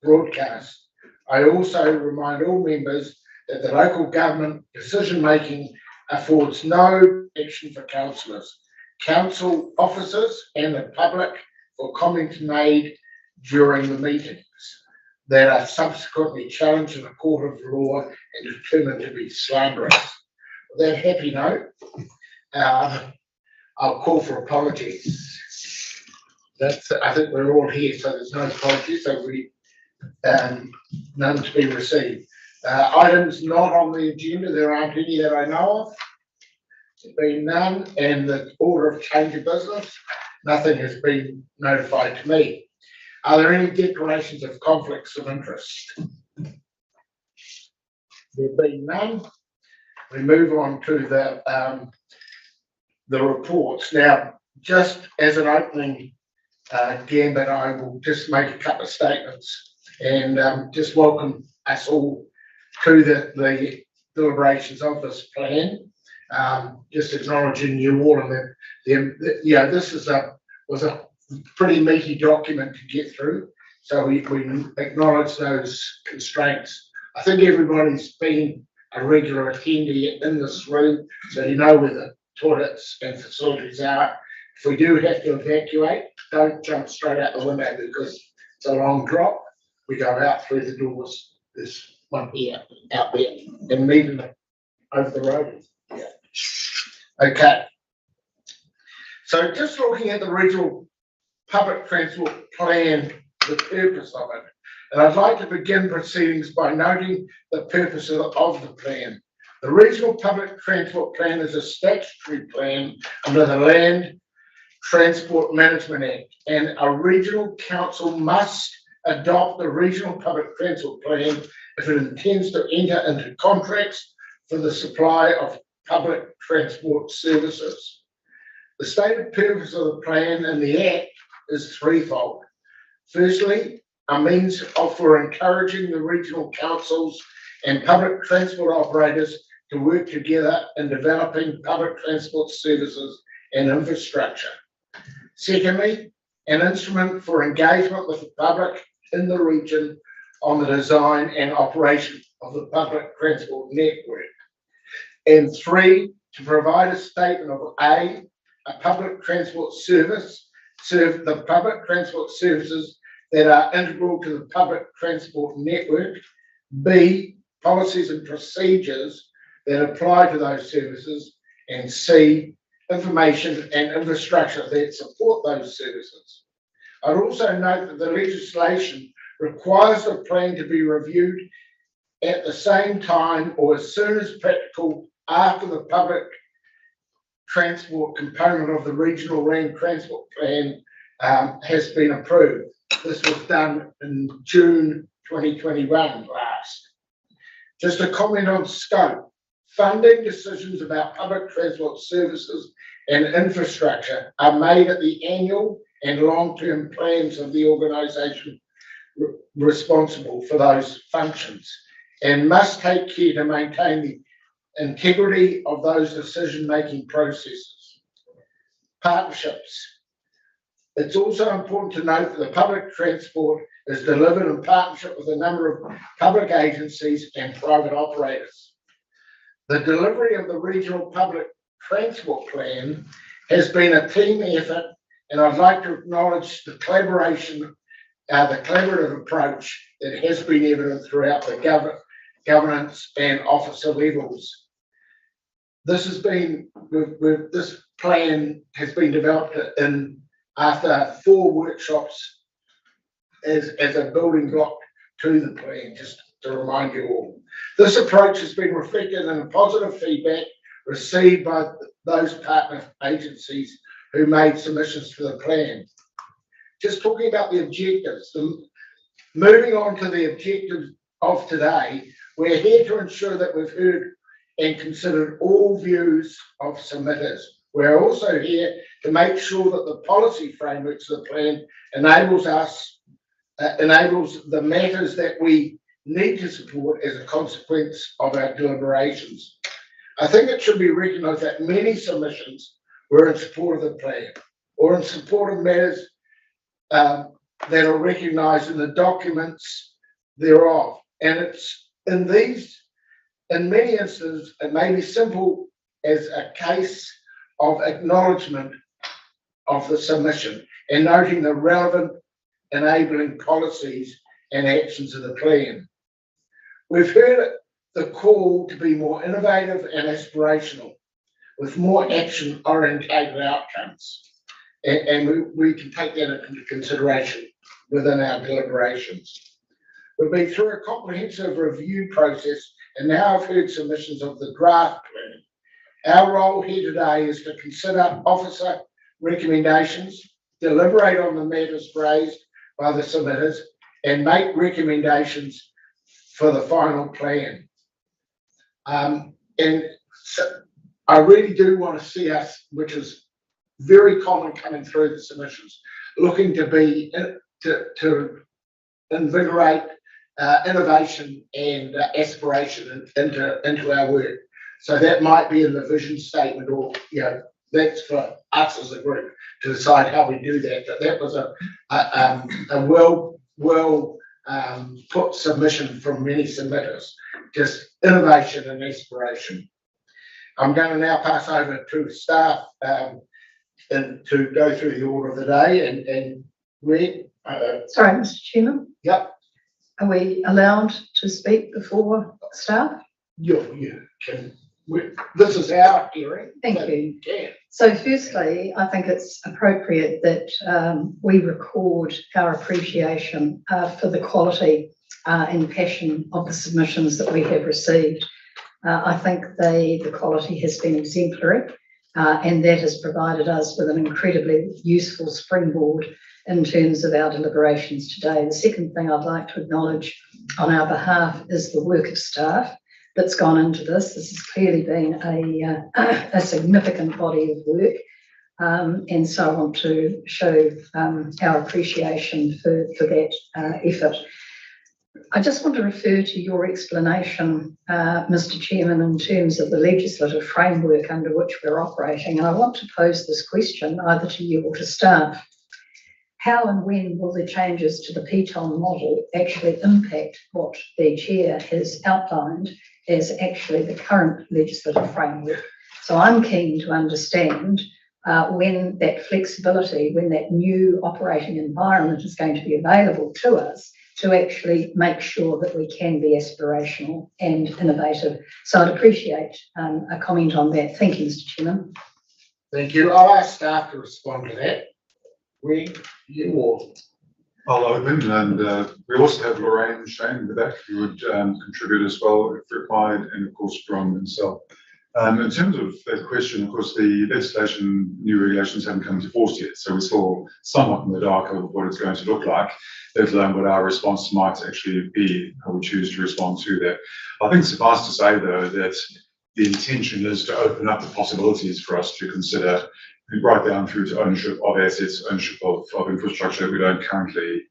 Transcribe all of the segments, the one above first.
broadcast. I also remind all members that the local government decision-making affords no protection for councillors, council officers and the public for comments made during the meetings that are subsequently challenged in a court of law and determined to be slanderous. With that happy note, I'll call for apologies. I think we're all here, so there's no apologies, so none to be received. Items not on the agenda, there aren't any that I know of. There's been none, and the order of change of business, nothing has been notified to me. Are there any declarations of conflicts of interest? There have been none. We move on to the reports. Now, just as an opening gambit, I will just make a couple of statements and just welcome us all to the deliberations of this plan. Just acknowledging you all, and this was a pretty meaty document to get through, so we acknowledge those constraints. I think everybody's been a regular attendee in this room, so you know where the toilets and facilities are. If we do have to evacuate, don't jump straight out the window because it's a long drop. We go out through the doors. There's one here, out there, and immediately over the road. Yeah. Okay. So just looking at the regional public transport plan, the purpose of it. And I'd like to begin proceedings by noting the purpose of the plan. The Regional Public Transport Plan is a statutory plan under the Land Transport Management Act, and a regional council must adopt the Regional Public Transport Plan if it intends to enter into contracts for the supply of public transport services. The stated purpose of the plan and the Act is threefold. Firstly, a means for encouraging the regional councils and public transport operators to work together in developing public transport services and infrastructure. Secondly, an instrument for engagement with the public in the region on the design and operation of the public transport network. And three, to provide a statement of A, a public transport service, serve the public transport services that are integral to the public transport network, B, policies and procedures that apply to those services, and C, information and infrastructure that support those services. I'd also note that the legislation requires the plan to be reviewed at the same time or as soon as practical after the public transport component of the Regional Land Transport Plan has been approved. This was done in June 2021 last. Just a comment on scope. Funding decisions about public transport services and infrastructure are made at the annual and long-term plans of the organisation responsible for those functions, and must take care to maintain the integrity of those decision-making processes. Partnerships. It's also important to note that the public transport is delivered in partnership with a number of public agencies and private operators. The delivery of the Regional Public Transport Plan has been a team effort, and I'd like to acknowledge the collaboration, the collaborative approach that has been evident throughout the governance and officer levels. This plan has been developed after 4 workshops as a building block to the plan, just to remind you all. This approach has been reflected in the positive feedback received by those partner agencies who made submissions for the plan. Just talking about the objectives, moving on to the objectives of today, we're here to ensure that we've heard and considered all views of submitters. We're also here to make sure that the policy frameworks of the plan enables the matters that we need to support as a consequence of our deliberations. I think it should be recognised that many submissions were in support of the plan or in support of matters that are recognised in the documents thereof. And it's in many instances, it may be simple as a case of acknowledgement of the submission and noting the relevant enabling policies and actions of the plan. We've heard the call to be more innovative and aspirational, with more action-orientated outcomes. And we can take that into consideration within our deliberations. We've been through a comprehensive review process and now have heard submissions of the draft plan. Our role here today is to consider officer recommendations, deliberate on the matters raised by the submitters, and make recommendations for the final plan. And so I really do want to see us, which is very common coming through the submissions, looking to be to invigorate innovation and aspiration into our work. So that might be in the vision statement, or that's for us as a group to decide how we do that. But that was a well put submission from many submitters, just innovation and aspiration. I'm going to now pass over to staff and to go through the order of the day and read. Sorry, Mr. Chairman. Yep. Are we allowed to speak before staff? You can. This is our hearing. Thank you. Yeah. So firstly, I think it's appropriate that we record our appreciation for the quality and passion of the submissions that we have received. I think the quality has been exemplary, and that has provided us with an incredibly useful springboard in terms of our deliberations today. The second thing I'd like to acknowledge on our behalf is the work of staff that's gone into this. This has clearly been a significant body of work, and so I want to show our appreciation for that effort. I just want to refer to your explanation, Mr. Chairman, in terms of the legislative framework under which we're operating, and I want to pose this question either to you or to staff. How and when will the changes to the PTON model actually impact what the Chair has outlined as actually the current legislative framework? So I'm keen to understand when that flexibility, when that new operating environment is going to be available to us to actually make sure that we can be aspirational and innovative. So I'd appreciate a comment on that. Thank you, Mr. Chairman. Thank you. I'll ask staff to respond to that. You or? I'll open, and we also have Lorraine Shane in the back who would contribute as well if required, and of course Bron himself. In terms of that question, of course, the legislation, new regulations haven't come into force yet, so we're still somewhat in the dark of what it's going to look like, let alone what our response might actually be, how we choose to respond to that. I think suffice to say, though, that the intention is to open up the possibilities for us to consider, right down through to ownership of assets, ownership of infrastructure that we don't currently,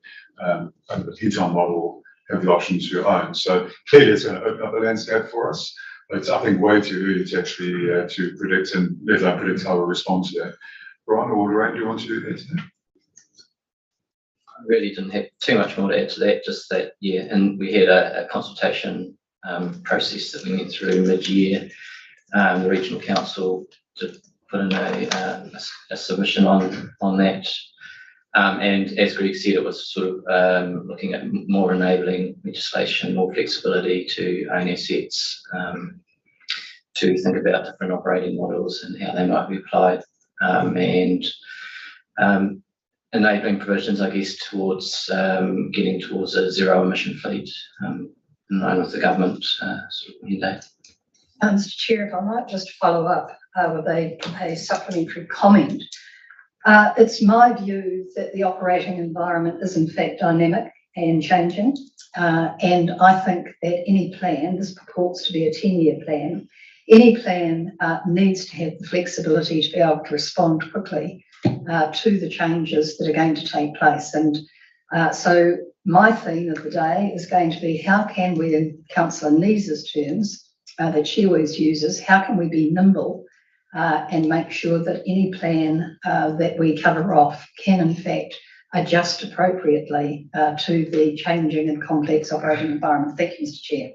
under the PTON model, have the option to own. So clearly it's going to open up the landscape for us, but it's, I think, way too early to actually to predict, and let alone predict how we'll respond to that. Brian or Lorraine, do you want to do that today? I really didn't have too much more to add to that, just that, yeah, and we had a consultation process that we went through mid-year. The Regional Council did put in a submission on that. And as Greg said, it was sort of looking at more enabling legislation, more flexibility to own assets, to think about different operating models and how they might be applied, and enabling provisions, I guess, towards getting towards a zero emission fleet, in line with the government sort of mandate. Mr. Chair, if I might just follow up with a supplementary comment. It's my view that the operating environment is in fact dynamic and changing, and I think that any plan, this purports to be a 10-year plan, any plan needs to have the flexibility to be able to respond quickly to the changes that are going to take place. And so my theme of the day is going to be, how can we, in Councillor Neese's terms that she always uses, how can we be nimble and make sure that any plan that we cover off can in fact adjust appropriately to the changing and complex operating environment. Thank you, Mr. Chair.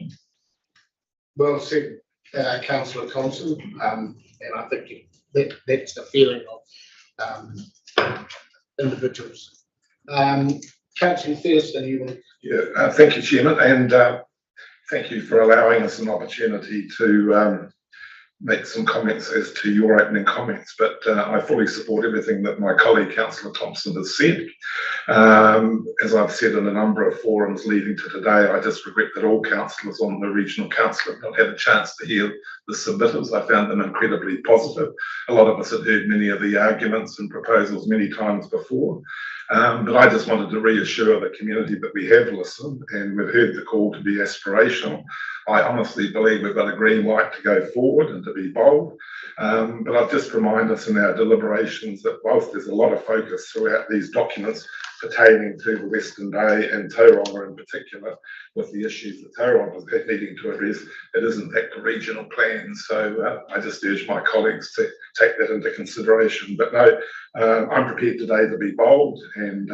Well said, Councillor Thompson, and I think that's the feeling of individuals. Councillor Thurston, you want to... Yeah, thank you, Chairman, and thank you for allowing us an opportunity to make some comments as to your opening comments, but I fully support everything that my colleague Councillor Thompson has said. As I've said in a number of forums leading to today, I just regret that all councillors on the regional council have not had a chance to hear the submitters. I found them incredibly positive. A lot of us had heard many of the arguments and proposals many times before, but I just wanted to reassure the community that we have listened and we've heard the call to be aspirational. I honestly believe we've got a green light to go forward and to be bold, but I'll just remind us in our deliberations that whilst there's a lot of focus throughout these documents pertaining to the Western Bay and Tauranga in particular, with the issues that Tauranga is needing to address, it is in fact a regional plan. So I just urge my colleagues to take that into consideration. But no, I'm prepared today to be bold and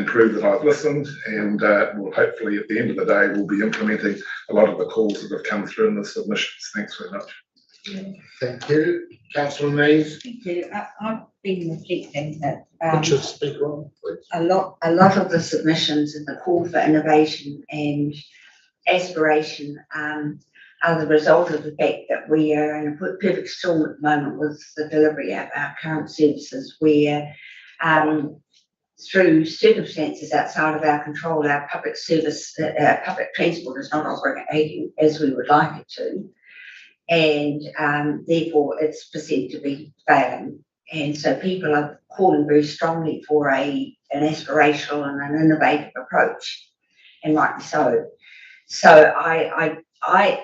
prove that I've listened, and we'll hopefully at the end of the day we'll be implementing a lot of the calls that have come through in the submissions. Thanks very much. Thank you. Councillor Mays. Thank you. I've been reflecting that Put your speaker on, please. a lot of the submissions and the call for innovation and aspiration are the result of the fact that we are in a perfect storm at the moment with the delivery of our current services, where through circumstances outside of our control, our public transport is not operating as we would like it to, and therefore it's perceived to be failing. And so people are calling very strongly for an aspirational and an innovative approach, and rightly so. So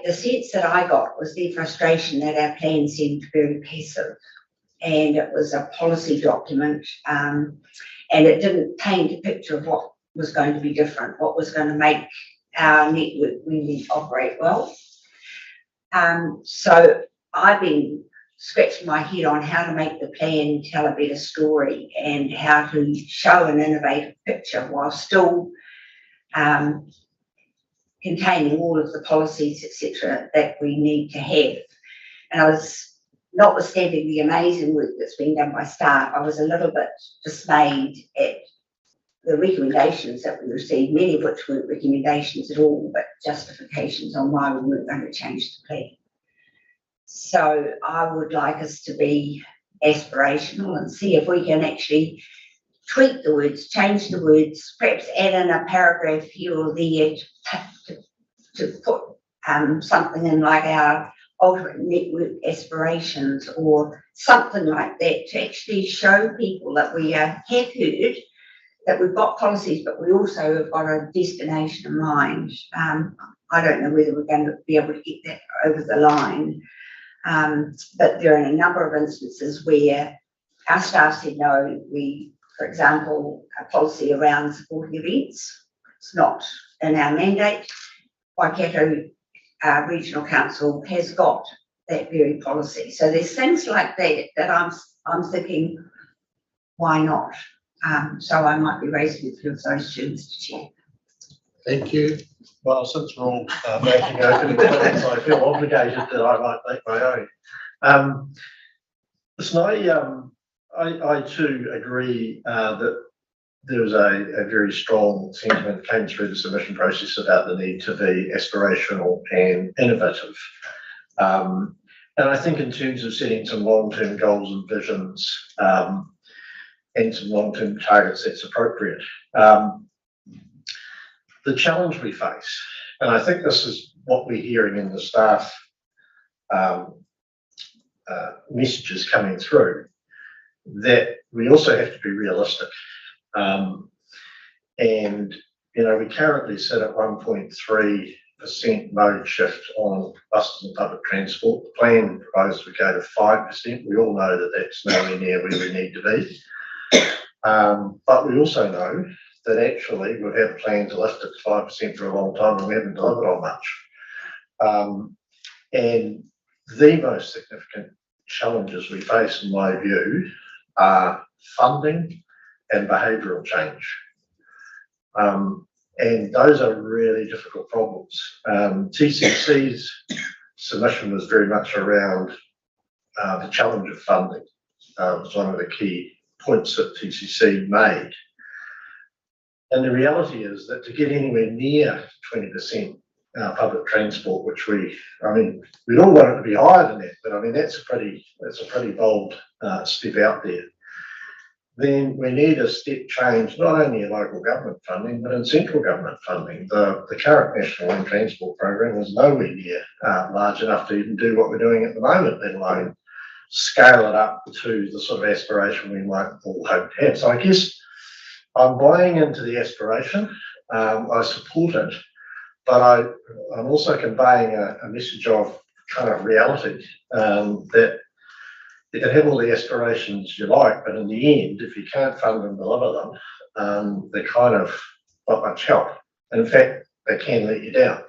the sense that I got was their frustration that our plan seemed very passive, and it was a policy document, and it didn't paint a picture of what was going to be different, what was going to make our network really operate well. So I've been scratching my head on how to make the plan tell a better story and how to show an innovative picture while still containing all of the policies, etc., that we need to have. And I was, notwithstanding the amazing work that's been done by staff, I was a little bit dismayed at the recommendations that we received, many of which weren't recommendations at all, but justifications on why we weren't going to change the plan. So I would like us to be aspirational and see if we can actually tweak the words, change the words, perhaps add in a paragraph here or there to put something in like our ultimate network aspirations or something like that, to actually show people that we have heard that we've got policies, but we also have got a destination in mind. I don't know whether we're going to be able to get that over the line, but there are a number of instances where our staff said no. For example, a policy around supporting events, it's not in our mandate. Waikato Regional Council has got that very policy. So there's things like that that I'm thinking, why not? So I might be raising a few of those too, Mr. Chair. Thank you. Well, since we're all making open comments, I feel obligated that I might make my own. Listen, I too agree that there was a very strong sentiment that came through the submission process about the need to be aspirational and innovative. And I think in terms of setting some long-term goals and visions and some long-term targets, that's appropriate. The challenge we face, and I think this is what we're hearing in the staff messages coming through, that we also have to be realistic. And, you know, we currently sit at 1.3% mode shift on buses and public transport. The plan proposed we go to 5%. We all know that that's nowhere near where we need to be. But we also know that actually we've had a plan to lift it to 5% for a long time and we haven't delivered on much. And the most significant challenges we face, in my view, are funding and behavioural change. And those are really difficult problems. TCC's submission was very much around the challenge of funding. Was one of the key points that TCC made. And the reality is that to get anywhere near 20% public transport, which we'd all want it to be higher than that, but I mean, that's a pretty bold step out there. Then we need a step change, not only in local government funding, but in central government funding. The current National Land Transport Program is nowhere near large enough to even do what we're doing at the moment, let alone scale it up to the sort of aspiration we might all hope to have. So I guess I'm buying into the aspiration. I support it, but I'm also conveying a message of kind of reality, that you can have all the aspirations you like, but in the end, if you can't fund and deliver them, they're kind of not much help. And in fact, they can let you down.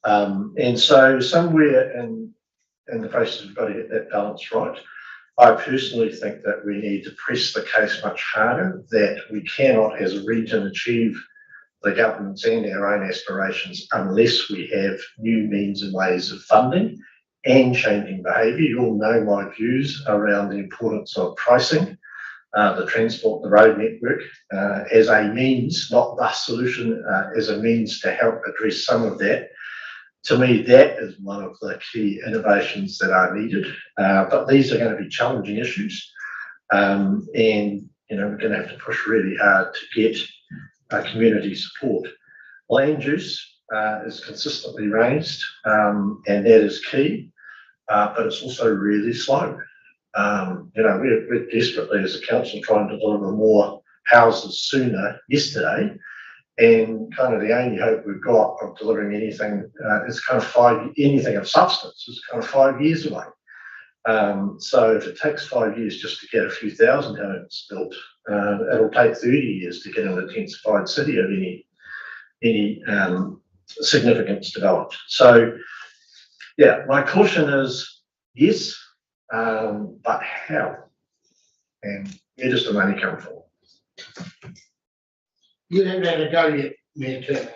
And so somewhere in the process, we've got to get that balance right. I personally think that we need to press the case much harder, that we cannot, as a region, achieve the government's and our own aspirations unless we have new means and ways of funding and changing behaviour. You all know my views around the importance of pricing, the transport, the road network, as a means, not the solution, as a means to help address some of that. To me, that is one of the key innovations that are needed. But these are going to be challenging issues. And, we're going to have to push really hard to get community support. Land use is consistently raised, and that is key, but it's also really slow. We're desperately as a council trying to deliver more houses sooner yesterday, and kind of the only hope we've got of delivering anything is kind of anything of substance is kind of 5 years away. So if it takes 5 years just to get a few thousand homes built, it'll take 30 years to get an intensified city of any significance developed. So, yeah, my caution is yes, but how? And where does the money come from? You haven't had a go yet, Mayor Turner.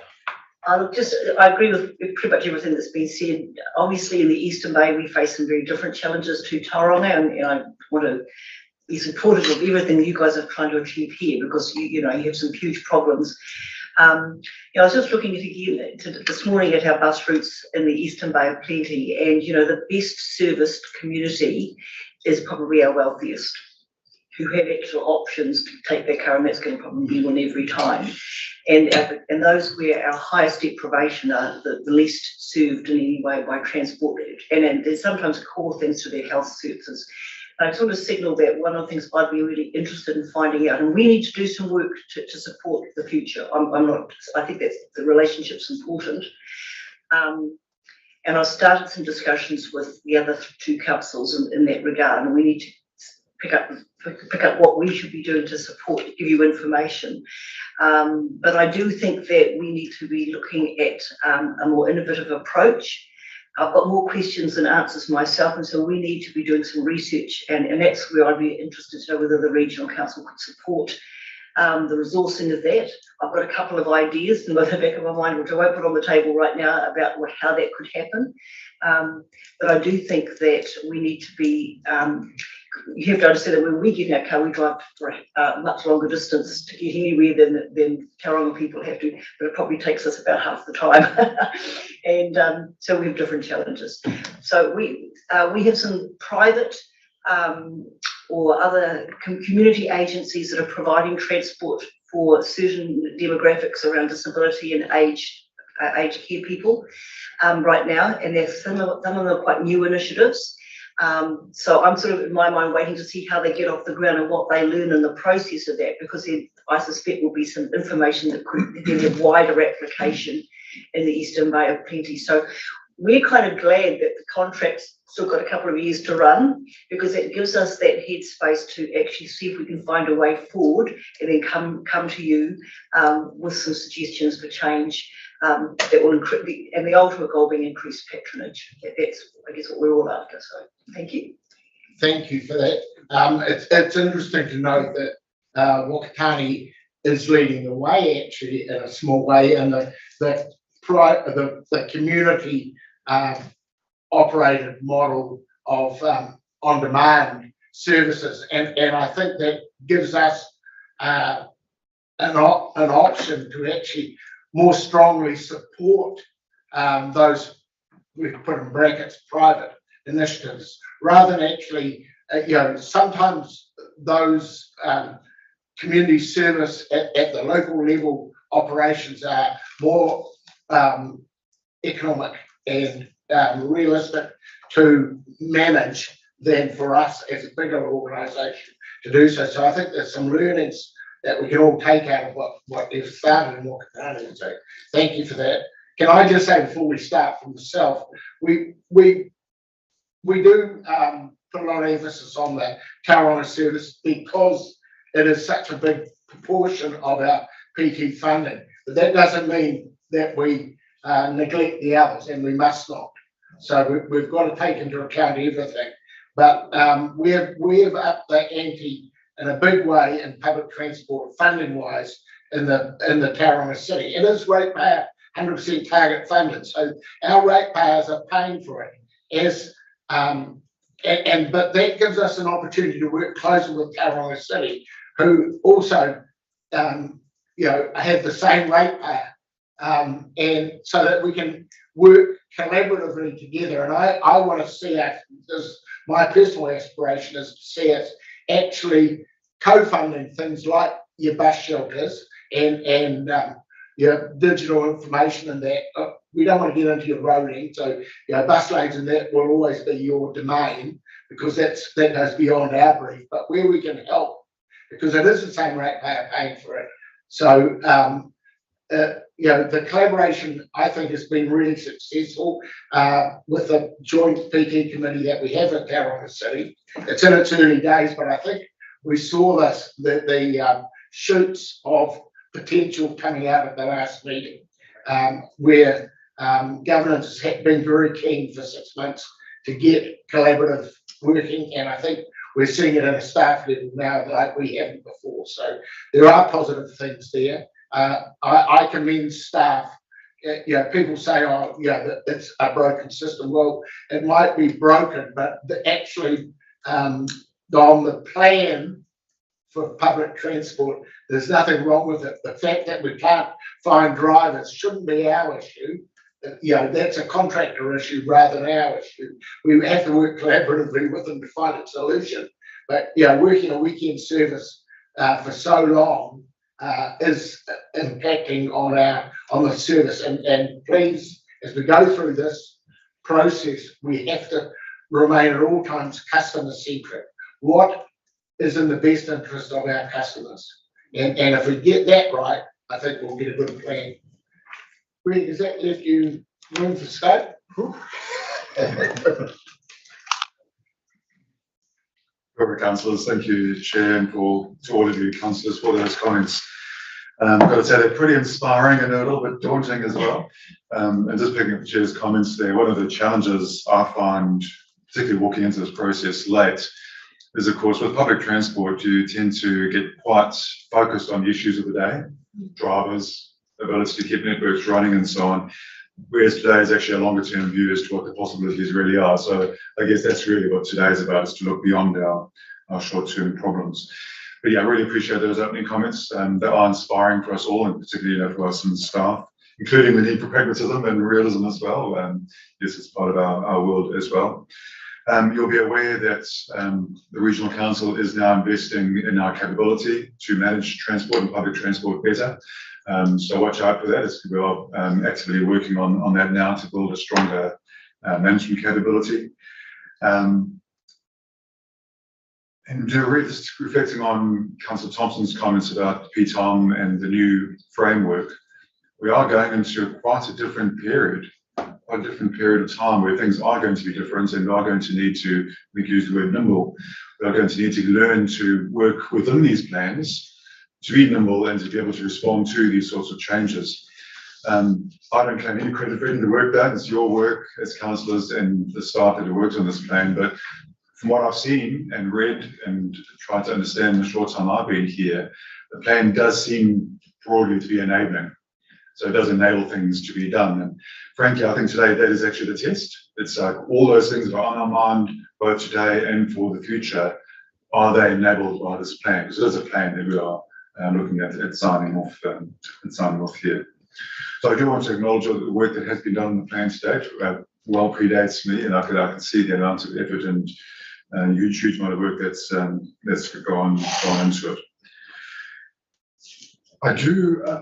I agree with pretty much everything that's been said. Obviously, in the Eastern Bay, we face some very different challenges to Tauranga, and I want to be supportive of everything you guys are trying to achieve here, because you have some huge problems. I was just looking at this morning at our bus routes in the Eastern Bay of Plenty, and the best serviced community is probably our wealthiest, who have extra options to take their car, and that's going to probably be one every time. And those where our highest deprivation are the least served in any way by transport. And there's sometimes core things to their health services. And I sort of signal that one of the things I'd be really interested in finding out, and we need to do some work to support the future. I think that's the relationship's important. And I've started some discussions with the other two councils in that regard, and we need to pick up what we should be doing to support, give you information. But I do think that we need to be looking at a more innovative approach. I've got more questions than answers myself, and so we need to be doing some research, and that's where I'd be interested to know whether the Regional Council could support the resourcing of that. I've got a couple of ideas in the back of my mind, which I won't put on the table right now, about how that could happen. But I do think that we need to be, you have to understand that when we get in our car, we drive for a much longer distance to get anywhere than Tauranga people have to, but it probably takes us about half the time. And so we have different challenges. So we have some private or other community agencies that are providing transport for certain demographics around disability and aged care people right now, and some of them are quite new initiatives. So I'm sort of, in my mind, waiting to see how they get off the ground and what they learn in the process of that, because I suspect will be some information that could then have wider application in the Eastern Bay of Plenty. So we're kind of glad that the contract's still got a couple of years to run, because it gives us that headspace to actually see if we can find a way forward, and then come to you with some suggestions for change that will increase, and the ultimate goal being increased patronage. That's, I guess, what we're all after. So thank you. Thank you for that. It's interesting to note that Wakatani is leading the way actually in a small way, and the community operated model of on-demand services, and I think that gives us an option to actually more strongly support those, we put in brackets, private initiatives, rather than actually, sometimes those community service at the local level operations are more economic and realistic to manage than for us as a bigger organisation to do so. So I think there's some learnings that we can all take out of what they've started and what they've done. So thank you for that. Can I just say before we start from myself, we do put a lot of emphasis on the Tauranga service because it is such a big proportion of our PT funding. But that doesn't mean that we neglect the others, and we must not. So we've got to take into account everything. But we've upped the ante in a big way in public transport funding wise in the Tauranga city. It is ratepayer 100% target funded, so our ratepayers are paying for it. But that gives us an opportunity to work closer with Tauranga City, who also have the same ratepayer, and so that we can work collaboratively together. And I want to see us, my personal aspiration is to see us actually co-funding things like your bus shelters and your digital information and that. We don't want to get into your roading, so bus lanes and that will always be your domain, because that goes beyond our brief. But where we can help, because it is the same ratepayer paying for it. So the collaboration, I think, has been really successful with the joint PT committee that we have at Tauranga City. It's in its early days, but I think we saw the shoots of potential coming out at the last meeting, where governance has been very keen for 6 months to get collaborative working, and I think we're seeing it at a staff level now like we haven't before. So there are positive things there. I commend staff. People say, that it's a broken system. Well, it might be broken, but actually on the plan for public transport, there's nothing wrong with it. The fact that we can't find drivers shouldn't be our issue. That's a contractor issue rather than our issue. We have to work collaboratively with them to find a solution. But working a weekend service for so long is impacting on the service. And please, as we go through this process, we have to remain at all times customer centric. What is in the best interest of our customers? And if we get that right, I think we'll get a good plan. Greg, does that leave you room for scope? Perfect, councillors. Thank you, Chair, and to all of you councillors for those comments. I've got to say they're pretty inspiring and a little bit daunting as well. And just picking up the Chair's comments there, one of the challenges I find, particularly walking into this process late, is of course with public transport you tend to get quite focused on the issues of the day, drivers, ability to keep networks running and so on, whereas today is actually a longer term view as to what the possibilities really are. So I guess that's really what today is about, is to look beyond our short term problems. But yeah, I really appreciate those opening comments. They are inspiring for us all, and particularly for us and staff, including the need for pragmatism and realism as well. Yes, it's part of our world as well. You'll be aware that the Regional Council is now investing in our capability to manage transport and public transport better. So watch out for that, as we are actively working on that now to build a stronger management capability. And really just reflecting on Councillor Thompson's comments about PTOM and the new framework, we are going into quite a different period of time where things are going to be different, and we are going to need to, we use the word nimble, we are going to need to learn to work within these plans, to be nimble and to be able to respond to these sorts of changes. I don't claim any credit for any of the work done. It's your work as councillors and the staff that have worked on this plan, but from what I've seen and read and tried to understand in the short time I've been here, the plan does seem broadly to be enabling. So it does enable things to be done. And frankly, I think today that is actually the test. It's like all those things that are on our mind, both today and for the future, are they enabled by this plan? Because it is a plan that we are looking at signing off here. So I do want to acknowledge all the work that has been done on the plan to date. Well predates me, and I can see the amount of effort and huge amount of work that's gone into it. I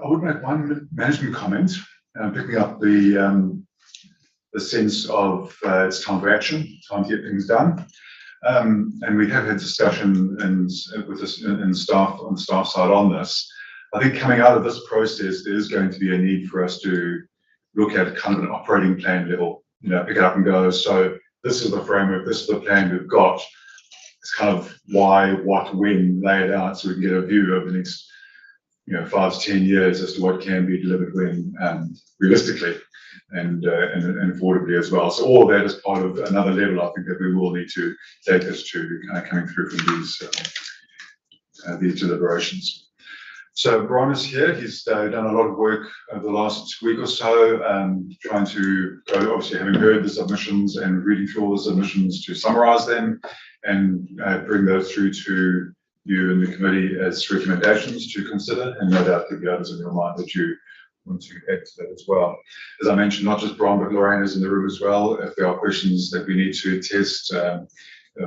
would make one management comment, picking up the sense of it's time for action, time to get things done. And we have had discussion with this in staff on the staff side on this. I think coming out of this process, there is going to be a need for us to look at kind of an operating plan level, pick it up and go. So this is the framework, this is the plan we've got. It's kind of why, what, when, lay it out so we can get a view over the next 5 to 10 years as to what can be delivered when realistically and affordably as well. So all of that is part of another level I think that we will need to take us to coming through from these deliberations. So Brian is here. He's done a lot of work over the last week or so, trying to go, obviously having heard the submissions and reading through all the submissions, to summarise them and bring those through to you and the committee as recommendations to consider, and no doubt there'll be others in your mind that you want to add to that as well. As I mentioned, not just Brian, but Lorraine is in the room as well. If there are questions that we need to test, in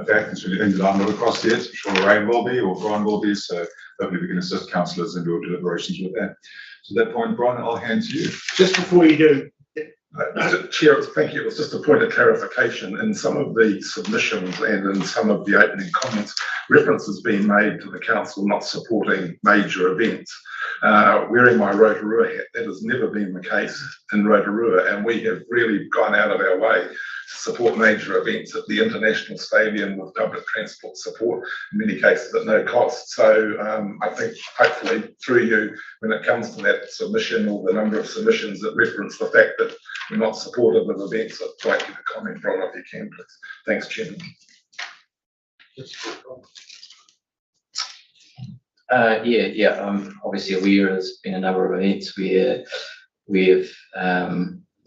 fact, there's really things that I'm not across yet, I'm sure Lorraine will be, or Brian will be, so hopefully we can assist councillors in your deliberations with that. So at that point, Brian, I'll hand to you. Just before you do, Chair, thank you. It was just a point of clarification. In some of the submissions and in some of the opening comments, reference has been made to the council not supporting major events. Wearing my Rotorua hat, that has never been the case in Rotorua, and we have really gone out of our way to support major events at the International Stadium with public transport support, in many cases at no cost. So I think hopefully through you, when it comes to that submission or the number of submissions that reference the fact that we're not supportive of events, I'd like you to comment, Ron, if you can, please. Thanks, Chairman. I'm obviously aware there's been a number of events where we've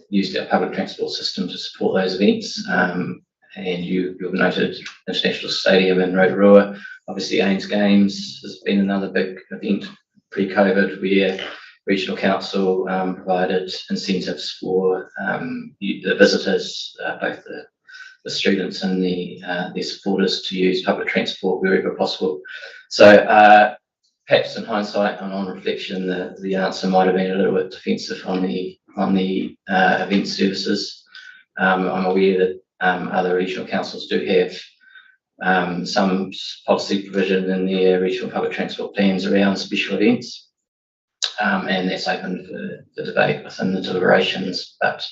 used our public transport system to support those events. And you've noted International Stadium in Rotorua. Obviously, Ames Games has been another big event pre-COVID where Regional Council provided incentives for the visitors, both the students and their supporters, to use public transport wherever possible. So perhaps in hindsight and on reflection, the answer might have been a little bit defensive on the event services. I'm aware that other regional councils do have some policy provision in their regional public transport plans around special events, and that's open for debate within the deliberations. But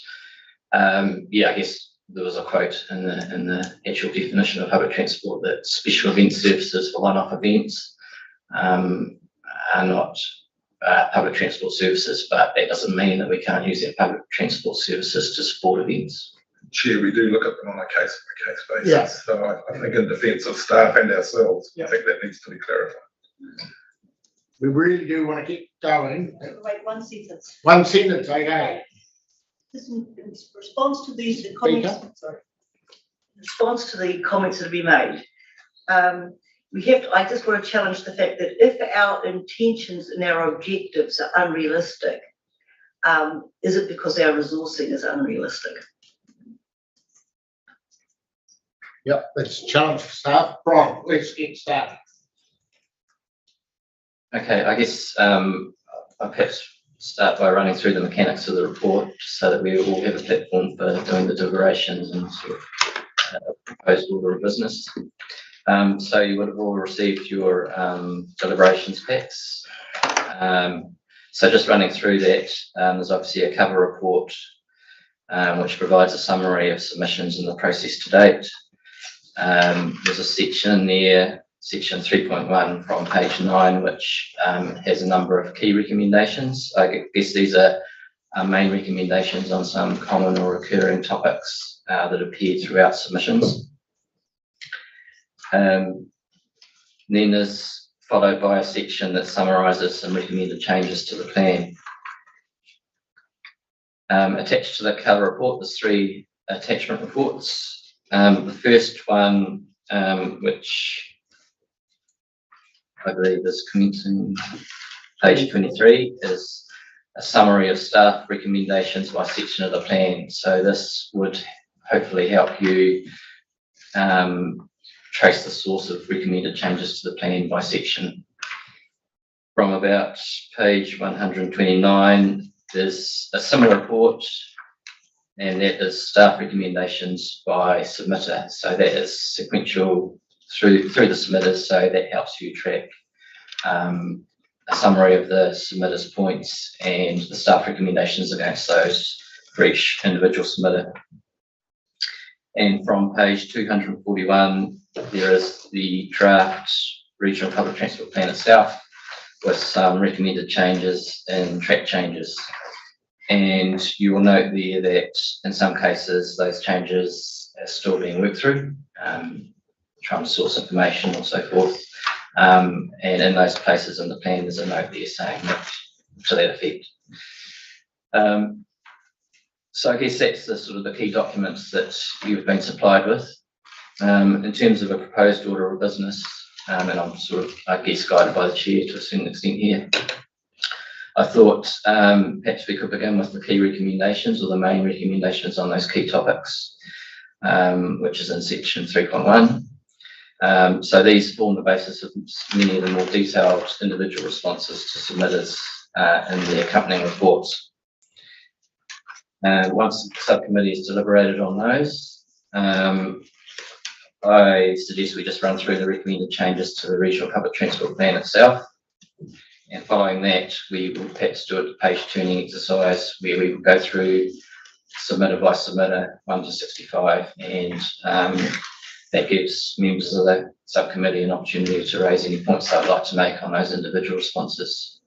I guess there was a quote in the actual definition of public transport that special event services for one-off events are not public transport services, but that doesn't mean that we can't use our public transport services to support events. Chair, we do look at them on a case-by-case basis. Yeah. So I think in defence of staff and ourselves, I think that needs to be clarified. we really do want to get going. Wait, one sentence. One sentence, okay. This in response to these comments, sorry. In response to the comments that have been made, I just want to challenge the fact that if our intentions and our objectives are unrealistic, is it because our resourcing is unrealistic? Yep, let's challenge for staff. Brian, let's get started. Okay, I guess I'll perhaps start by running through the mechanics of the report so that we all have a platform for doing the deliberations and sort of proposed order of business. So you would have all received your deliberations packs. So just running through that, there's obviously a cover report which provides a summary of submissions in the process to date. There's a section there, section 3.1 from page 9, which has a number of key recommendations. I guess these are main recommendations on some common or recurring topics that appear throughout submissions. Then there's followed by a section that summarises some recommended changes to the plan. Attached to the cover report, there's 3 attachment reports. The first one, which I believe is commencing page 23, is a summary of staff recommendations by section of the plan. So this would hopefully help you trace the source of recommended changes to the plan by section. From about page 129, there's a similar report, and that is staff recommendations by submitter. So that is sequential through the submitters, so that helps you track a summary of the submitter's points and the staff recommendations against those for each individual submitter. And from page 241, there is the draft regional public transport plan itself, with some recommended changes and track changes. And you will note there that in some cases those changes are still being worked through, trying to source information or so forth. And in those places in the plan, there's a note there saying that to that effect. So I guess that's the sort of the key documents that you've been supplied with. In terms of a proposed order of business, and I'm sort of, I guess, guided by the chair to a certain extent here. I thought perhaps we could begin with the key recommendations, or the main recommendations on those key topics, which is in section 3.1. So these form the basis of many of the more detailed individual responses to submitters in the accompanying reports. Once the subcommittee has deliberated on those, I suggest we just run through the recommended changes to the regional public transport plan itself. And following that, we will perhaps do a page turning exercise where we will go through submitter by submitter, 1 to 65, and that gives members of the subcommittee an opportunity to raise any points they'd like to make on those individual responses.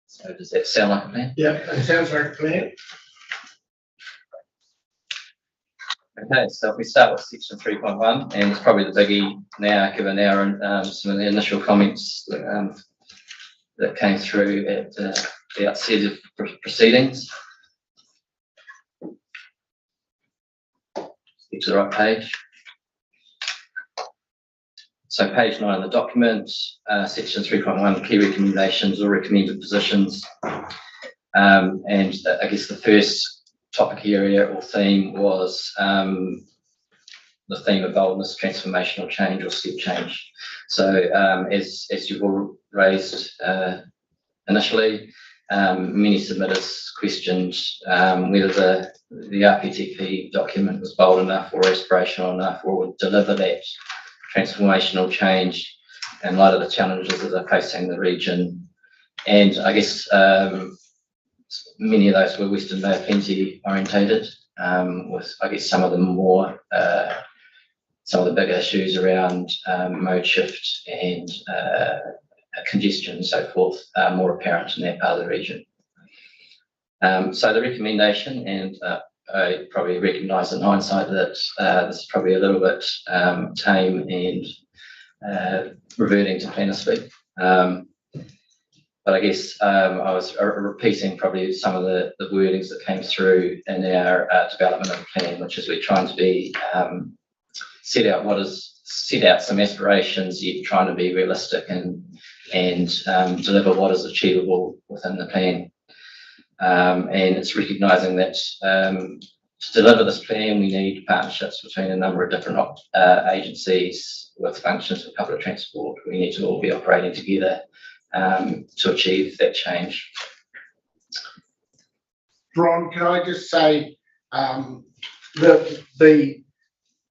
So does that sound like a plan? Yeah, it sounds like a plan. Okay, so if we start with section 3.1, and it's probably the biggie now, given our some of the initial comments that came through at the outset of proceedings. Get to the right page. So page 9 of the document, section 3.1, key recommendations or recommended positions. And I guess the first topic area or theme was the theme of boldness, transformational change, or step change. So as you've all raised initially, many submitters questioned whether the RPTP document was bold enough or aspirational enough, or would deliver that transformational change in light of the challenges that are facing the region. And I guess many of those were Western Bay of Plenty orientated, with I guess some of the more some of the bigger issues around mode shift and congestion and so forth, more apparent in that part of the region. So the recommendation, and I probably recognise in hindsight that this is probably a little bit tame and reverting to planner speak. But I guess I was repeating probably some of the wordings that came through in our development of the plan, which is we're trying to be set out some aspirations, yet trying to be realistic and deliver what is achievable within the plan. And it's recognising that to deliver this plan, we need partnerships between a number of different agencies with functions of public transport. We need to all be operating together to achieve that change. Ron, can I just say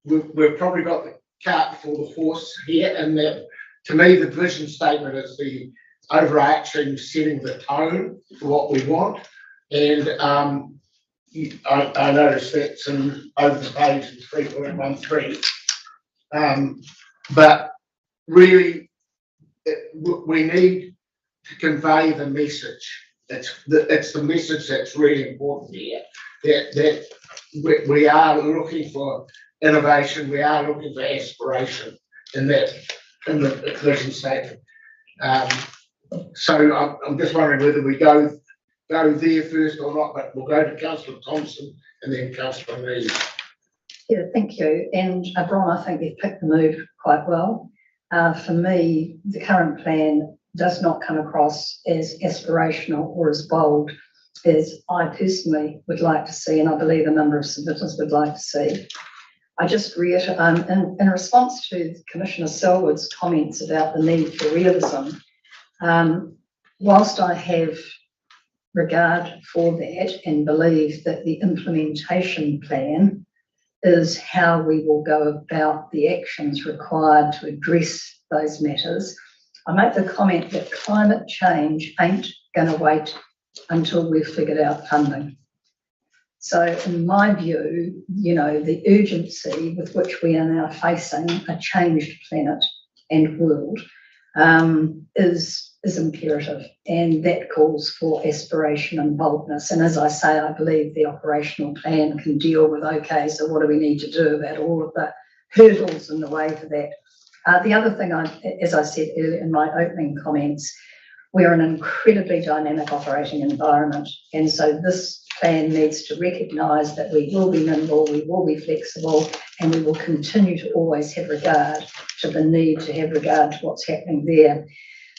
we've probably got the cart before the horse here, and that to me the vision statement is the overarching setting the tone for what we want. And I noticed that's over the page in 3.13. But really, we need to convey the message. It's the message that's really important here. That we are looking for innovation, we are looking for aspiration in the vision statement. So I'm just wondering whether we go there first or not, but we'll go to Councillor Thompson and then Councillor Reid. Yeah, thank you. And Bron, I think you've picked the move quite well. For me, the current plan does not come across as aspirational or as bold as I personally would like to see, and I believe a number of submitters would like to see. I just reiterate, in response to Commissioner Selwood's comments about the need for realism, whilst I have regard for that and believe that the implementation plan is how we will go about the actions required to address those matters, I make the comment that climate change ain't going to wait until we've figured out funding. So in my view, you know, the urgency with which we are now facing a changed planet and world is imperative, and that calls for aspiration and boldness. And as I say, I believe the operational plan can deal with, okay, so what do we need to do about all of the hurdles in the way for that? The other thing, as I said earlier in my opening comments, we're an incredibly dynamic operating environment, and so this plan needs to recognise that we will be nimble, we will be flexible, and we will continue to always have regard to the need to have regard to what's happening there.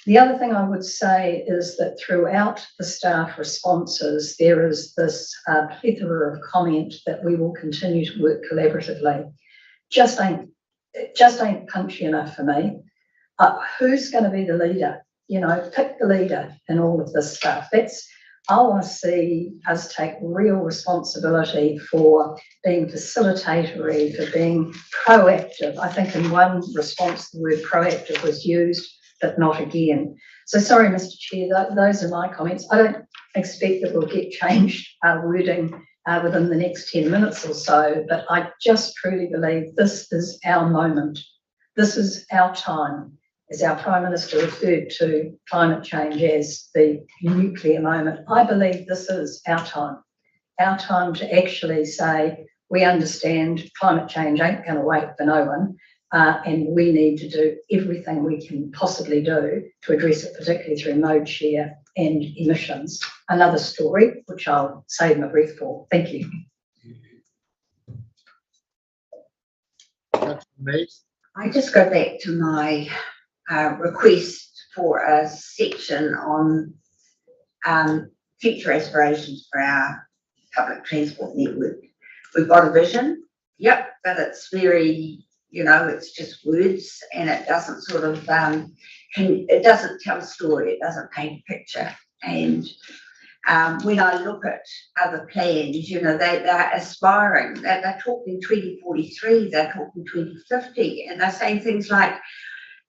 The other thing I would say is that throughout the staff responses, there is this plethora of comment that we will continue to work collaboratively. Just ain't punchy enough for me. Who's going to be the leader? You know, pick the leader in all of this stuff. I want to see us take real responsibility for being facilitatory, for being proactive. I think in one response the word proactive was used, but not again. So sorry, Mr. Chair, those are my comments. I don't expect that we'll get changed wording within the next 10 minutes or so, but I just truly believe this is our moment. This is our time. As our Prime Minister referred to climate change as the nuclear moment, I believe this is our time to actually say, we understand climate change ain't going to wait for no one, and we need to do everything we can possibly do to address it, particularly through mode share and emissions. Another story, which I'll save my breath for. Thank you. I just go back to my request for a section on future aspirations for our public transport network. We've got a vision, yep, but it's very, you know, it's just words, and it doesn't sort of, it doesn't tell a story, it doesn't paint a picture. And when I look at other plans, you know, they're aspiring, they're talking 2043, they're talking 2050, and they're saying things like,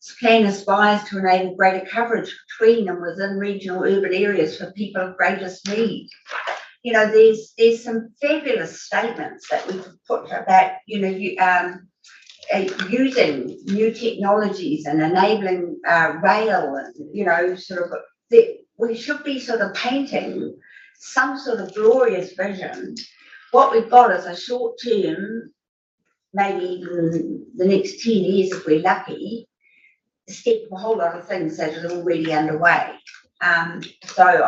this plan aspires to enable greater coverage between and within regional urban areas for people of greatest need. You know, there's some fabulous statements that we could put about, you know, using new technologies and enabling rail, and, you know, sort of, we should be sort of painting some sort of glorious vision. What we've got is a short term, maybe even the next 10 years if we're lucky, step a whole lot of things that are already underway. So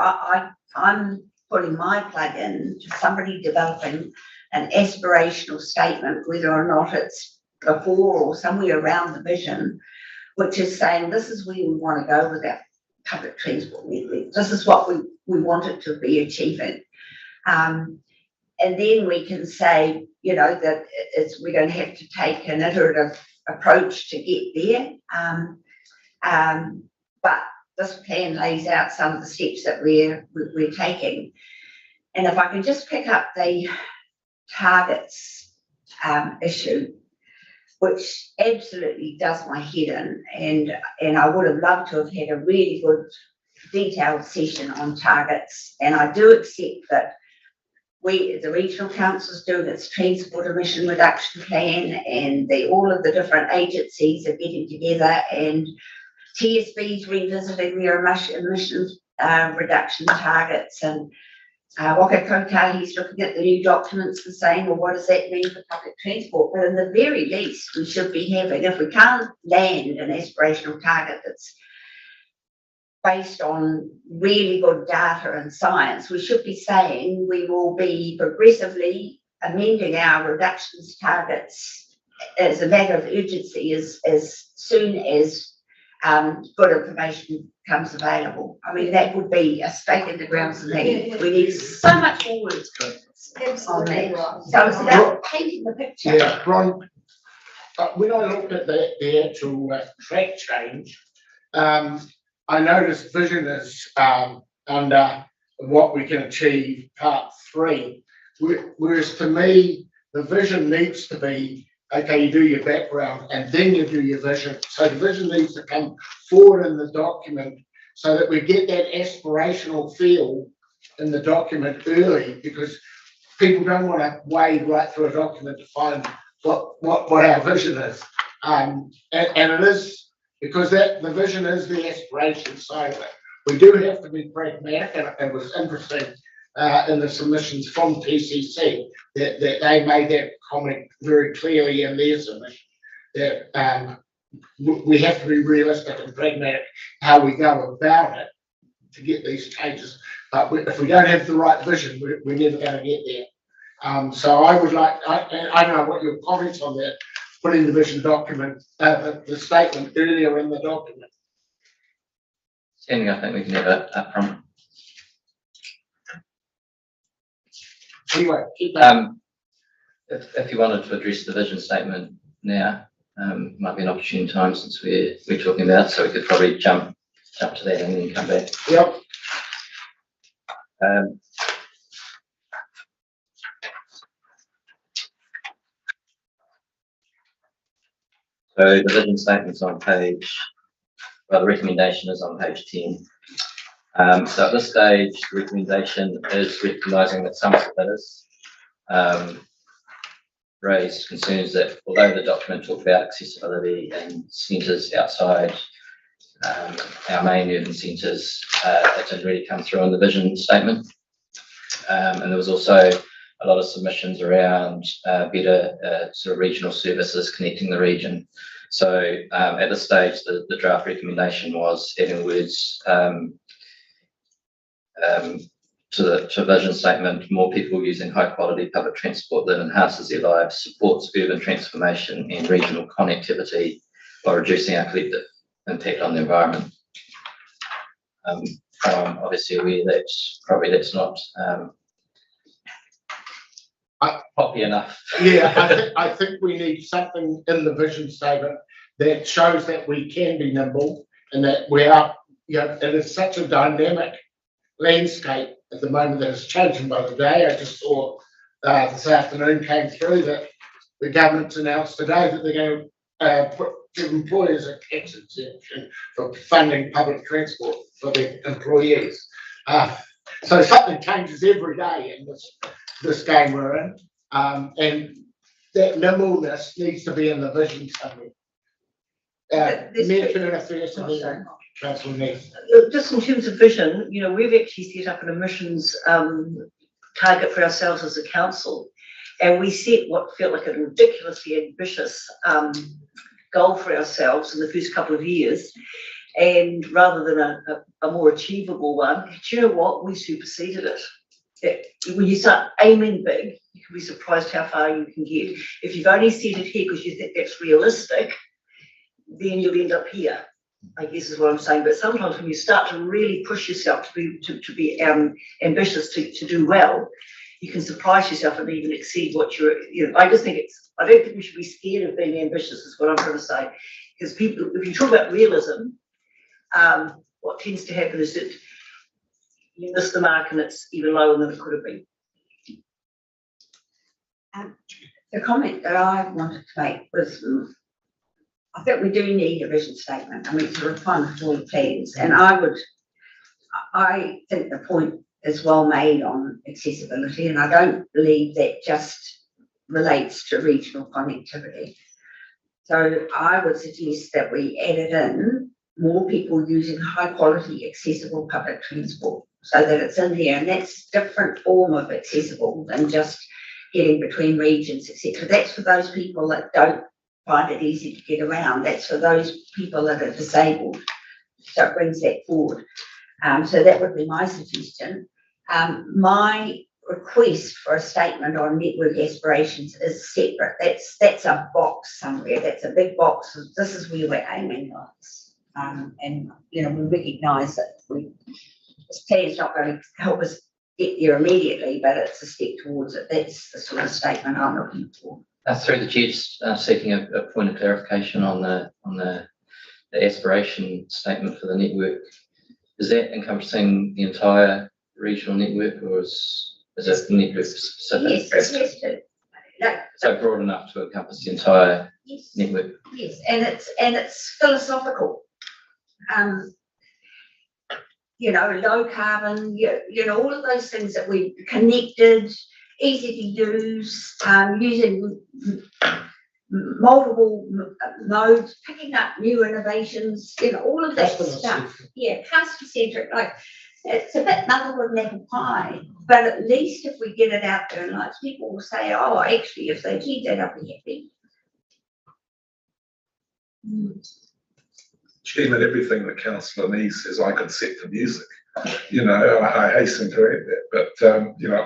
I'm putting my plug in to somebody developing an aspirational statement, whether or not it's before or somewhere around the vision, which is saying this is where we want to go with our public transport network. This is what we want it to be achieving. And then we can say, you know, that we're going to have to take an iterative approach to get there. But this plan lays out some of the steps that we're taking. And if I can just pick up the targets issue, which absolutely does my head in, and I would have loved to have had a really good detailed session on targets. And I do accept that the regional council's doing its transport emission reduction plan, and all of the different agencies are getting together, and TSB's revisiting their emissions reduction targets, and Waka Kotahi's looking at the new documents and saying, well, what does that mean for public transport? But in the very least, we should be having, if we can't land an aspirational target that's based on really good data and science, we should be saying we will be progressively amending our reductions targets as a matter of urgency as soon as good information comes available. I mean, that would be a stake in the ground for me. We need so much more words on that. So it's about painting the picture. Yeah, Ron, when I looked at the actual track change, I noticed vision is under what we can achieve part 3, whereas to me, the vision needs to be, okay, you do your background and then you do your vision. So the vision needs to come forward in the document so that we get that aspirational feel in the document early, because people don't want to wade right through a document to find what our vision is. And it is, because the vision is the aspiration side of it. We do have to be pragmatic, and it was interesting in the submissions from TCC that they made that comment very clearly in their submission, that we have to be realistic and pragmatic how we go about it to get these changes. But if we don't have the right vision, we're never going to get there. So I would like, I don't know what your comments on that, putting the vision document, the statement earlier in the document. Standing, I think we can have it up front. Anyway, keep that. If you wanted to address the vision statement now, might be an opportune time since we're talking about it, so we could probably jump to that and then come back. Yep. So the vision statement's on page, well, the recommendation is on page 10. So at this stage, the recommendation is recognising that some submitters raised concerns that although the document talked about accessibility and centres outside our main urban centres, it didn't really come through in the vision statement. And there was also a lot of submissions around better sort of regional services connecting the region. So at this stage, the draft recommendation was adding words to the vision statement: more people using high quality public transport that enhances their lives, supports urban transformation and regional connectivity while reducing our collective impact on the environment. I'm obviously aware that that's not poppy enough. Yeah, I think we need something in the vision statement that shows that we can be nimble and that we are, it is such a dynamic landscape at the moment that is changing by the day. I just saw this afternoon came through that the government's announced today that they're going to give employers a tax exemption for funding public transport for their employees. So something changes every day in this game we're in, and that nimbleness needs to be in the vision summary. Mayor Turner first, and then Councillor Neath. Just in terms of vision, we've actually set up an emissions target for ourselves as a council, and we set what felt like a ridiculously ambitious goal for ourselves in the first couple of years. And rather than a more achievable one, do you know what? We superseded it. When you start aiming big, you can be surprised how far you can get. If you've only set it here because you think that's realistic, then you'll end up here, I guess is what I'm saying. But sometimes when you start to really push yourself to be ambitious, to do well, you can surprise yourself and even exceed what I just think I don't think we should be scared of being ambitious, is what I'm trying to say. Because people, if you talk about realism, what tends to happen is that you miss the mark and it's even lower than it could have been. The comment that I wanted to make was, I think we do need a vision statement. I mean, to refine forward plans, and I think the point is well made on accessibility, and I don't believe that just relates to regional connectivity. So I would suggest that we added in more people using high quality accessible public transport. so that it's in there, and that's a different form of accessible than just getting between regions, etc. That's for those people that don't find it easy to get around. That's for those people that are disabled. So it brings that forward. So that would be my suggestion. My request for a statement on network aspirations is separate. That's a box somewhere. That's a big box. This is where we're aiming, guys. And we recognise that this plan is not going to help us get there immediately, but it's a step towards it. That's the sort of statement I'm looking for. Through the chair, just seeking a point of clarification on the aspiration statement for the network. Is that encompassing the entire regional network, or is it network specific? Yes, it has to. No, So broad enough to encompass the entire yes, network. yes, and it's philosophical. Low carbon, all of those things that we connected, easy to use, using multiple modes, picking up new innovations, all of that stuff. Yeah, customer centric, like it's a bit motherhood and apple pie, but at least if we get it out there and like people will say, oh, actually, if they did that, I'll be happy. Chairman, everything that Councillor Nee says I could set to music. I hasten to add that, but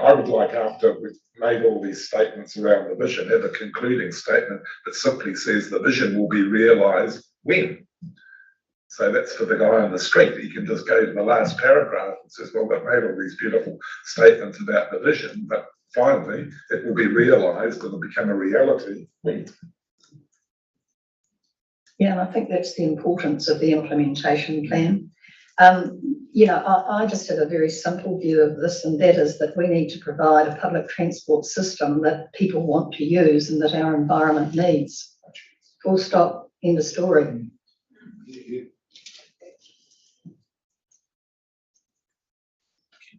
I would like, after we've made all these statements around the vision, have a concluding statement that simply says the vision will be realised when. So that's for the guy on the street. He can just go to the last paragraph and says, well, we've made all these beautiful statements about the vision, but finally it will be realised and it'll become a reality when. Yeah, and I think that's the importance of the implementation plan. I just have a very simple view of this, and that is that we need to provide a public transport system that people want to use and that our environment needs. Full stop, end of story. Keep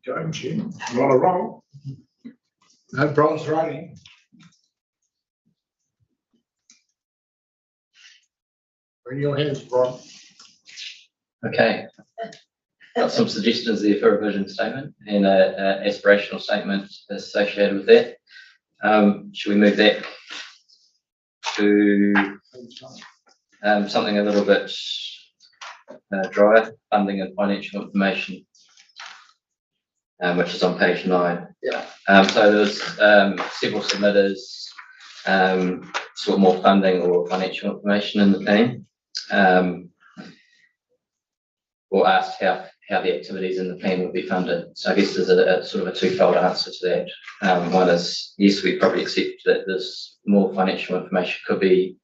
going, Jim. You're on a roll. No bronze running. Bring your hands, Bron. Okay. Got some suggestions there for a vision statement and a aspirational statement associated with that. Should we move that to something a little bit drier, funding and financial information, which is on page 9. Yeah. So there's several submitters sought more funding or financial information in the plan, or asked how the activities in the plan would be funded. So I guess there's a sort of a twofold answer to that. One is, yes, we probably accept that there's more financial information could be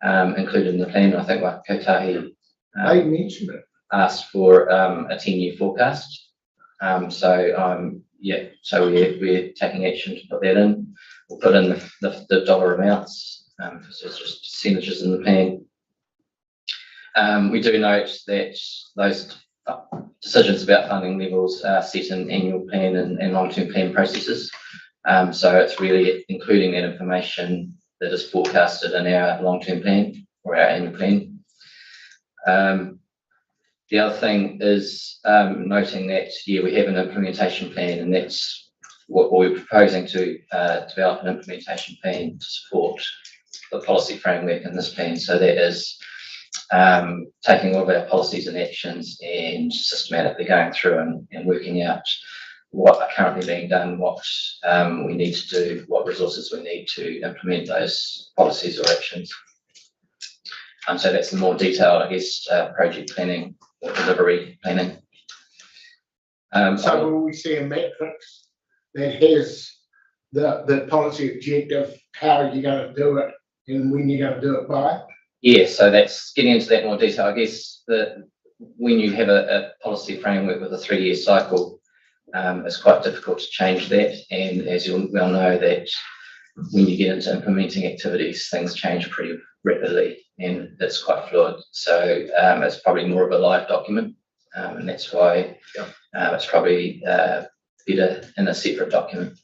included in the plan. I think like Kotahi mentioned it. asked for a 10-year forecast. So we're taking action to put that in. We'll put in the dollar amounts, because it's just percentages in the plan. We do note that those decisions about funding levels are set in annual plan and long-term plan processes. So it's really including that information that is forecasted in our long-term plan or our annual plan. The other thing is noting that, we have an implementation plan, and that's what we're proposing to develop an implementation plan to support the policy framework in this plan. So that is taking all of our policies and actions and systematically going through and working out what are currently being done, what we need to do, what resources we need to implement those policies or actions. So that's the more detailed, I guess, project planning or delivery planning. So will we see a matrix that has the policy objective, how you're going to do it and when you're going to do it by? Yeah, so that's getting into that more detail. I guess that when you have a policy framework with a 3-year cycle, it's quite difficult to change that. And as you well know, that when you get into implementing activities, things change pretty rapidly and it's quite fluid. So it's probably more of a live document, and that's why it's probably better in a separate document.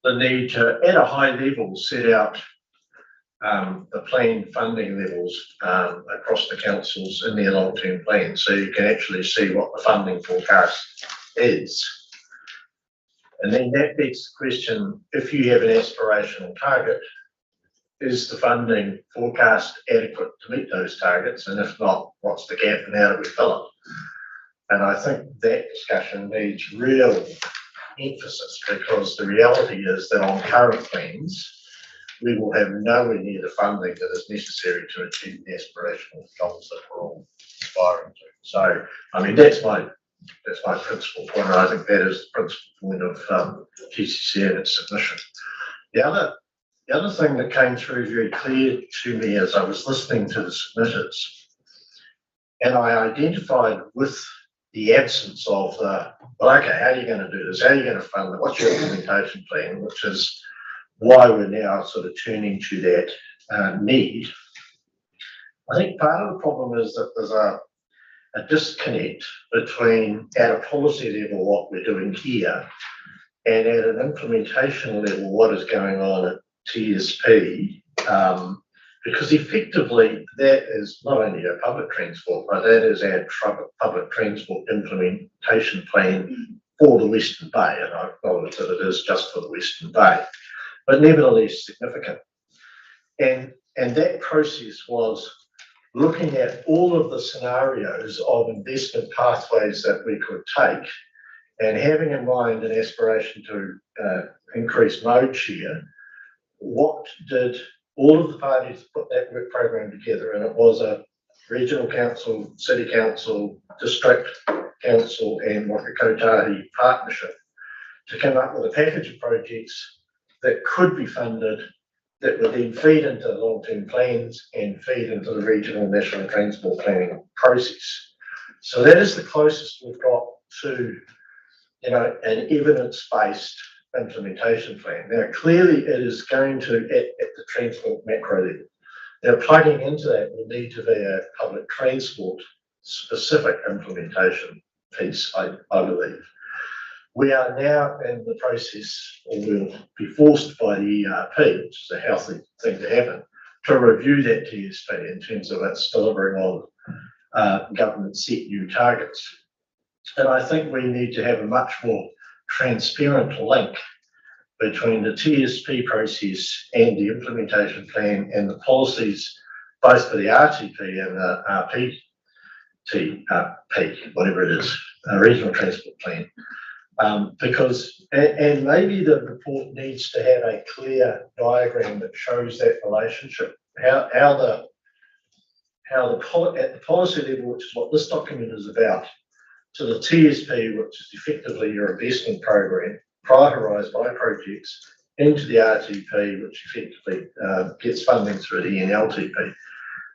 the need to, at a high level, set out the planned funding levels across the councils in their long-term plan, so you can actually see what the funding forecast is. And then that begs the question, if you have an aspirational target, is the funding forecast adequate to meet those targets? And if not, what's the gap and how do we fill it? And I think that discussion needs real emphasis, because the reality is that on current plans, we will have nowhere near the funding that is necessary to achieve the aspirational goals that we're all aspiring to. So, I mean, that's my principal point, and I think that is the principal point of TCC and its submission. The other thing that came through very clear to me as I was listening to the submitters, and I identified with the absence of the, well, okay, how are you going to do this? How are you going to fund it? What's your implementation plan? Which is why we're now sort of turning to that need. I think part of the problem is that there's a disconnect between, at a policy level, what we're doing here, and at an implementation level, what is going on at TSP, because effectively that is not only a public transport, but that is our public transport implementation plan for the Western Bay, and I acknowledge that it is just for the Western Bay, but nevertheless significant. And that process was looking at all of the scenarios of investment pathways that we could take, and having in mind an aspiration to increase mode share. What did all of the parties put that work program together? And it was a regional council, city council, district council, and Whakakotahi partnership to come up with a package of projects that could be funded, that would then feed into the long-term plans and feed into the regional and national transport planning process. So that is the closest we've got to, you know, an evidence-based implementation plan. Now, clearly it is going to, at the transport macro level. Now, plugging into that will need to be a public transport specific implementation piece, I believe. We are now in the process, or will be forced by the ERP, which is a healthy thing to happen, to review that TSP in terms of its delivering on government set new targets. And I think we need to have a much more transparent link between the TSP process and the implementation plan and the policies, both for the RTP and the RPTP, whatever it is, regional transport plan. Because, and maybe the report needs to have a clear diagram that shows that relationship, how at the policy level, which is what this document is about, to the TSP, which is effectively your investment program, prioritised by projects, into the RTP, which effectively gets funding through the NLTP.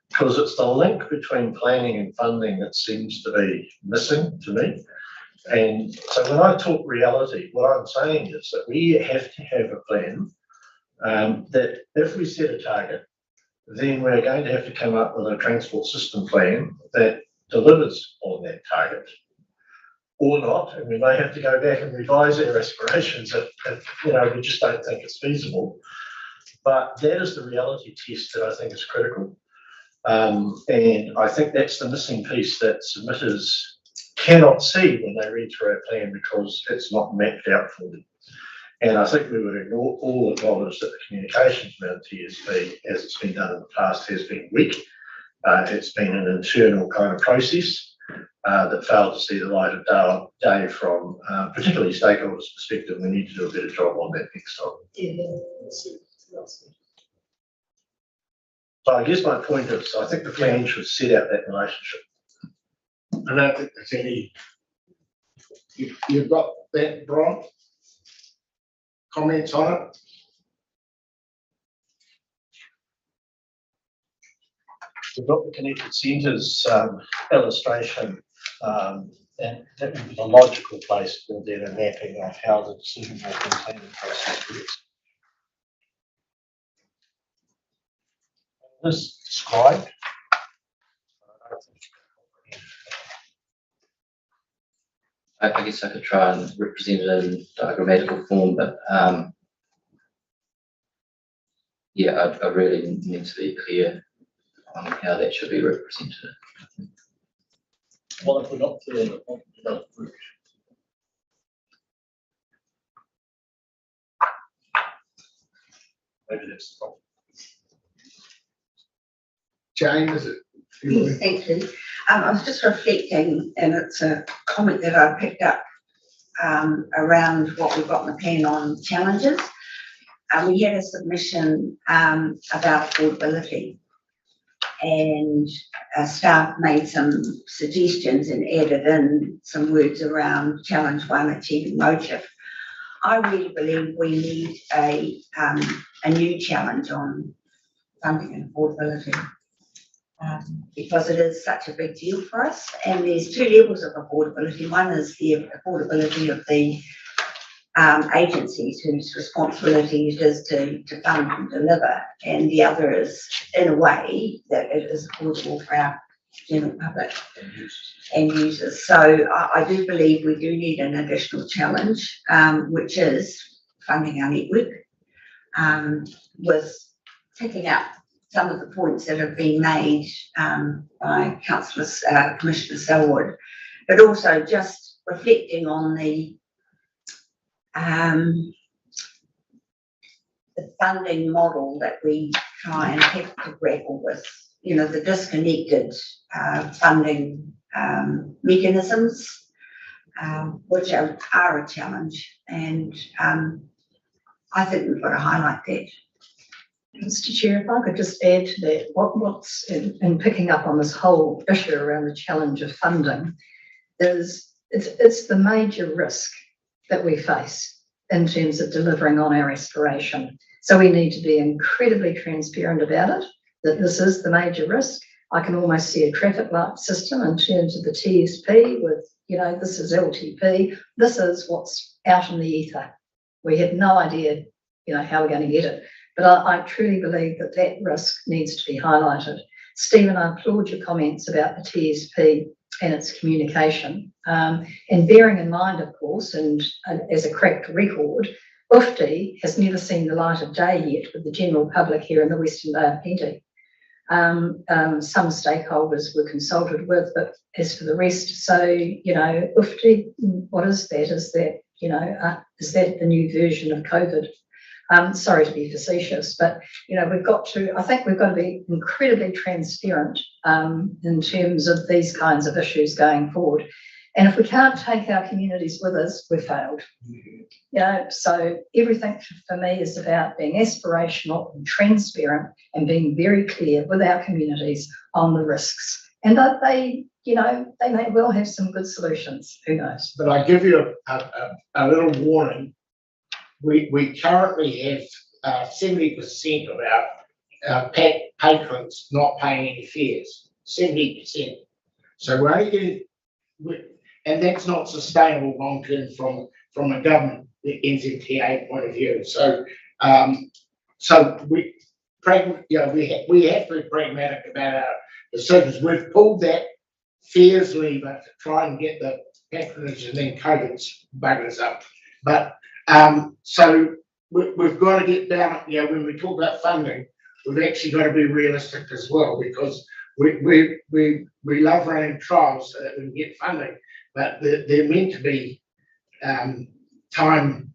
Because it's the link between planning and funding that seems to be missing to me. And so when I talk reality, what I'm saying is that we have to have a plan that if we set a target, then we're going to have to come up with a transport system plan that delivers on that target, or not, and we may have to go back and revise our aspirations if you know, we just don't think it's feasible. But that is the reality test that I think is critical. And I think that's the missing piece that submitters cannot see when they read through our plan, because it's not mapped out for them. And I think we would all acknowledge that the communications around TSP, as it's been done in the past, has been weak. It's been an internal kind of process that failed to see the light of day from particularly stakeholders' perspective. We need to do a better job on that next time. So I guess my point is, I think the plan should set out that relationship. I don't think there's any, you've got that, Brian? Comments on it? We've got the connected centres illustration, and that would be the logical place for then a mapping of how the decision making planning process works. This described. I guess I could try and represent it in diagrammatical form, but yeah, I really need to be clear on how that should be represented. Well, if we're not clear, then what does it work? Maybe that's the problem. Jane, is it? Yes, thank you. I was just reflecting, and it's a comment that I picked up around what we've got in the plan on challenges. We had a submission about affordability, and staff made some suggestions and added in some words around challenge one, achieving motive. I really believe we need a new challenge on funding and affordability. Because it is such a big deal for us, and there's two levels of affordability. One is the affordability of the agencies whose responsibility it is to fund and deliver, and the other is, in a way, that it is affordable for our general public and users. So I do believe we do need an additional challenge, which is funding our network, with picking up some of the points that have been made by Commissioner Selwood, but also just reflecting on the funding model that we try and have to grapple with, you know, the disconnected funding mechanisms, which are a challenge, and I think we've got to highlight that. Mr. Chair, if I could just add to that, what's in picking up on this whole issue around the challenge of funding is it's the major risk that we face in terms of delivering on our aspiration. So we need to be incredibly transparent about it, that this is the major risk. I can almost see a traffic light system in terms of the TSP with, you know, this is LTP, this is what's out in the ether. We have no idea, you know, how we're going to get it. But I truly believe that that risk needs to be highlighted. Stephen, I applaud your comments about the TSP and its communication. And bearing in mind, of course, and as a cracked record, UFTI has never seen the light of day yet with the general public here in the Western Bay of Plenty. Some stakeholders were consulted with, but as for the rest, so, you know, UFTI, what is that? Is that, you know, is that the new version of COVID? Sorry to be facetious, but, you know, I think we've got to be incredibly transparent in terms of these kinds of issues going forward. And if we can't take our communities with us, we've failed. You know, so everything for me is about being aspirational and transparent and being very clear with our communities on the risks. And that they, you know, they may well have some good solutions, who knows? But I give you a little warning. We currently have 70% of our patrons not paying any fares, 70%. So we're only getting, and that's not sustainable long term from a government, the NZTA point of view. So we have to be pragmatic about our decisions. We've pulled that fares lever to try and get the patronage, and then COVID's buggers up. But so we've got to get down, you know, when we talk about funding, we've actually got to be realistic as well, because we love running trials so that we can get funding, but they're meant to be time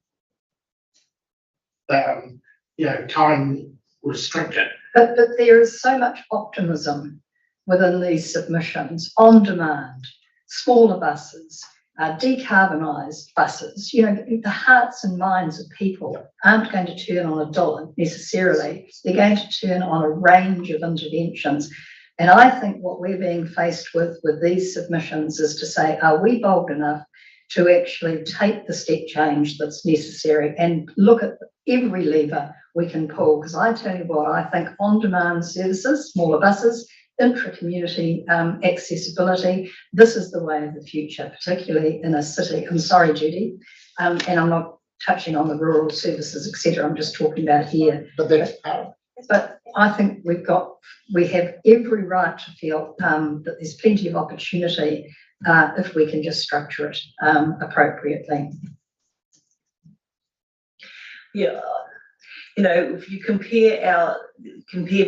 restricted. But there is so much optimism within these submissions, on demand, smaller buses, decarbonised buses. You know, the hearts and minds of people aren't going to turn on a dollar necessarily. They're going to turn on a range of interventions. And I think what we're being faced with these submissions is to say, are we bold enough to actually take the step change that's necessary and look at every lever we can pull? Because I tell you what, I think on-demand services, smaller buses, intra-community accessibility, this is the way of the future, particularly in a city. I'm sorry, Judy, and I'm not touching on the rural services, etc. I'm just talking about here. But I think we have every right to feel that there's plenty of opportunity if we can just structure it appropriately. Yeah. you know, if you compare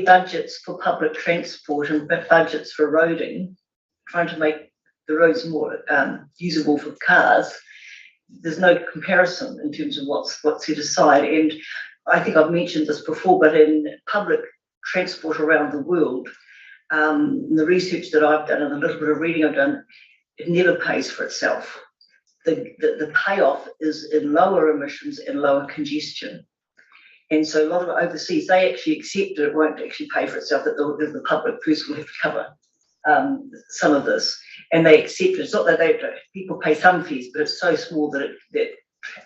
budgets for public transport and budgets for roading, trying to make the roads more usable for cars, there's no comparison in terms of what's set aside. And I think I've mentioned this before, but in public transport around the world, the research that I've done and a little bit of reading I've done, it never pays for itself. The payoff is in lower emissions and lower congestion. And so a lot of overseas, they actually accept that it won't actually pay for itself, that the public first will have to cover some of this. And they accept it. It's not that people pay some fees, but it's so small that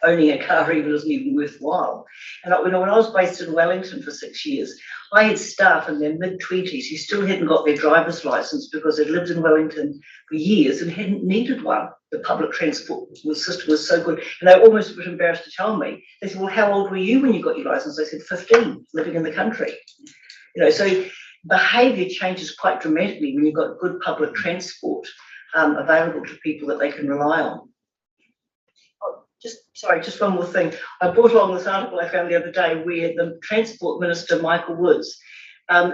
owning a car even isn't even worthwhile. And when I was based in Wellington for 6 years, I had staff in their mid-20s who still hadn't got their driver's license because they'd lived in Wellington for years and hadn't needed one. The public transport system was so good. And they almost were embarrassed to tell me. They said, well, how old were you when you got your license? I said, 15, living in the country. You know, so behaviour changes quite dramatically when you've got good public transport available to people that they can rely on. Just one more thing. I brought along this article I found the other day where the Transport Minister, Michael Woods,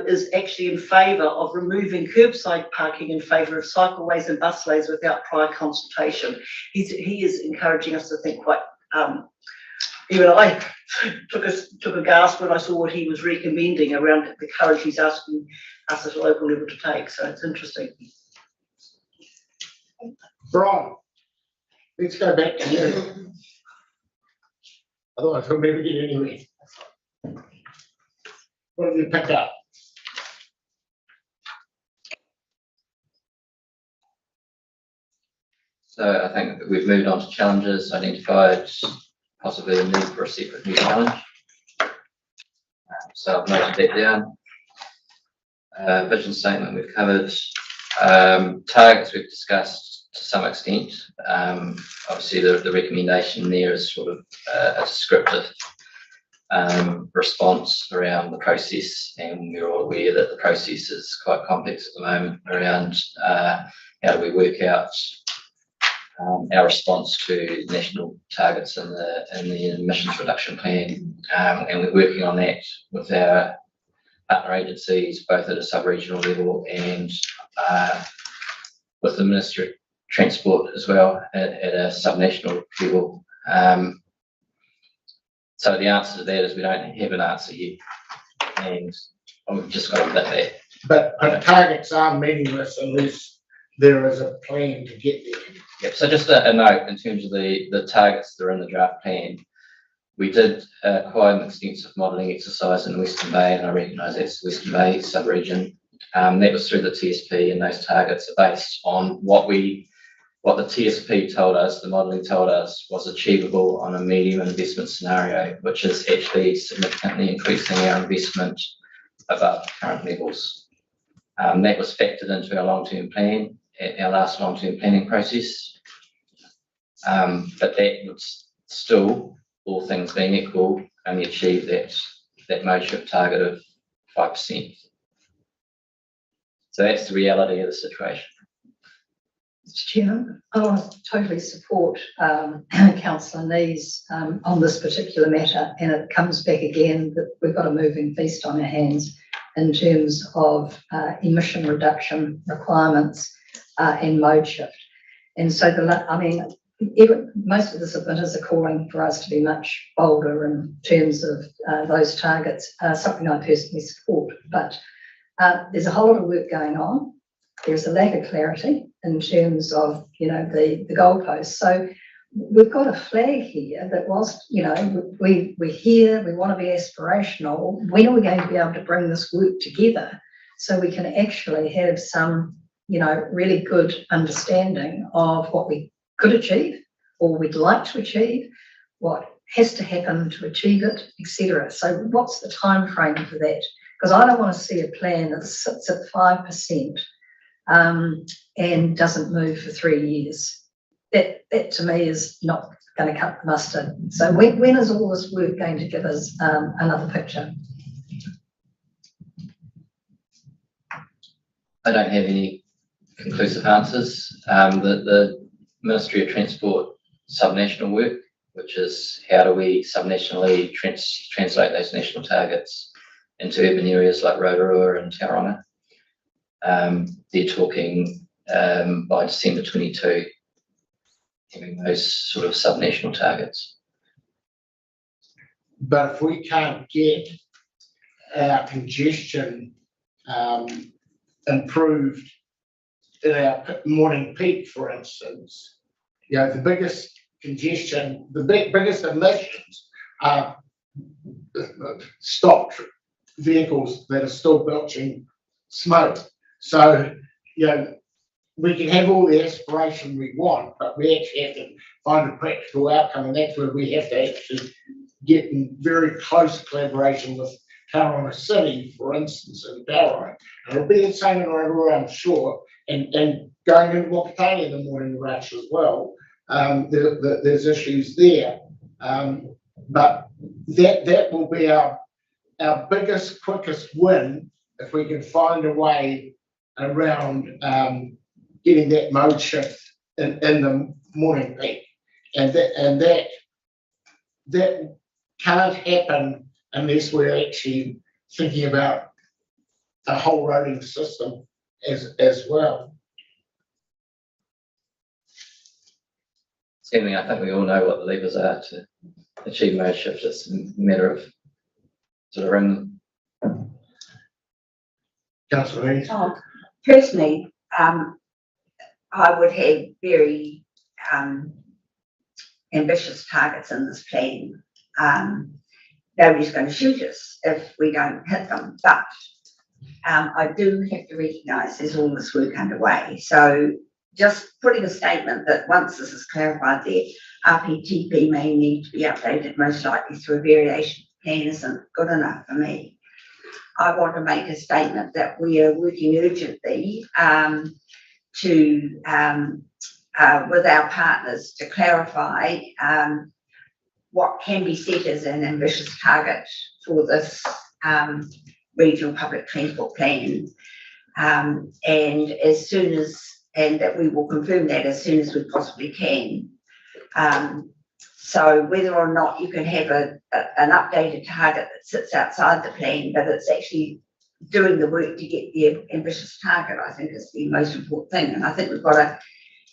is actually in favour of removing curbside parking in favour of cycleways and bus lanes without prior consultation. He is encouraging us to think quite. Even I took a gasp when I saw what he was recommending around the courage he's asking us at a local level to take. So it's interesting. Brian, let's go back to you. Otherwise, we'll never get anywhere. What have you picked up? So I think that we've moved on to challenges, identified possibly a need for a separate new challenge. So I've noted that down. Vision statement we've covered. Targets we've discussed to some extent. Obviously the recommendation there is sort of a descriptive response around the process, and we're all aware that the process is quite complex at the moment around how do we work out our response to national targets in the emissions reduction plan, and we're working on that with our partner agencies, both at a sub-regional level and with the Ministry of Transport as well at a sub-national level. So the answer to that is we don't have an answer yet, and we've just got to admit that. But targets are meaningless unless there is a plan to get there. Yep. So just a note in terms of the targets that are in the draft plan. We did quite an extensive modelling exercise in Western Bay, and I recognise that's the Western Bay sub-region. That was through the TSP, and those targets are based on what the TSP told us, the modelling told us, was achievable on a medium investment scenario, which is actually significantly increasing our investment above current levels. That was factored into our long-term plan, our last long-term planning process. But that would still, all things being equal, only achieve that mode shift target of 5%. So that's the reality of the situation. Mr. Chairman, I want to totally support Councillor Nee's on this particular matter, and it comes back again that we've got a moving feast on our hands in terms of emission reduction requirements and mode shift. And so, most of the submitters are calling for us to be much bolder in terms of those targets, something I personally support. But there's a whole lot of work going on. There's a lack of clarity in terms of, the goalposts. So we've got a flag here that whilst, we're here, we want to be aspirational, when are we going to be able to bring this work together so we can actually have some, really good understanding of what we could achieve or we'd like to achieve, what has to happen to achieve it, etc. So what's the time frame for that? Because I don't want to see a plan that sits at 5% and doesn't move for 3 years. That to me is not going to cut the mustard. So when is all this work going to give us another picture? I don't have any conclusive answers. The Ministry of Transport subnational work, which is how do we subnationally translate those national targets into urban areas like Rotorua and Tauranga. They're talking by December 22, having those sort of subnational targets. But if we can't get our congestion improved in our morning peak, for instance, you know, the biggest congestion, the biggest emissions are stopped vehicles that are still belching smoke. So, you know, we can have all the aspiration we want, but we actually have to find a practical outcome, and that's where we have to actually get in very close collaboration with Tauranga City, for instance, and Tauranga. And it'll be the same in Rotorua, I'm sure, and going into Whakatane in the morning rush as well. There's issues there, but that will be our biggest, quickest win if we can find a way around getting that mode shift in the morning peak, and that can't happen unless we're actually thinking about a whole roading system as well. Certainly, I think we all know what the levers are to achieve mode shift. It's a matter of sort of ring them. Councillor Rees? Personally, I would have very ambitious targets in this plan. Nobody's going to shoot us if we don't hit them, but I do have to recognise there's all this work underway. So just putting a statement that once this is clarified there, RPTP may need to be updated most likely through a variation plan isn't good enough for me. I want to make a statement that we are working urgently with our partners to clarify what can be set as an ambitious target for this regional public transport plan, and that we will confirm that as soon as we possibly can. So whether or not you can have an updated target that sits outside the plan, but it's actually doing the work to get the ambitious target, I think is the most important thing. And I think we've got to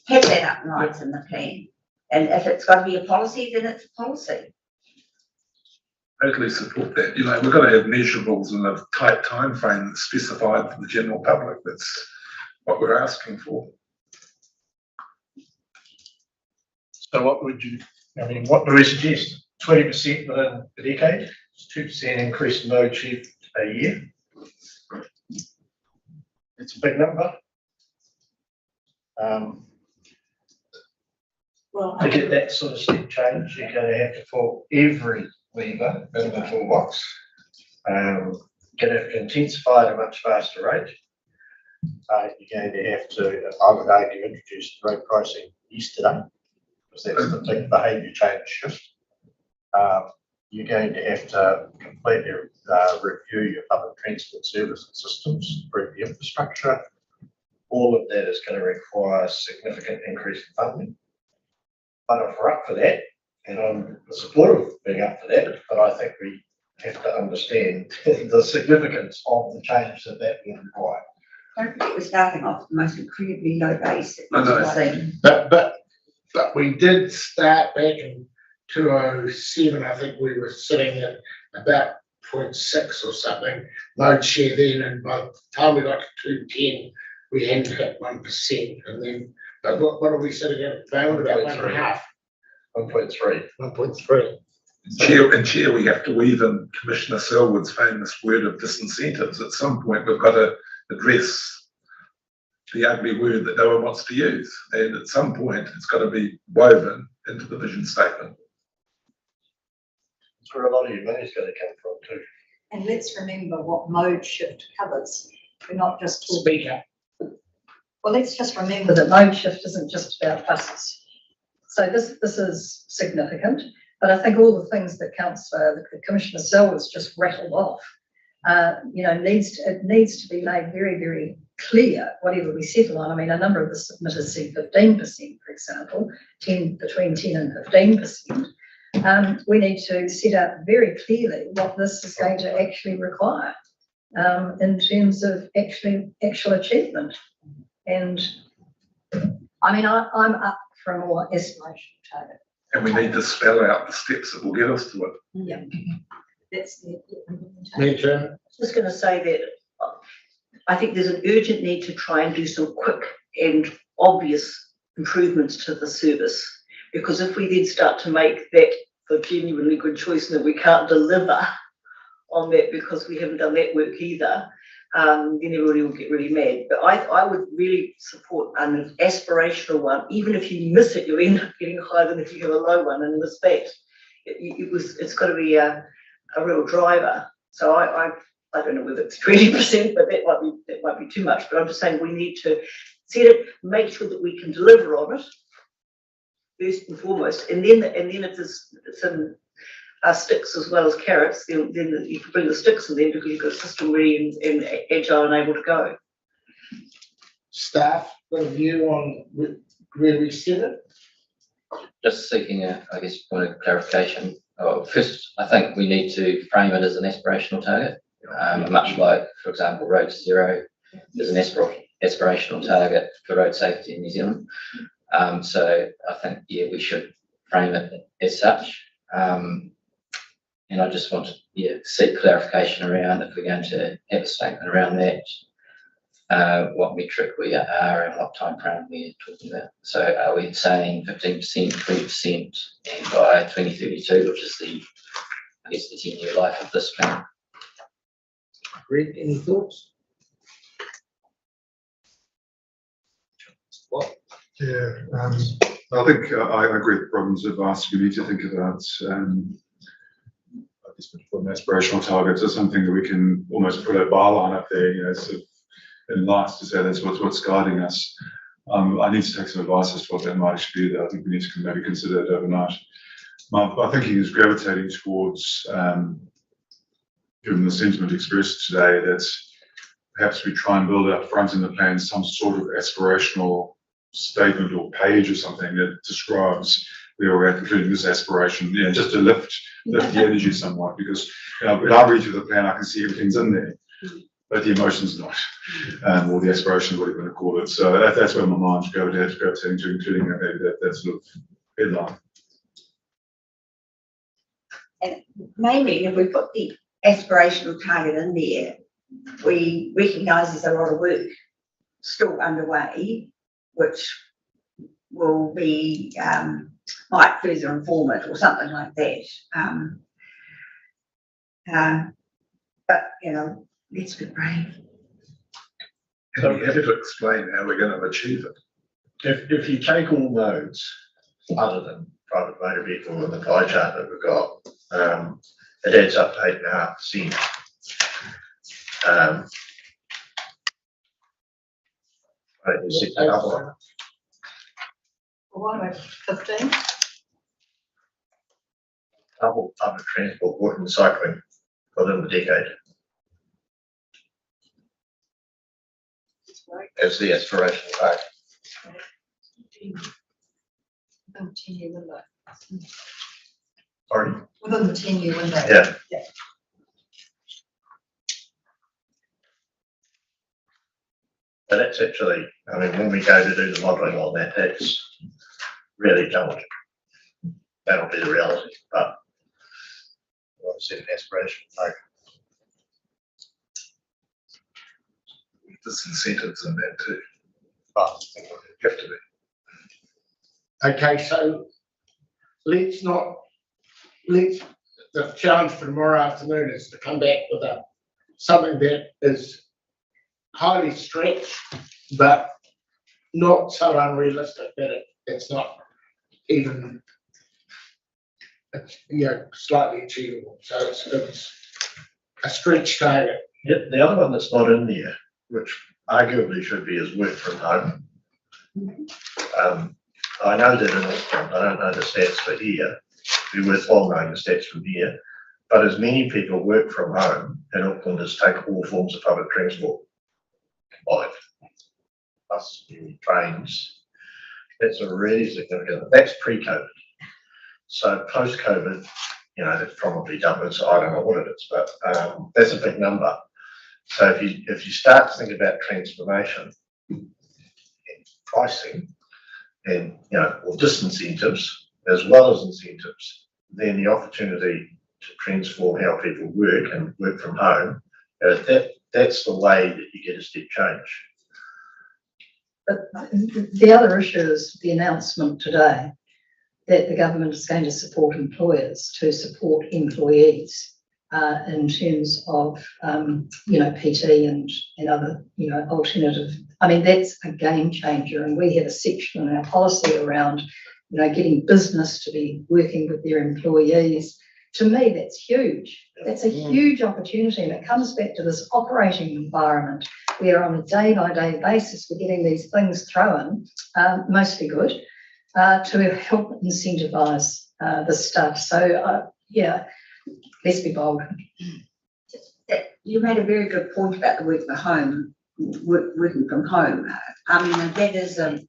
have that up and right in the plan. And if it's got to be a policy, then it's a policy. Totally support that. You know, we've got to have measurables in a tight time frame that's specified for the general public. That's what we're asking for. So what would you, what do we suggest? 20% within a decade, 2% increase in mode shift a year. It's a big number. To get that sort of step change, you're going to have to pull every lever in the toolbox. You're going to have to intensify at a much faster rate. You're going to have to, I would argue, introduce road pricing yesterday, because that's the big behaviour change shift. You're going to have to completely review your public transport service and systems, improve the infrastructure. All of that is going to require a significant increase in funding. But if we're up for that, and I'm supportive of being up for that, but I think we have to understand the significance of the change that will require. Don't forget we're starting off the most incredibly low base that we've seen. But we did start back in 2007. I think we were sitting at about 0.6 or something load share then, and by the time we got to 210, we hadn't hit 1%. And then, but what are we sitting at? About 1.5. 1.3. 1.3. Chair, we have to weave in Commissioner Selwood's famous word of disincentives. At some point, we've got to address the ugly word that no one wants to use. And at some point, it's got to be woven into the vision statement. That's where a lot of your money is going to come from too. And let's remember what mode shift covers. We're not just talking. Speaker. Well, let's just remember But the mode shift isn't just about buses. So this is significant, but I think all the things that Commissioner Selwood's just rattled off, it needs to be made very, very clear whatever we settle on. I mean, a number of the submitters said 15%, for example, between 10 and 15%. we need to set out very clearly what this is going to actually require in terms of actual achievement. And I mean, I'm up for a more aspirational target. And we need to spell out the steps that will get us to it. Yeah. That's the Me too. Just going to say that I think there's an urgent need to try and do some quick and obvious improvements to the service, because if we then start to make that a genuinely good choice and that we can't deliver on that because we haven't done that work either, then everybody will get really mad. But I would really support an aspirational one. Even if you miss it, you end up getting higher than if you have a low one and miss that. It's got to be a real driver. So I don't know whether it's 20%, but that might be too much. But I'm just saying we need to set it, make sure that we can deliver on it first and foremost, and then if there's some sticks as well as carrots, then you can bring the sticks in then because you've got a system ready and agile and able to go. Staff, got a view on where we set it? Just seeking a, I guess, point of clarification. First, I think we need to frame it as an aspirational target, much like, for example, Road to Zero is an aspirational target for road safety in New Zealand. So I think, yeah, we should frame it as such. And I just want to seek clarification around if we're going to have a statement around that, what metric we are and what time frame we're talking about. So are we saying 15%, 20%, and by 2032, which is I guess the 10-year life of this plan? Greg, any thoughts? What? Yeah, I think I agree with the problems of asking. We need to think about, I guess, put aspirational targets as something that we can almost put a bar line up there, sort of in lights to say that's what's guiding us. I need to take some advice as to what that might actually be. That I think we need to maybe consider it overnight. My thinking is gravitating towards, given the sentiment expressed today, that perhaps we try and build up front in the plan some sort of aspirational statement or page or something that describes where we're at, including this aspiration, just to lift the energy somewhat, because when I read through the plan, I can see everything's in there, but the emotion's not, or the aspiration, whatever you want to call it. So that's where my mind's gravitating to, including maybe that sort of headline. And maybe if we put the aspirational target in there, we recognise there's a lot of work still underway, which will be might further inform it or something like that. But let's be brave. So we have to explain how we're going to achieve it. If you take all modes other than private motor vehicle in the pie chart that we've got, it adds up to 8.5%. What about 15? Double public transport, walking and cycling within the decade. As the aspirational target. Within the 10-year window. Sorry? Within the 10-year window. Yeah. But that's actually, when we go to do the modelling on that, that's really challenging. That'll be the reality, but I want to set an aspirational target. There's incentives in that too. But I think we have to be. Okay, so the challenge for tomorrow afternoon is to come back with something that is highly stretched, but not so unrealistic that it's not even, slightly achievable. So it's a stretch target. Yep, the other one that's not in there, which arguably should be, is work from home. I know that in Auckland, I don't know the stats for here, it'd be worthwhile knowing the stats from here, but as many people work from home in Auckland as take all forms of public transport combined, plus trains, that's a really significant, that's pre-COVID. So post-COVID, that's probably numbers, I don't know what it is, but that's a big number. So if you start to think about transformation and pricing and, or disincentives as well as incentives, then the opportunity to transform how people work and work from home, that's the way that you get a step change. But the other issue is the announcement today that the government is going to support employers to support employees in terms of, PT and other, alternative. I mean, that's a game changer. And we have a section in our policy around, getting business to be working with their employees. To me, that's huge. That's a huge opportunity. And it comes back to this operating environment where on a day-by-day basis, we're getting these things thrown, mostly good, to help incentivise the stuff. So, let's be bold. You made a very good point about the working from home. I mean, that is a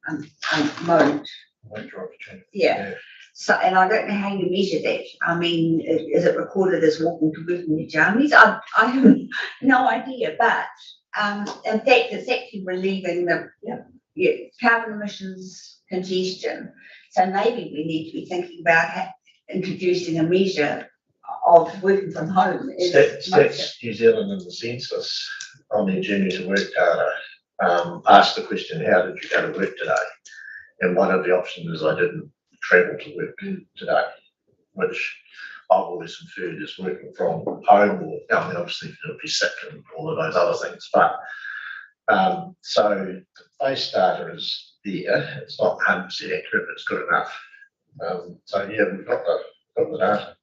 mode. Major opportunity. Yeah. So, and I don't know how you measure that. I mean, is it recorded as walking to work in your jammies? I have no idea, but in fact, it's actually relieving the carbon emissions congestion. So maybe we need to be thinking about introducing a measure of working from home. Stats New Zealand and the census on their journey to work data asked the question, how did you go to work today? And one of the options is I didn't travel to work today, which I've always inferred is working from home, or obviously it'll be sick and all of those other things. But so the base data is there. It's not 100% accurate, but it's good enough. We've got the data.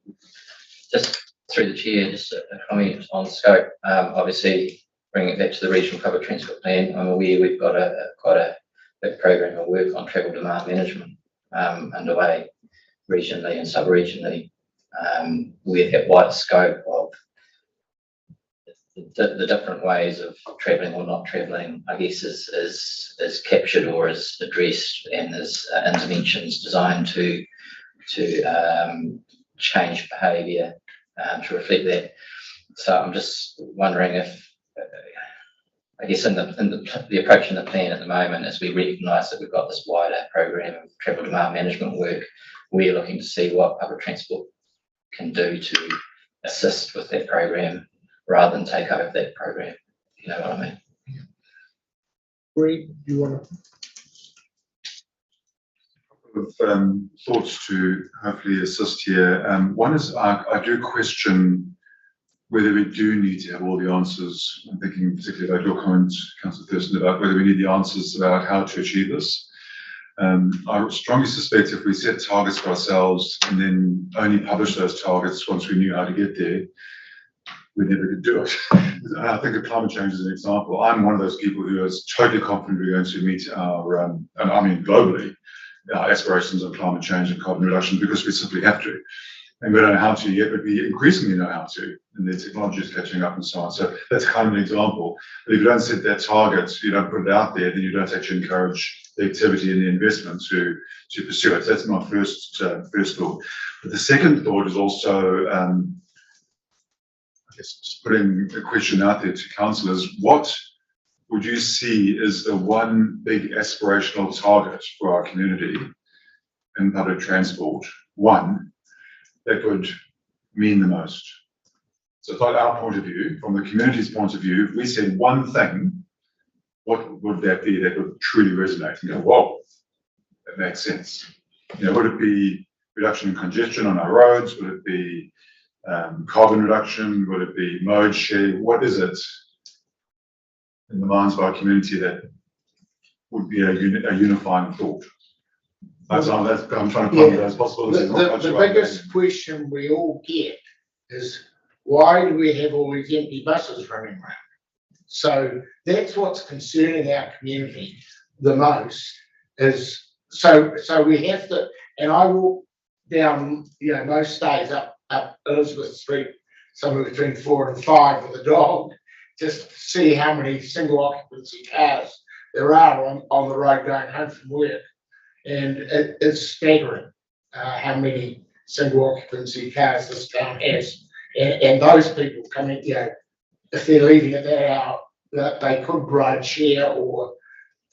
Just through the chair, just a comment on scope. Obviously, bringing it back to the regional public transport plan, I'm aware we've got quite a big program of work on travel demand management underway regionally and sub-regionally, with that wide scope of the different ways of travelling or not travelling, I guess, is captured or is addressed, and there's interventions designed to change behaviour to reflect that. So I'm just wondering if, I guess, in the approach in the plan at the moment, as we recognise that we've got this wider program of travel demand management work, we're looking to see what public transport can do to assist with that program rather than take over that program. You know what I mean? Reid, you want to? Of thoughts to hopefully assist here. One is I do question whether we do need to have all the answers. I'm thinking particularly about your comments, Councillor Thurston, about whether we need the answers about how to achieve this. I strongly suspect if we set targets for ourselves and then only publish those targets once we knew how to get there, we never could do it. I think of climate change as an example. I'm one of those people who is totally confident we're going to meet our, and I mean globally, our aspirations on climate change and carbon reduction, because we simply have to. And we don't know how to yet, but we increasingly know how to, and the technology is catching up and so on. So that's kind of an example. But if you don't set that target, you don't put it out there, then you don't actually encourage the activity and the investment to pursue it. So that's my first thought. But the second thought is also, I guess, just putting a question out there to councillors: what would you see as the one big aspirational target for our community in public transport? One that would mean the most. So from our point of view, from the community's point of view, if we said one thing, what would that be that would truly resonate and go, whoa, that makes sense? Would it be reduction in congestion on our roads? Would it be carbon reduction? Would it be mode share? What is it in the minds of our community that would be a unifying thought? I'm trying to find those possibilities. The biggest question we all get is, why do we have all these empty buses running around? So that's what's concerning our community the most, is so we have to, and I walk down, most days up Elizabeth Street, somewhere between 4 and 5 with a dog, just to see how many single occupancy cars there are on the road going home from work. And it's staggering how many single occupancy cars this town has. And those people coming, if they're leaving at that hour, that they could ride share or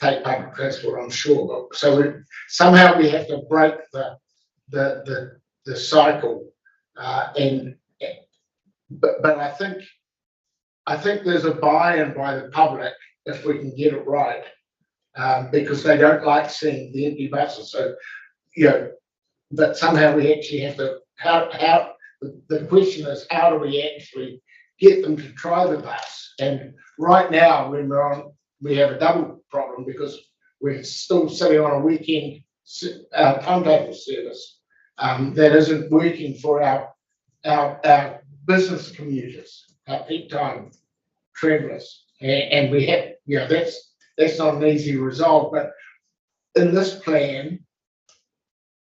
take public transport, I'm sure. But so somehow we have to break the cycle, but I think there's a buy-in by the public if we can get it right, because they don't like seeing the empty buses. So, but somehow we actually have to, the question is, how do we actually get them to try the bus? And right now, when we have a double problem because we're still sitting on a weekend timetable service that isn't working for our business commuters, our peak time travellers, and we have, that's not an easy resolve. But in this plan,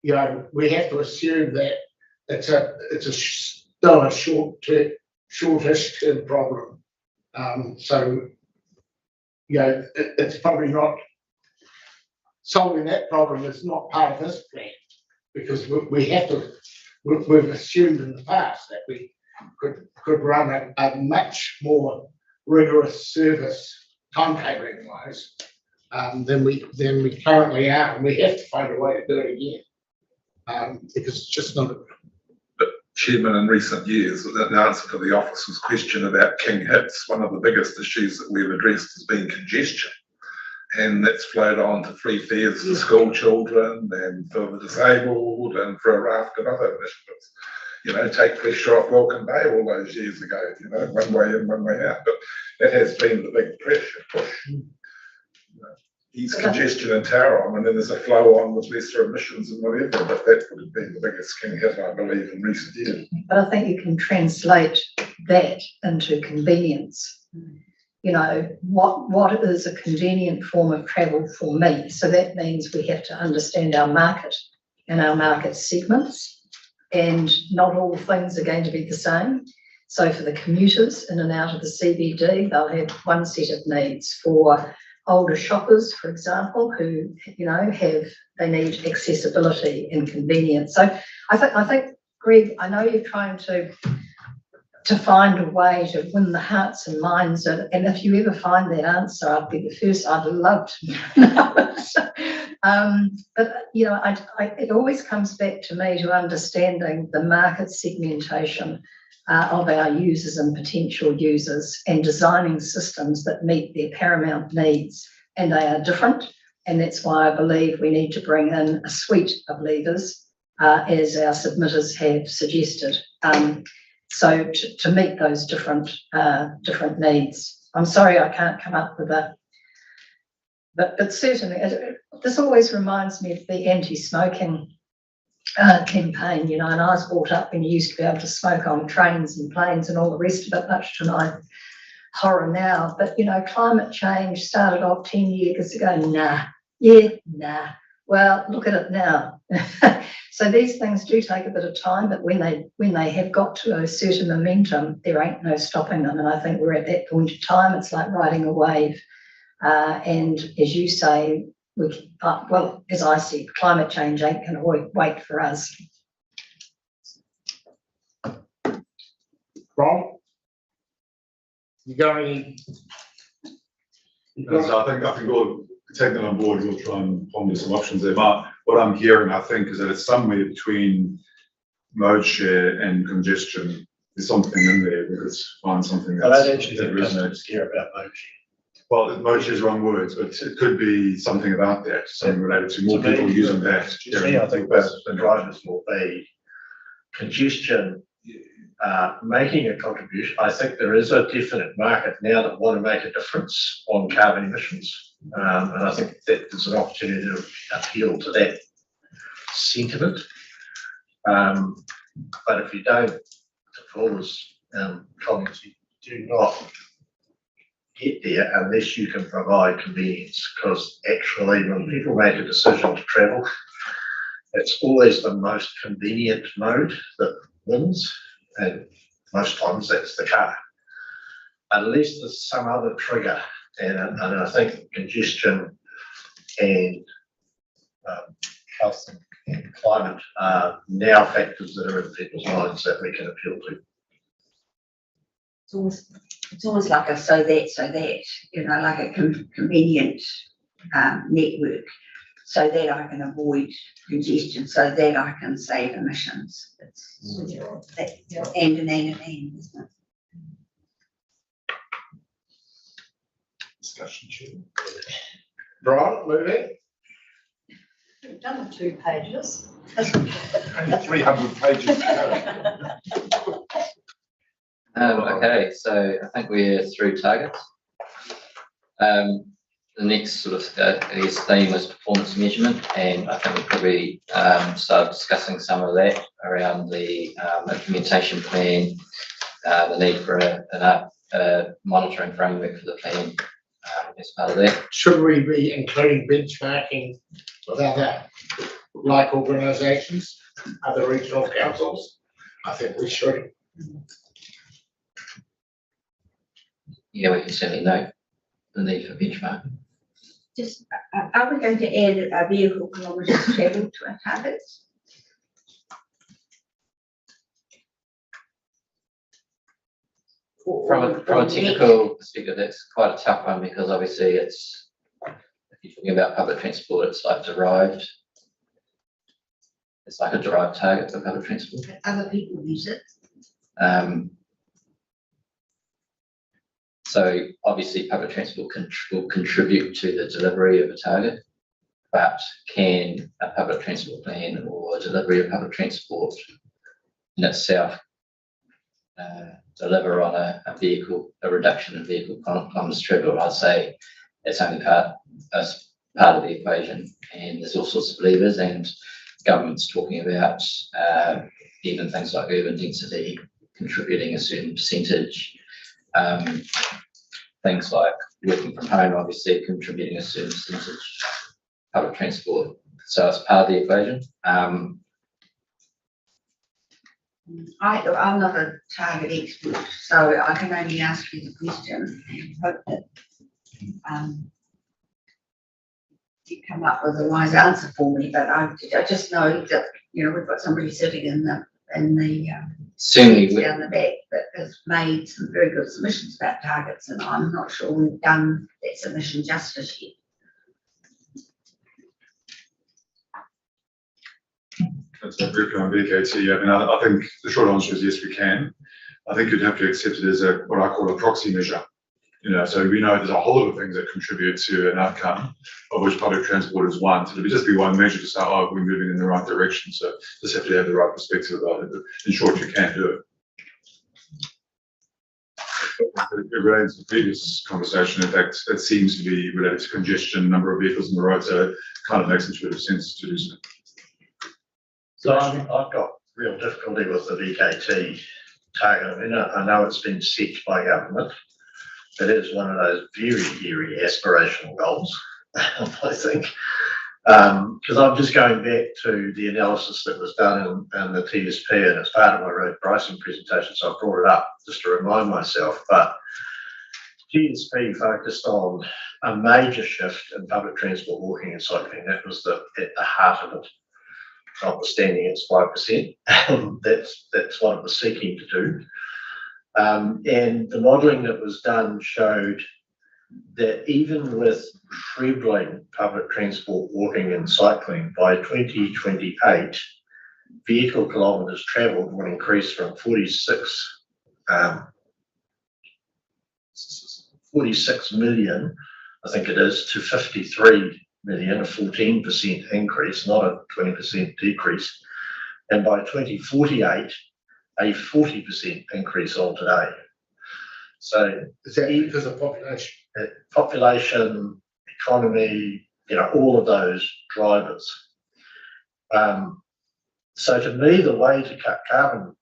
we have to assume that it's still a shortish term problem. So it's probably not solving that problem. Is not part of this plan because we have to. We've assumed in the past that we could run a much more rigorous service timetabling wise than we currently are, and we have to find a way to do it again because it's just not. Chairman, in recent years, the answer to the officer's question about King Hits, one of the biggest issues that we've addressed has been congestion. And that's flowed on to free fares for school children and for the disabled and for a raft of other initiatives. Take pressure off Welcome Bay all those years ago, one way in, one way out. But that has been the big pressure push. Ease congestion in Tauranga, and then there's a flow on with lesser emissions and whatever, but that would have been the biggest king hit, I believe, in recent years. But I think you can translate that into convenience. What is a convenient form of travel for me? So that means we have to understand our market and our market segments, and not all things are going to be the same. So for the commuters in and out of the CBD, they'll have one set of needs. For older shoppers, for example, who they need accessibility and convenience. So I think, Greg, I know you're trying to find a way to win the hearts and minds of, and if you ever find that answer, I'd be the first. I'd love to know it. But it always comes back to me to understanding the market segmentation of our users and potential users, and designing systems that meet their paramount needs. And they are different, and that's why I believe we need to bring in a suite of levers, as our submitters have suggested, so to meet those different needs. I'm sorry I can't come up with but certainly this always reminds me of the anti-smoking campaign, and I was brought up when you used to be able to smoke on trains and planes and all the rest of it, much to my horror now. But climate change started off 10 years ago. Nah. Well, look at it now. So these things do take a bit of time, but when they have got to a certain momentum, there ain't no stopping them. And I think we're at that point of time. It's like riding a wave. And as you say, as I said, climate change ain't going to wait for us. Rob, you got any? So I think we'll take that on board. We'll try and ponder some options there. But what I'm hearing, I think, is that it's somewhere between mode share and congestion. There's something in there. We could find something I don't that actually think customers care about mode share. Well, mode share is wrong words, but it could be something about that, something related to more people using that. To me, I think that the drivers will be congestion, making a contribution. I think there is a definite market now that want to make a difference on carbon emissions, and I think that there's an opportunity to appeal to that sentiment. But if you don't, to Paula's comments, you do not get there unless you can provide convenience, because actually when people make a decision to travel, it's always the most convenient mode that wins, and most times that's the car, unless there's some other trigger. And I think congestion and health climate are now factors that are in people's minds that we can appeal to. It's almost like a so that, you know, like a convenient network, so that I can avoid congestion, so that I can save emissions. It's that, and, isn't it? Discussion, Chair. Brian, moving. We've done the 2 pages. Only 300 pages to go. Okay, so I think we're through targets. The next sort of, I guess, theme was performance measurement, and I think we probably started discussing some of that around the implementation plan, the need for a monitoring framework for the plan as part of that. Should we be including benchmarking with other like organisations, other regional councils? I think we should. Yeah, we can certainly note the need for benchmarking. Just, are we going to add a vehicle kilometres travelled to our targets? From a technical perspective, that's quite a tough one, because obviously it's, if you're talking about public transport, it's like derived. It's like a derived target for public transport. Other people use it. So obviously public transport will contribute to the delivery of a target, but can a public transport plan or delivery of public transport in itself deliver on a reduction in vehicle kilometres travelled? I'd say it's only part of the equation, and there's all sorts of levers, and government's talking about even things like urban density contributing a certain percentage. Things like working from home, obviously contributing a certain percentage, public transport. So it's part of the equation. I'm not a target expert, so I can only ask you the question and hope that you come up with a wise answer for me. But I just know that, you know, we've got somebody sitting in the Certainly, down the back that has made some very good submissions about targets, and I'm not sure we've done that submission justice yet. That's a briefly on VKT. I mean, I think the short answer is yes, we can. I think you'd have to accept it as what I call a proxy measure. You know, so we know there's a whole lot of things that contribute to an outcome, of which public transport is one. So it would just be one measure to say, oh, we're moving in the right direction. So just have to have the right perspective about it. But in short, you can do it. It relates to the previous conversation. In fact, it seems to be related to congestion, number of vehicles on the road. So it kind of makes intuitive sense to do so. So I've got real difficulty with the VKT target. I mean, I know it's been set by government. It is one of those very, very aspirational goals, I think. Because I'm just going back to the analysis that was done in the TSP, and it's part of my road pricing presentation, so I brought it up just to remind myself. But TSP focused on a major shift in public transport, walking and cycling. That was at the heart of it. Notwithstanding it's 5%, that's what it was seeking to do. And the modelling that was done showed that even with trebling public transport, walking and cycling, by 2028, vehicle kilometres travelled will increase from 46 million, I think it is, to 53 million, a 14% increase, not a 20% decrease. And by 2048, a 40% increase on today. So Is that because of population? Population, economy, you know, all of those drivers. So to me, the way to cut carbon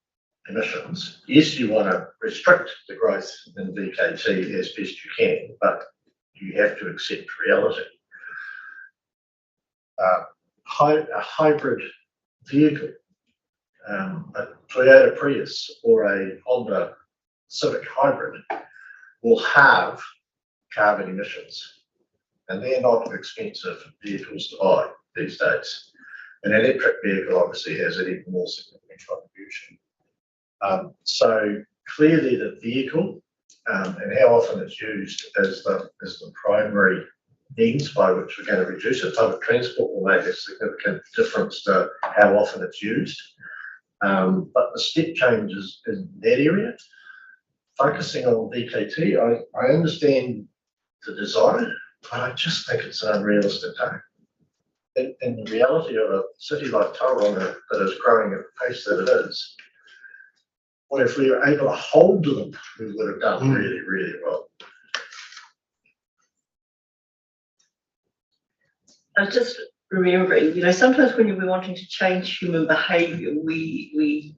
emissions, yes, you want to restrict the growth in VKT as best you can, but you have to accept reality. A hybrid vehicle, a Toyota Prius or a Honda Civic Hybrid, will have carbon emissions, and they're not expensive vehicles to buy these days. An electric vehicle obviously has an even more significant contribution. So clearly the vehicle and how often it's used is the primary means by which we're going to reduce it. Public transport will make a significant difference to how often it's used. But the step changes in that area, focusing on DKT, I understand the desire, but I just think it's an unrealistic target. In the reality of a city like Tauranga that is growing at the pace that it is, well, if we were able to hold to them, we would have done really, really well. I was just remembering, sometimes when we're wanting to change human behaviour, we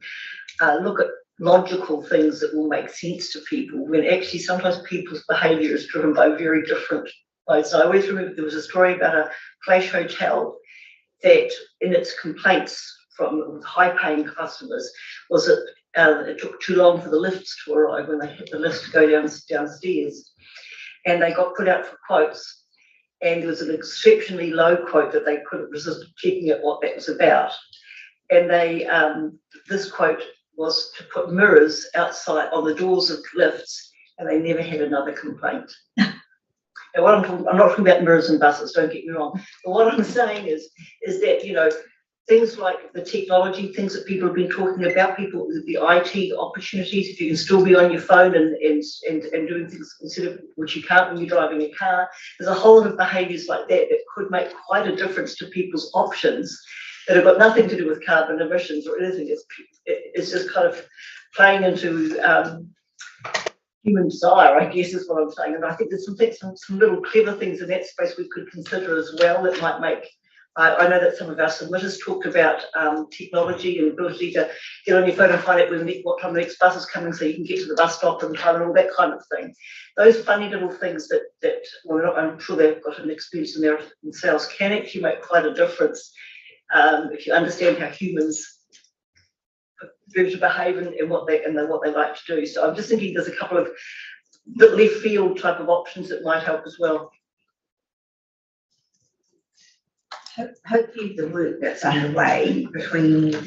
look at logical things that will make sense to people, when actually sometimes people's behaviour is driven by very different modes. So I always remember there was a story about a flash hotel that in its complaints from high-paying customers was that it took too long for the lifts to arrive when they hit the lift to go downstairs. And they got put out for quotes. And there was an exceptionally low quote that they couldn't resist checking at what that was about. And they, this quote was to put mirrors outside on the doors of lifts, and they never had another complaint. And what I'm not talking about mirrors and buses, don't get me wrong. But what I'm saying is that, things like the technology, things that people have been talking about, people with the IT opportunities, if you can still be on your phone and doing things instead of which you can't when you're driving a car. There's a whole lot of behaviours like that that could make quite a difference to people's options that have got nothing to do with carbon emissions or anything. It's just kind of playing into human desire, I guess is what I'm saying. And I think there's some little clever things in that space we could consider as well that might make. I know that some of our submitters talked about technology and ability to get on your phone and find out what time the next bus is coming so you can get to the bus stop in time and all that kind of thing. Those funny little things that I'm sure they've got an experience in there themselves can actually make quite a difference if you understand how humans behave and what they like to do. So I'm just thinking there's a couple of left field type of options that might help as well. Hopefully the work that's underway between the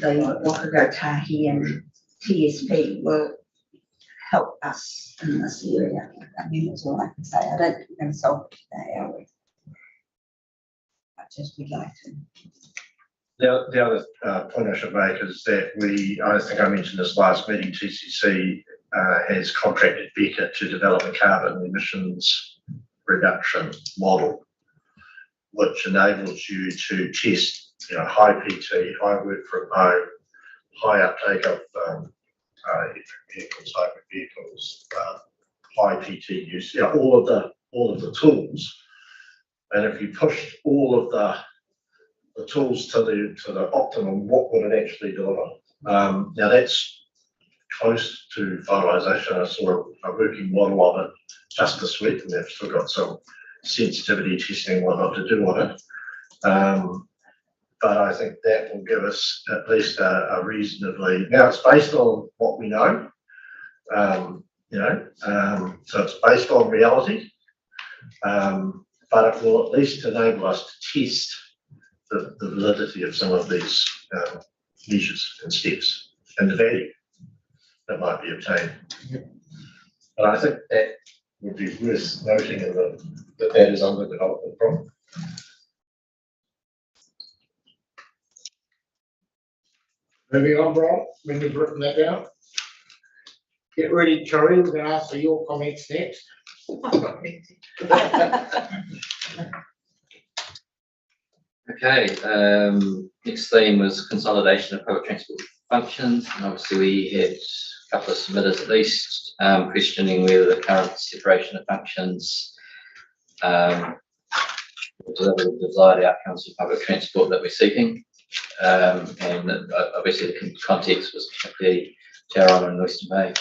Wakago Tahi and TSP will help us in this area. I mean, that's all I can say. I don't think we're going to solve it today, are we? I just would like to. The other point I should make is that I think I mentioned this last meeting, TCC has contracted Beca to develop a carbon emissions reduction model, which enables you to test, high PT, high work from home, high uptake of vehicles, hybrid vehicles, high PT use, all of the tools. And if you push all of the tools to the optimum, what would it actually deliver? Now that's close to finalisation. I saw a working model of it just this week, and they've still got some sensitivity testing and whatnot to do on it. But I think that will give us at least a reasonably, now it's based on what we know, so it's based on reality, but it will at least enable us to test the validity of some of these measures and steps and the value that might be obtained. And I think that would be worth noting that is under development from. Moving on, Brian, when you've written that down. Get ready, Corey, we're going to ask for your comments next. Okay, next theme was consolidation of public transport functions, and obviously we had a couple of submitters at least questioning whether the current separation of functions will deliver the desired outcomes for public transport that we're seeking. And obviously the context was particularly Tauranga and Western Bay.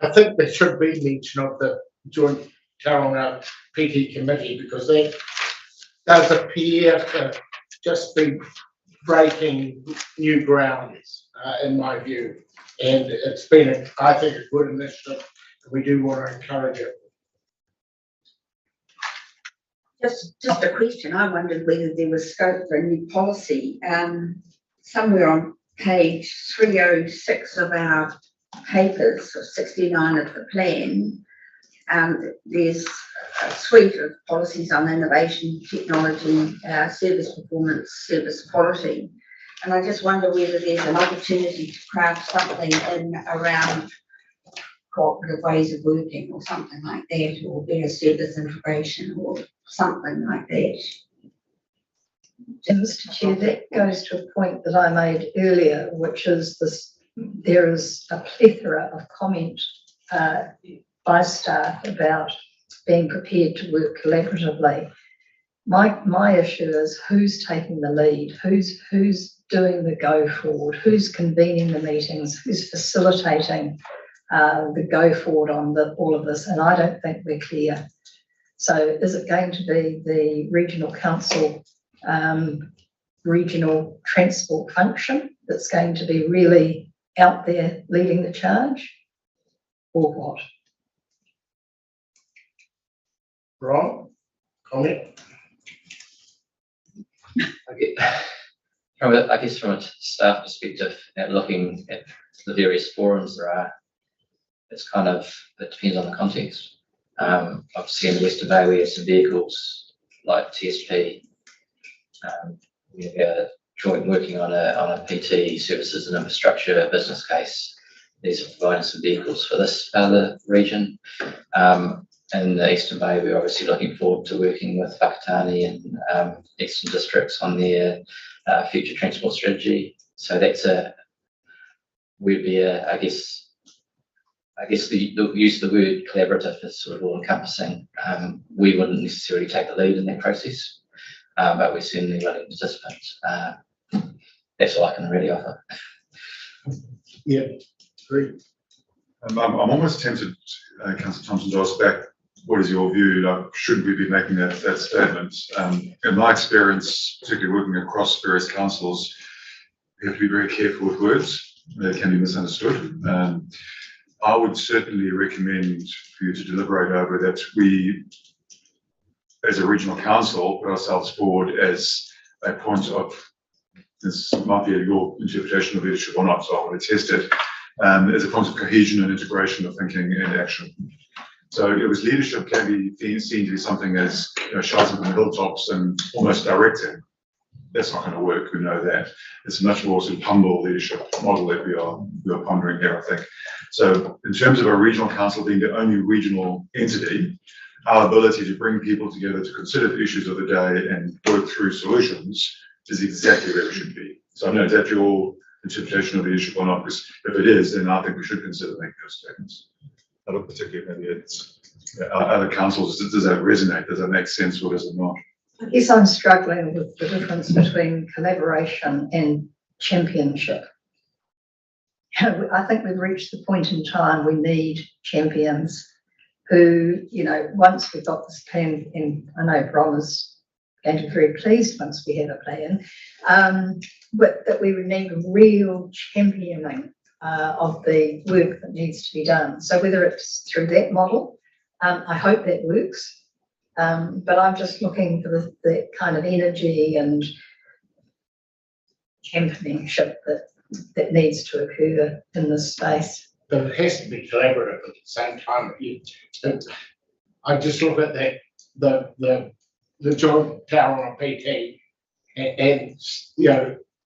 I think there should be mention of the joint Tauranga PT committee, because that does appear to just be breaking new ground, in my view. And it's been, I think, a good initiative. We do want to encourage it. Just a question. I wondered whether there was scope for a new policy. Somewhere on page 306 of our papers, or 69 of the plan, there's a suite of policies on innovation, technology, service performance, service quality. And I just wonder whether there's an opportunity to craft something in around cooperative ways of working or something like that, or better service integration or something like that. And Mr. Chair, that goes to a point that I made earlier, which is this: there is a plethora of comment by staff about being prepared to work collaboratively. My issue is who's taking the lead, who's doing the go forward, who's convening the meetings, who's facilitating the go forward on all of this, and I don't think we're clear. So is it going to be the regional council regional transport function that's going to be really out there leading the charge, or what? Ron, comment? I guess from a staff perspective, looking at the various forums there are, it depends on the context. Obviously in the Western Bay we have some vehicles like TSP. We have a joint working on a PT services and infrastructure business case. These are providing some vehicles for this part of the region. In the Eastern Bay, we're obviously looking forward to working with Whakatane and Eastern Districts on their future transport strategy. So I guess the use of the word collaborative is sort of all encompassing. We wouldn't necessarily take the lead in that process, but we're certainly willing participants. That's all I can really offer. Yeah, great. I'm almost tempted, Councillor Thompson, to ask back, what is your view? Like, should we be making that statement? In my experience, particularly working across various councils, you have to be very careful with words. They can be misunderstood. I would certainly recommend for you to deliberate over that we, as a regional council, put ourselves forward as a point of, this might be your interpretation of leadership or not, so I want to test it, as a point of cohesion and integration of thinking and action. So it was leadership can be seen to be something as, shouting from the hilltops and almost directing. That's not going to work, we know that. It's a much more sort of humble leadership model that we are pondering here, I think. So in terms of a regional council being the only regional entity, our ability to bring people together to consider the issues of the day and work through solutions is exactly where we should be. So I don't know, is that your interpretation of leadership or not? Because if it is, then I think we should consider making those statements. I look particularly maybe it's other councils, does that resonate? Does that make sense or does it not? I guess I'm struggling with the difference between collaboration and championship. I think we've reached the point in time we need champions who, once we've got this plan, and I know Bron is going to be very pleased once we have a plan, but that we would need real championing of the work that needs to be done. So whether it's through that model, I hope that works. But I'm just looking for the kind of energy and championship that needs to occur in this space. But it has to be collaborative at the same time. I just look at the joint tower on PT, and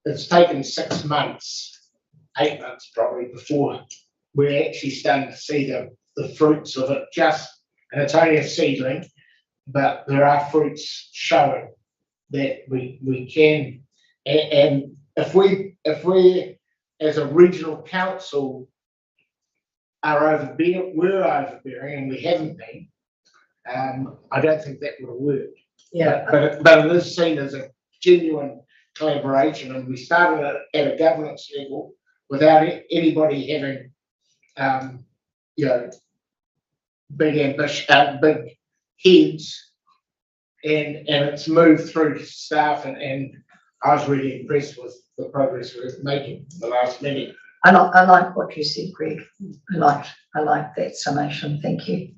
it's taken 6 months, 8 months probably before we're actually starting to see the fruits of it. And it's only a seedling, but there are fruits showing that we can. And if we as a regional council we're overbearing, and we haven't been, I don't think that would have worked. Yeah. But it is seen as a genuine collaboration, and we started at a governance level without anybody having, big ambition, big heads, and it's moved through to staff, and I was really impressed with the progress we're making in the last meeting. I like what you said, Greg. I like that summation. Thank you.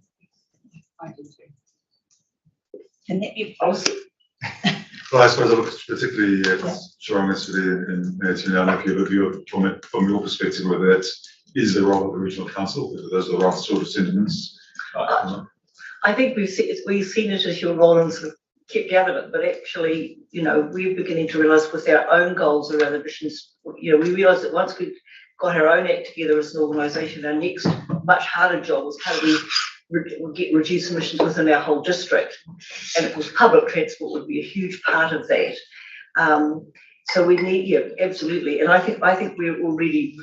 I do too. Can that be a policy? Well, I suppose I look particularly at Tauranga City and Tino, if you look at from your perspective, whether that is the role of the regional council, whether those are the right sort of sentiments. I think we've seen it as your role and sort of kept out of it, but actually, we're beginning to realise with our own goals around emissions, we realise that once we've got our own act together as an organisation, our next much harder job was how do we reduce emissions within our whole district, and of course public transport would be a huge part of that. So we need, absolutely, and I think we're already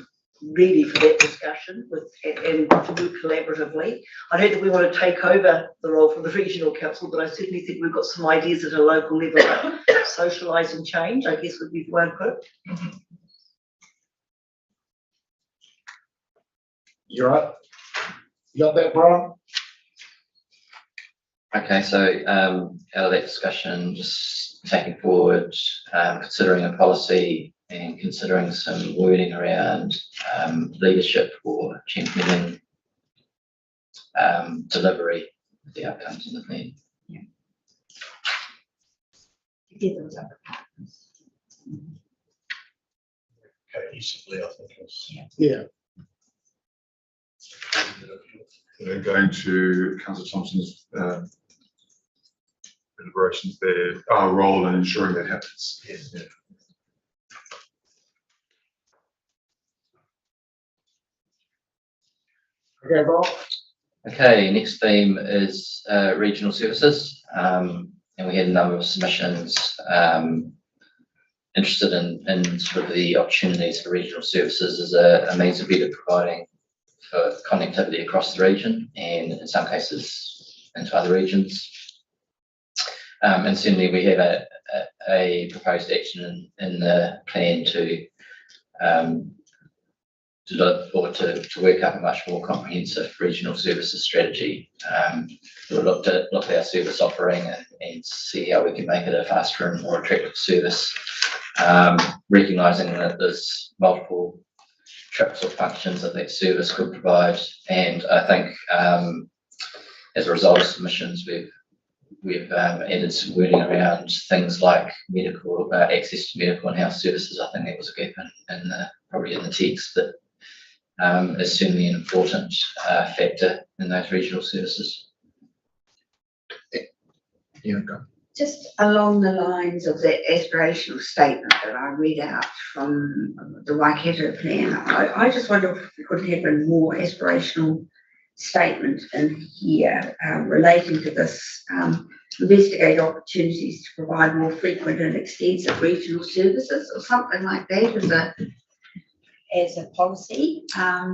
ready for that discussion and to work collaboratively. I don't think we want to take over the role from the regional council, but I certainly think we've got some ideas at a local level about socialising change, I guess would be the way to put it. You're right. You got that, Brian? Okay, so out of that discussion, just taking forward, considering a policy and considering some wording around leadership for championing delivery of the outcomes in the plan. Cohesively, I think it's. Yeah. Going to Councillor Thompson's deliberations there, our role in ensuring that happens. Yes. Okay, Bob. Okay, next theme is regional services, and we had a number of submissions interested in sort of the opportunities for regional services as a means of better providing for connectivity across the region and in some cases into other regions. And certainly we have a proposed action in the plan to work up a much more comprehensive regional services strategy. We'll look at our service offering and see how we can make it a faster and more attractive service, recognising that there's multiple trips or functions that service could provide. And I think as a result of submissions, we've added some wording around things like medical, access to medical and health services. I think that was a gap probably in the text that is certainly an important factor in those regional services. Yeah, go. Just along the lines of that aspirational statement that I read out from the Waikato plan, I just wonder if we could have a more aspirational statement in here relating to this, investigate opportunities to provide more frequent and extensive regional services or something like that as a policy,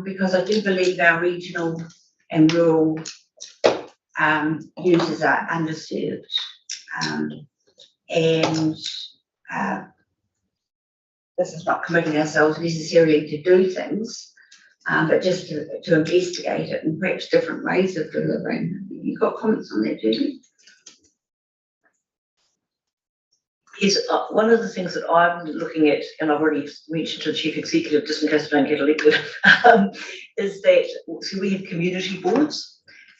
because I do believe our regional and rural users are underserved. And this is not committing ourselves necessarily to do things, but just to investigate it and perhaps different ways of delivering. You've got comments on that, Judy? Is one of the things that I'm looking at, and I've already mentioned to the Chief Executive, just in case I don't get elected, is that we have community boards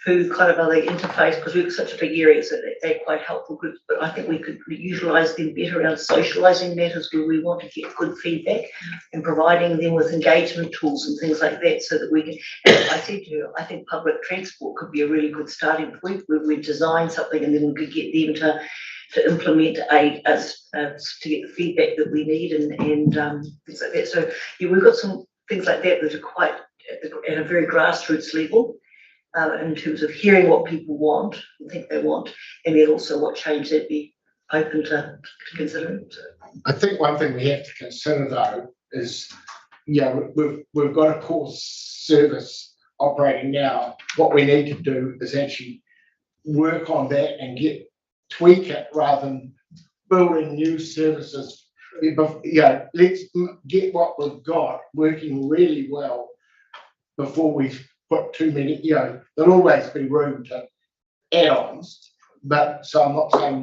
who kind of are the interface, because we've got such a big area, so they're quite helpful groups, but I think we could utilise them better around socialising matters where we want to get good feedback and providing them with engagement tools and things like that so that we can, as I said to you, I think public transport could be a really good starting point where we design something and then we could get them to implement to get the feedback that we need and things like that. So yeah, we've got some things like that that are quite at a very grassroots level. In terms of hearing what people want and think they want, and then also what change they'd be open to considering. So. I think one thing we have to consider though is, we've got a core service operating now. What we need to do is actually work on that and tweak it rather than building new services. Let's get what we've got working really well before we put too many, there'll always be room to add-ons, but so I'm not saying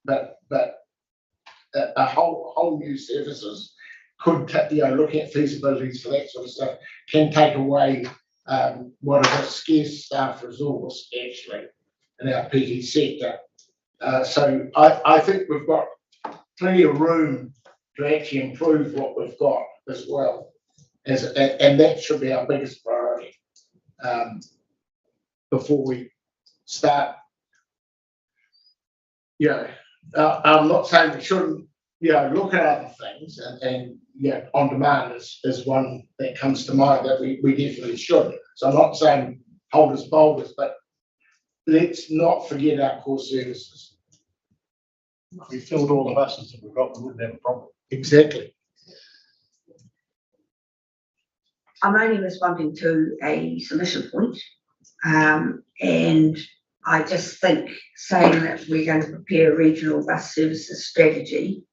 that, but a whole new services could, looking at feasibilities for that sort of stuff, can take away what is a scarce staff resource actually in our PT sector. So I think we've got plenty of room to actually improve what we've got as well. And that should be our biggest priority before we start. I'm not saying we shouldn't, look at other things, and on demand is one that comes to mind that we definitely should. So I'm not saying hold us boulders, but let's not forget our core services. If we filled all the buses that we've got, we wouldn't have a problem. Exactly. I'm only responding to a submission point, and I just think saying that we're going to prepare a regional bus services strategy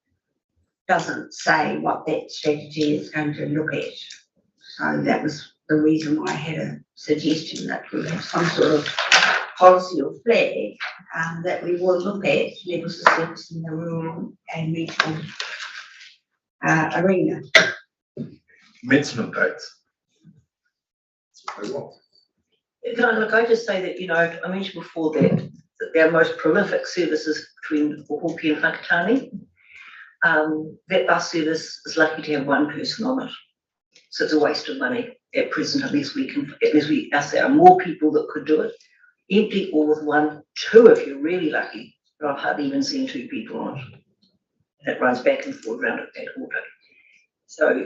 doesn't say what that strategy is going to look at. So that was the reason why I had a suggestion that we have some sort of policy or flag that we will look at levels of service in the rural and regional arena. Commencement dates. I just say that, I mentioned before that their most prolific services between Hoki and Whakatane. That bus service is lucky to have one person on it. So it's a waste of money at present, unless there are more people that could do it. Empty or with 1, 2 if you're really lucky, but I've hardly even seen 2 people on it. That runs back and forth around at that auto. So,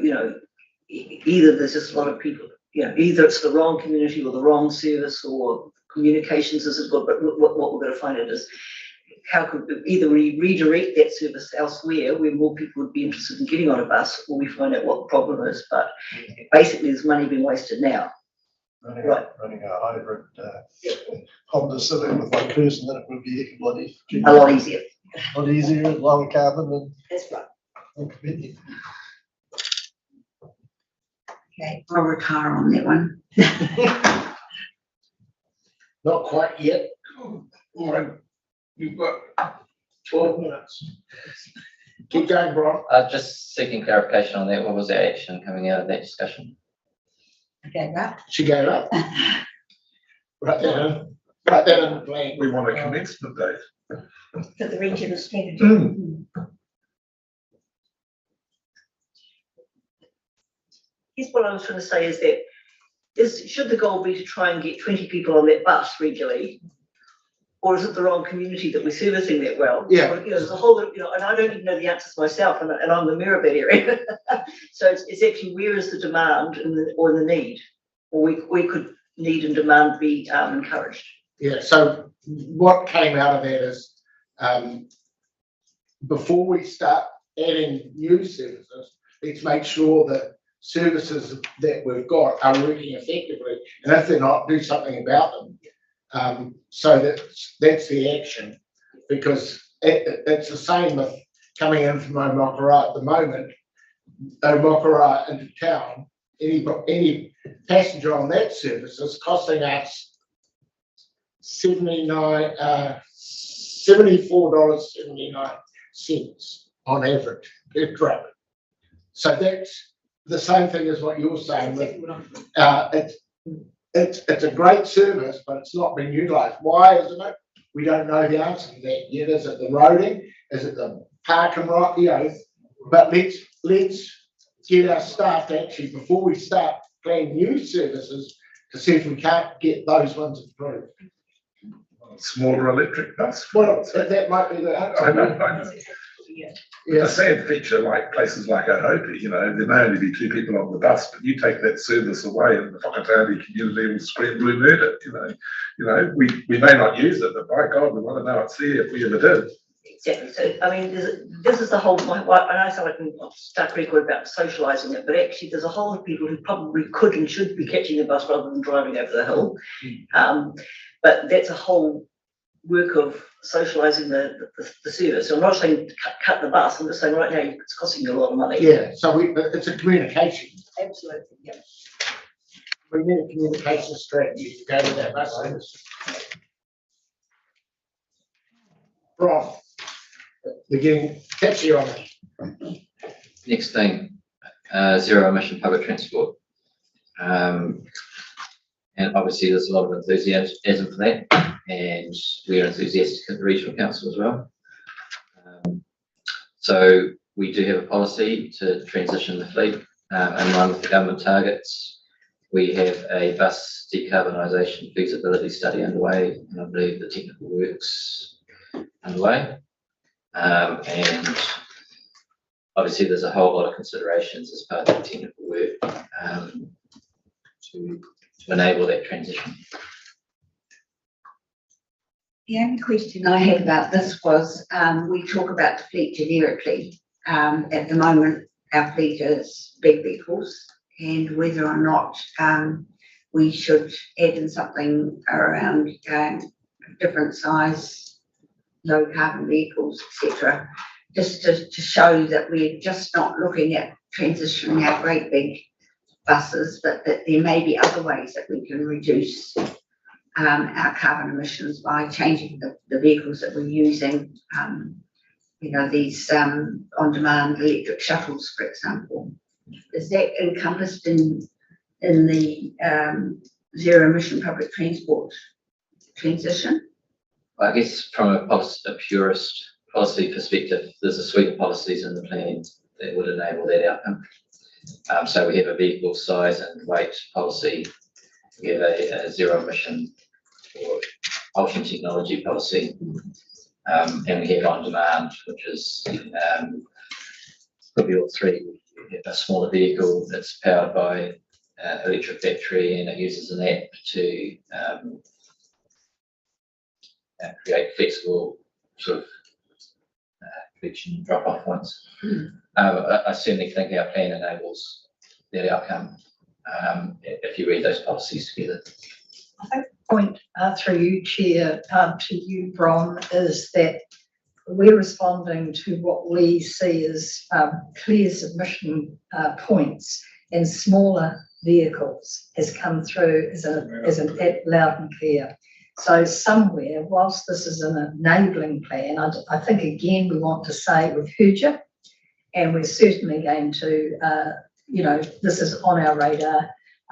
either there's just a lot of people, either it's the wrong community or the wrong service, or communications isn't good, but what we're going to find out is how could either we redirect that service elsewhere where more people would be interested in getting on a bus, or we find out what the problem is. But basically there's money being wasted now. Running a hybrid Honda Civic with one person, then it would be bloody A lot easier. a lot easier, lower carbon That's right. and convenient. Okay, I'll retire on that one. Not quite yet. All you've got 12 minutes. Keep going, Brian. Just seeking clarification on that. What was the action coming out of that discussion? Okay, right. She gave up. Right there in the plan. We want a commencement date. For the regional strategy. Here's what I was trying to say is that should the goal be to try and get 20 people on that bus regularly, or is it the wrong community that we're servicing that well? Yeah. There's a whole, and I don't even know the answers myself, and I'm the mayor of that area. So it's actually where is the demand or the need, or we could need and demand be encouraged. Yeah. So what came out of that is before we start adding new services, let's make sure that services that we've got are working effectively, and if they're not, do something about them. So that's the action, because it's the same with coming in from Omokara at the moment. Omokara into town, any passenger on that service is costing us $74.79 on average per trip. So that's the same thing as what you're saying. It's a great service, but it's not being utilised. Why isn't it? We don't know the answer to that yet. Is it the roading? Is it the park and ride? But let's get our staff to actually, before we start planning new services, to see if we can't get those ones improved. Smaller electric bus. Well, that might be the answer. I know. A sad feature, like places like Ohope, there may only be 2 people on the bus, but you take that service away and the Whakatane community will scream blue murder. We may not use it, but by God, we want to know it's there if we ever did. Exactly. So, I mean, this is the whole, and I sound like I'm stuck record about socialising it, but actually there's a whole lot of people who probably could and should be catching the bus rather than driving over the hill. But that's a whole work of socialising the service. So I'm not saying cut the bus, I'm just saying right now it's costing you a lot of money. Yeah, so it's a communication. Absolutely, yeah. We need a communication strategy to go with that bus service. Right. They're getting catchy on it. Next thing, zero emission public transport. And obviously there's a lot of enthusiasm for that. and we're enthusiastic at the Regional Council as well. So we do have a policy to transition the fleet in line with the government targets. We have a bus decarbonisation feasibility study underway, and I believe the technical works underway. And obviously there's a whole lot of considerations as part of the technical work to enable that transition. The only question I had about this was, we talk about the fleet generically. At the moment, our fleet is big vehicles, and whether or not we should add in something around different size, low carbon vehicles, etc., just to show that we're just not looking at transitioning our great big buses, but that there may be other ways that we can reduce our carbon emissions by changing the vehicles that we're using. You know, these on-demand electric shuttles, for example. Is that encompassed in the zero emission public transport transition? Well, I guess from a purist policy perspective, there's a suite of policies in the plan that would enable that outcome. So we have a vehicle size and weight policy. We have a zero emission or propulsion technology policy, and we have on demand, which is probably all three. We have a smaller vehicle that's powered by electric battery, and it uses an app to create flexible sort of collection and drop-off points. I certainly think our plan enables that outcome if you read those policies together. I think the point through you, Chair, to you, Bron, is that we're responding to what we see as clear submission points, and smaller vehicles has come through as an loud and clear. So somewhere, whilst this is an enabling plan, I think again we want to say we've heard you, and we're certainly going to, this is on our radar.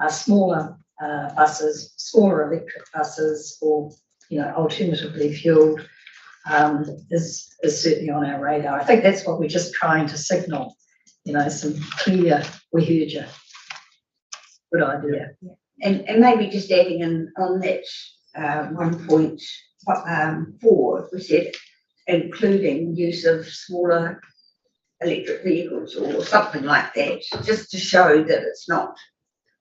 Smaller buses, smaller electric buses, or alternatively fueled, is certainly on our radar. I think that's what we're just trying to signal. Some clear, we heard you. Good idea. And maybe just adding in on that 1.4, we said including use of smaller electric vehicles or something like that, just to show that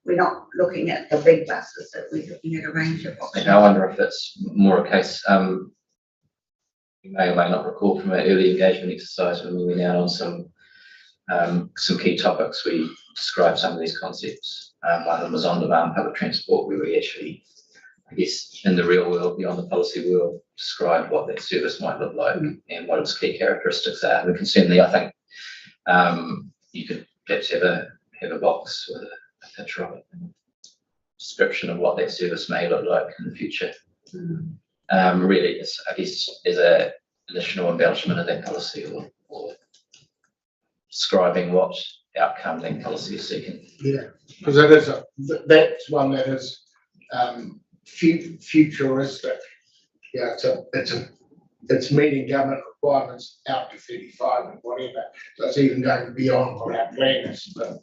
we're not looking at the big buses, that we're looking at a range of options. I wonder if it's more a case, you may or may not recall from our early engagement exercise when we went out on some key topics, we described some of these concepts. One of them was on-demand public transport, where we actually, I guess, in the real world, beyond the policy world, described what that service might look like and what its key characteristics are. And we can certainly, I think, you could perhaps have a box with a picture of it, and a description of what that service may look like in the future. Really, it's, I guess, as an additional embellishment of that policy, or describing what outcome that policy is seeking. Yeah, because that's one that is futuristic. Yeah, it's meeting government requirements out to 35 and whatever. So it's even going beyond what our plan is. But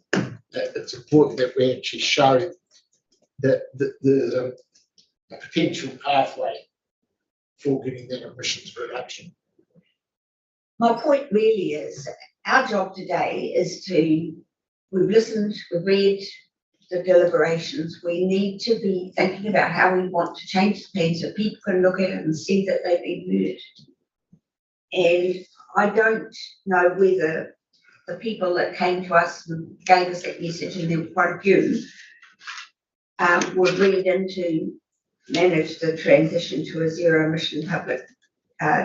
it's important that we actually show that there's a potential pathway for getting that emissions reduction. My point really is, our job today is we've listened, we've read the deliberations. We need to be thinking about how we want to change the plan so people can look at it and see that they've been heard. And I don't know whether the people that came to us and gave us that message, and there were quite a few, would read into manage the transition to a zero emission public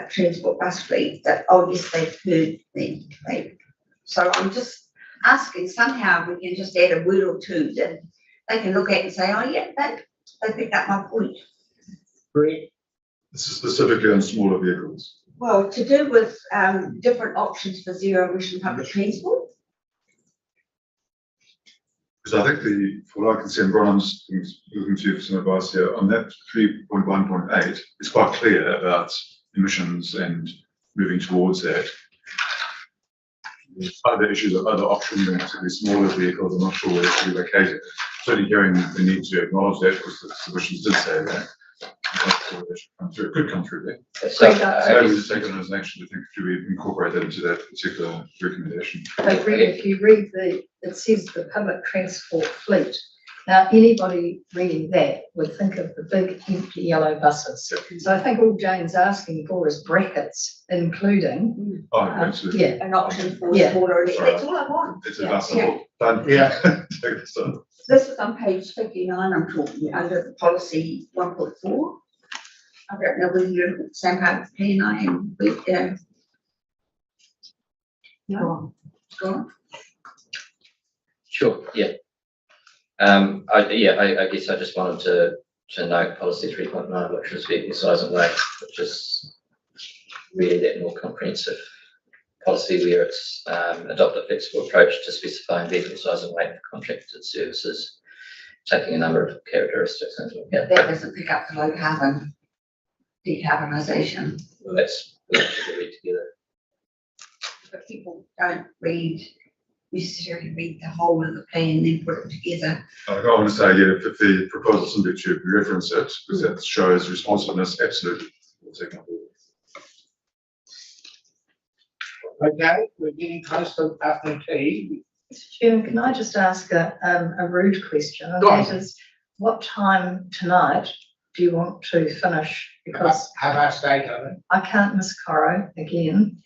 transport bus fleet, that yes, they've heard me. So I'm just asking, somehow we can just add a word or two that they can look at and say, oh yeah, they picked up my point. Great. This is specifically on smaller vehicles. Well, to do with different options for zero emission public transport. Because I think for what I can see, and Brian's looking to you for some advice here, on that 3.1.8, it's quite clear about emissions and moving towards that. There's other issues of other options, and particularly smaller vehicles, I'm not sure where it's located. Certainly hearing the need to acknowledge that, because the submissions did say that. It could come through there. So, So we just take it as an action to think, do we incorporate that into that particular recommendation? But really, if you read it says the public transport fleet. Now, anybody reading that would think of the big empty yellow buses. So I think all Jane's asking for is brackets, including, Oh, absolutely. yeah, An option for Yeah. smaller, that's all I want. It's a Yeah. bus. Yeah. Done. Yeah. Take this done. This is on page 59, I'm talking under the policy 1.4. I don't know whether you're the same part of the plan I am, but, no, go on. sure, yeah. I guess I just wanted to note policy 3.9, which was vehicle size and weight, which is really that more comprehensive policy where it's adopt a flexible approach to specifying vehicle size and weight for contracted services, taking a number of characteristics into account. That doesn't pick up the low carbon decarbonisation, Well, that's we should read together. but people don't necessarily read the whole of the plan and then put it together. I want to say, yeah, if the proposal simply to reference it, because that shows responsiveness, absolutely. We'll take on board. Okay, we're getting close to afternoon tea. Mr. Chairman, can I just ask a rude question? And Go on. that is, what time tonight do you want to finish? Because Have our stake on it. I can't miss Coro again.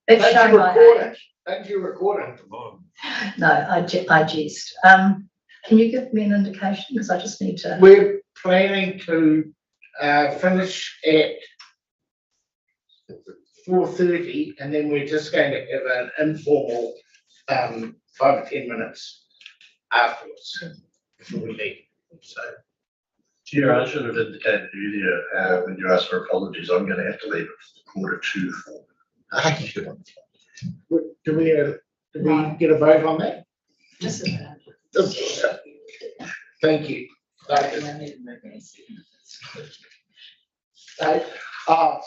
That's Don't showing you my record it? age. Don't you record it? Come on. No, I jest. Can you give me an indication? Because I just need to. We're planning to finish at 4:30, and then we're just going to have an informal 5 or 10 minutes afterwards before we leave. So Chair, I should have indicated earlier, when you asked for apologies, I'm going to have to leave at 3:45. do we get a vote on that? Just Thank you.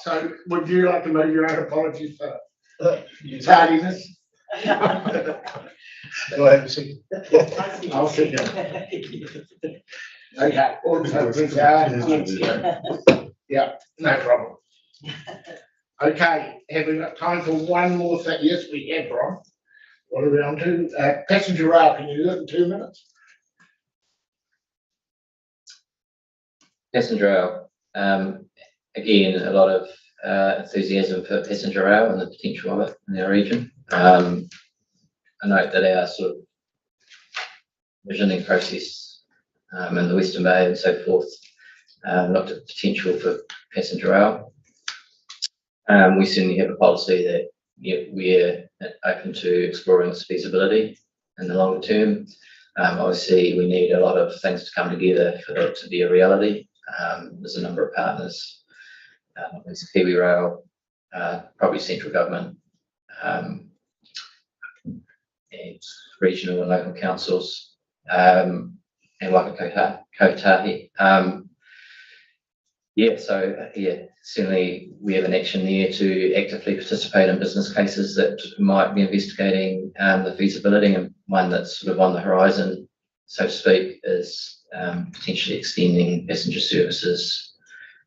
So would you like to make your own apology for tardiness? Do I have a second? I'll second. Okay, all in favour, please, aye. Yeah, no problem. Okay, have we got time for one more thing? Yes, we have, Ron. What are we on to? Passenger rail, can you do it in 2 minutes? Passenger rail, again, a lot of enthusiasm for passenger rail and the potential of it in our region. I note that our sort of visioning process in the Western Bay and so forth looked at the potential for passenger rail. We certainly have a policy that we're open to exploring its feasibility in the longer term. Obviously, we need a lot of things to come together for that to be a reality. There's a number of partners. There's Kiwi Rail, probably central government, and regional and local councils, and Waka Kotahi. Certainly we have an action there to actively participate in business cases that might be investigating the feasibility, and one that's sort of on the horizon, so to speak, is potentially extending passenger services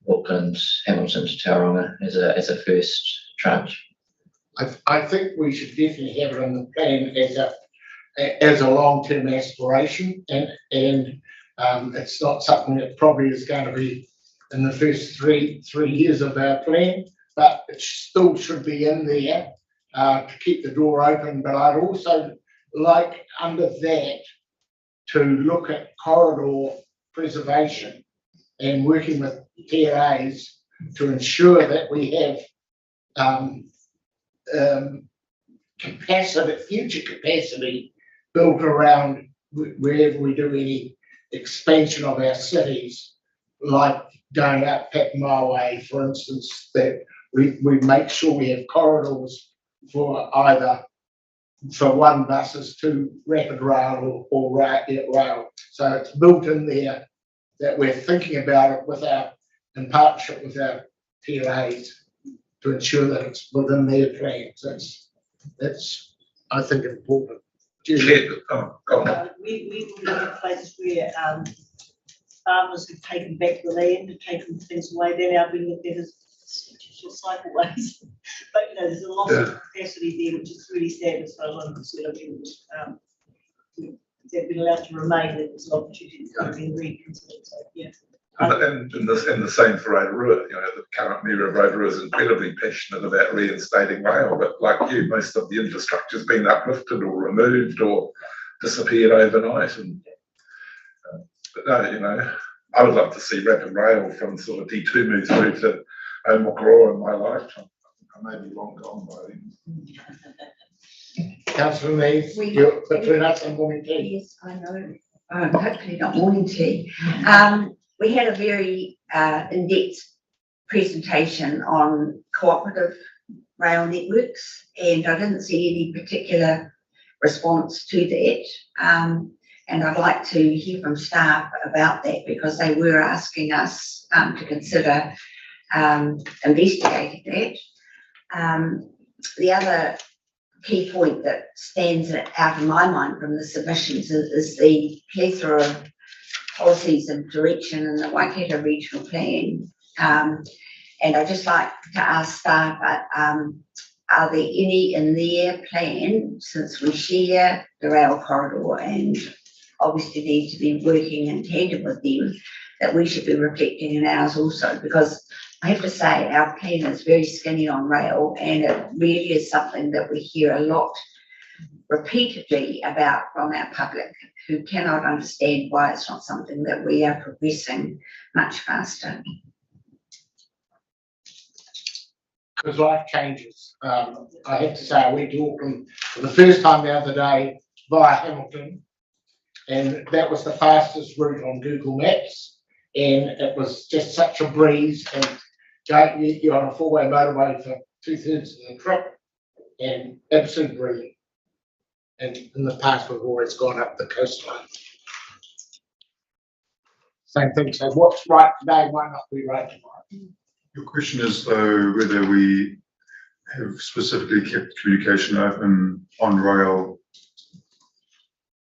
Auckland, Hamilton to Tauranga as a first tranche. I think we should definitely have it on the plan as a long-term aspiration, and it's not something that probably is going to be in the first three years of our plan, but it still should be in there to keep the door open. But I'd also like under that to look at corridor preservation and working with TRAs to ensure that we have future capacity built around wherever we do any expansion of our cities, like going up Patmore Way, for instance, that we make sure we have corridors for either for one buses to rapid rail or rail. So it's built in there that we're thinking about it in partnership with our PLAs to ensure that it's within their plans. That's I think important. Chair, oh, go on. We will look at places where, farmers have taken back the land and taken things away, they're now being looked at as potential cycleways. But, you know, there's a lot of capacity there, which is really sad as far as I'm concerned. They've been allowed to remain, and there's an opportunity to come in reconsider, so, yeah. And the same for Rotorua. You know, the current mayor of Rotorua is incredibly passionate about reinstating rail, but like you, most of the infrastructure's been uplifted or removed or disappeared overnight. And but no, you know, I would love to see rapid rail from sort of D2 move through to Omokoroa in my lifetime. I may be long gone by then. Councillor Meath, you're between us and morning tea. Yes, I know. Hopefully not morning tea. We had a very in-depth presentation on cooperative rail networks, and I didn't see any particular response to that. And I'd like to hear from staff about that, because they were asking us to consider investigating that. The other key point that stands out in my mind from the submissions is the plethora of policies and direction in the Waikato Regional Plan. And I'd just like to ask staff, are there any in their plan, since we share the rail corridor and obviously need to be working in tandem with them, that we should be reflecting in ours also? Because I have to say, our plan is very skinny on rail, and it really is something that we hear a lot repeatedly about from our public, who cannot understand why it's not something that we are progressing much faster. Because life changes. I have to say, I went to Auckland for the first time the other day via Hamilton, and that was the fastest route on Google Maps, and it was just such a breeze, and you're on a four-way motorway for 2/3 of the trip, and absolutely brilliant. And in the past, we've always gone up the coastline. Same thing, so what's right today might not be right tomorrow. Your question is, though, whether we have specifically kept communication open on rail.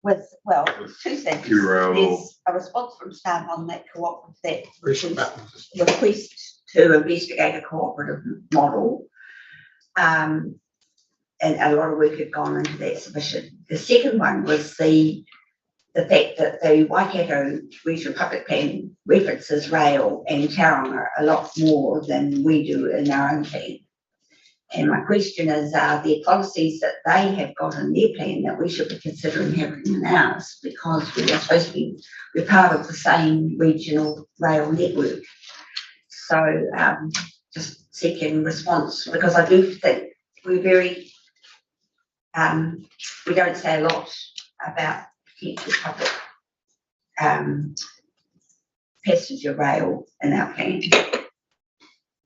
With, well, two things. Behavioural. There's a response from staff on that cooperative, that Question request to investigate a cooperative model. And a lot of work had gone into that submission. The second one was the fact that the Waikato Regional Public Plan references rail and Tauranga a lot more than we do in our own plan. And my question is, are there policies that they have got in their plan that we should be considering having in ours? Because we are supposed to be, we're part of the same regional rail network. So just seeking response, because I do think we're very, we don't say a lot about potential public passenger rail in our plan.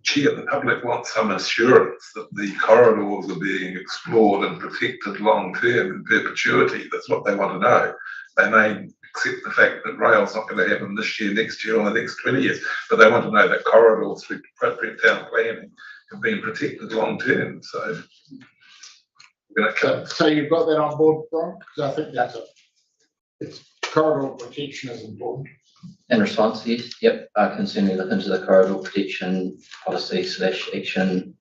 Chair, the public wants some assurance that the corridors are being explored and protected long term in perpetuity. That's what they want to know. They may accept the fact that rail's not going to happen this year, next year, or the next 20 years, but they want to know that corridors through appropriate town planning have been protected long term. So, so you've got that on board, Ron? Because I think that's it's corridor protection is important. In response, yes, yep, I can certainly look into the corridor protection policy / action.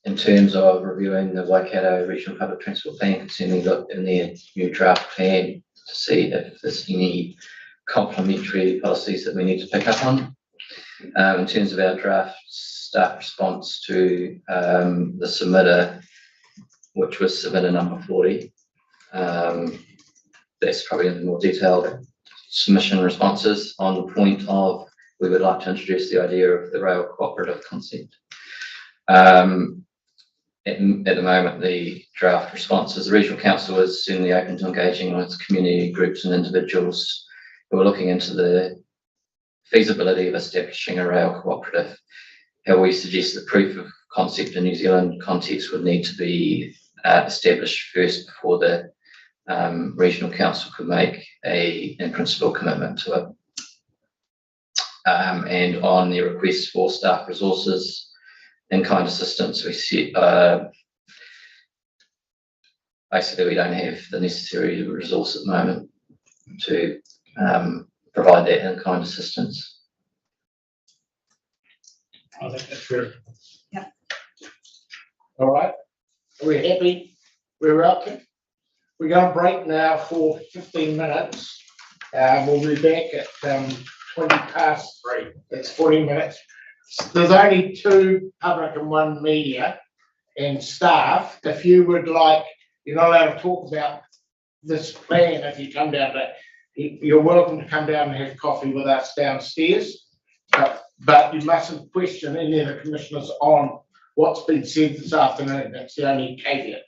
In terms of reviewing the Waikato Regional Public Transport Plan, can certainly look in their new draft plan to see if there's any complementary policies that we need to pick up on. In terms of our draft staff response to the submitter, which was submitter number 40, that's probably in the more detailed submission responses on the point of we would like to introduce the idea of the rail cooperative concept. At the moment, the draft responses, the Regional Council is certainly open to engaging with community groups and individuals who are looking into the feasibility of establishing a rail cooperative. How we suggest that proof of concept in New Zealand context would need to be established first before the regional council could make a in principle commitment to it. And on the request for staff resources and kind assistance, we set basically we don't have the necessary resource at the moment to provide that in kind assistance. I think that's fair. Yeah. All right, are we happy? We're up to. We're going to break now for 15 minutes. We'll be back at 3:20. That's 40 minutes. There's only 2 public and 1 media and staff. If you would like, you're not allowed to talk about this plan if you come down to, you're welcome to come down and have coffee with us downstairs. But you mustn't question any of the commissioners on what's been said this afternoon. That's the only caveat.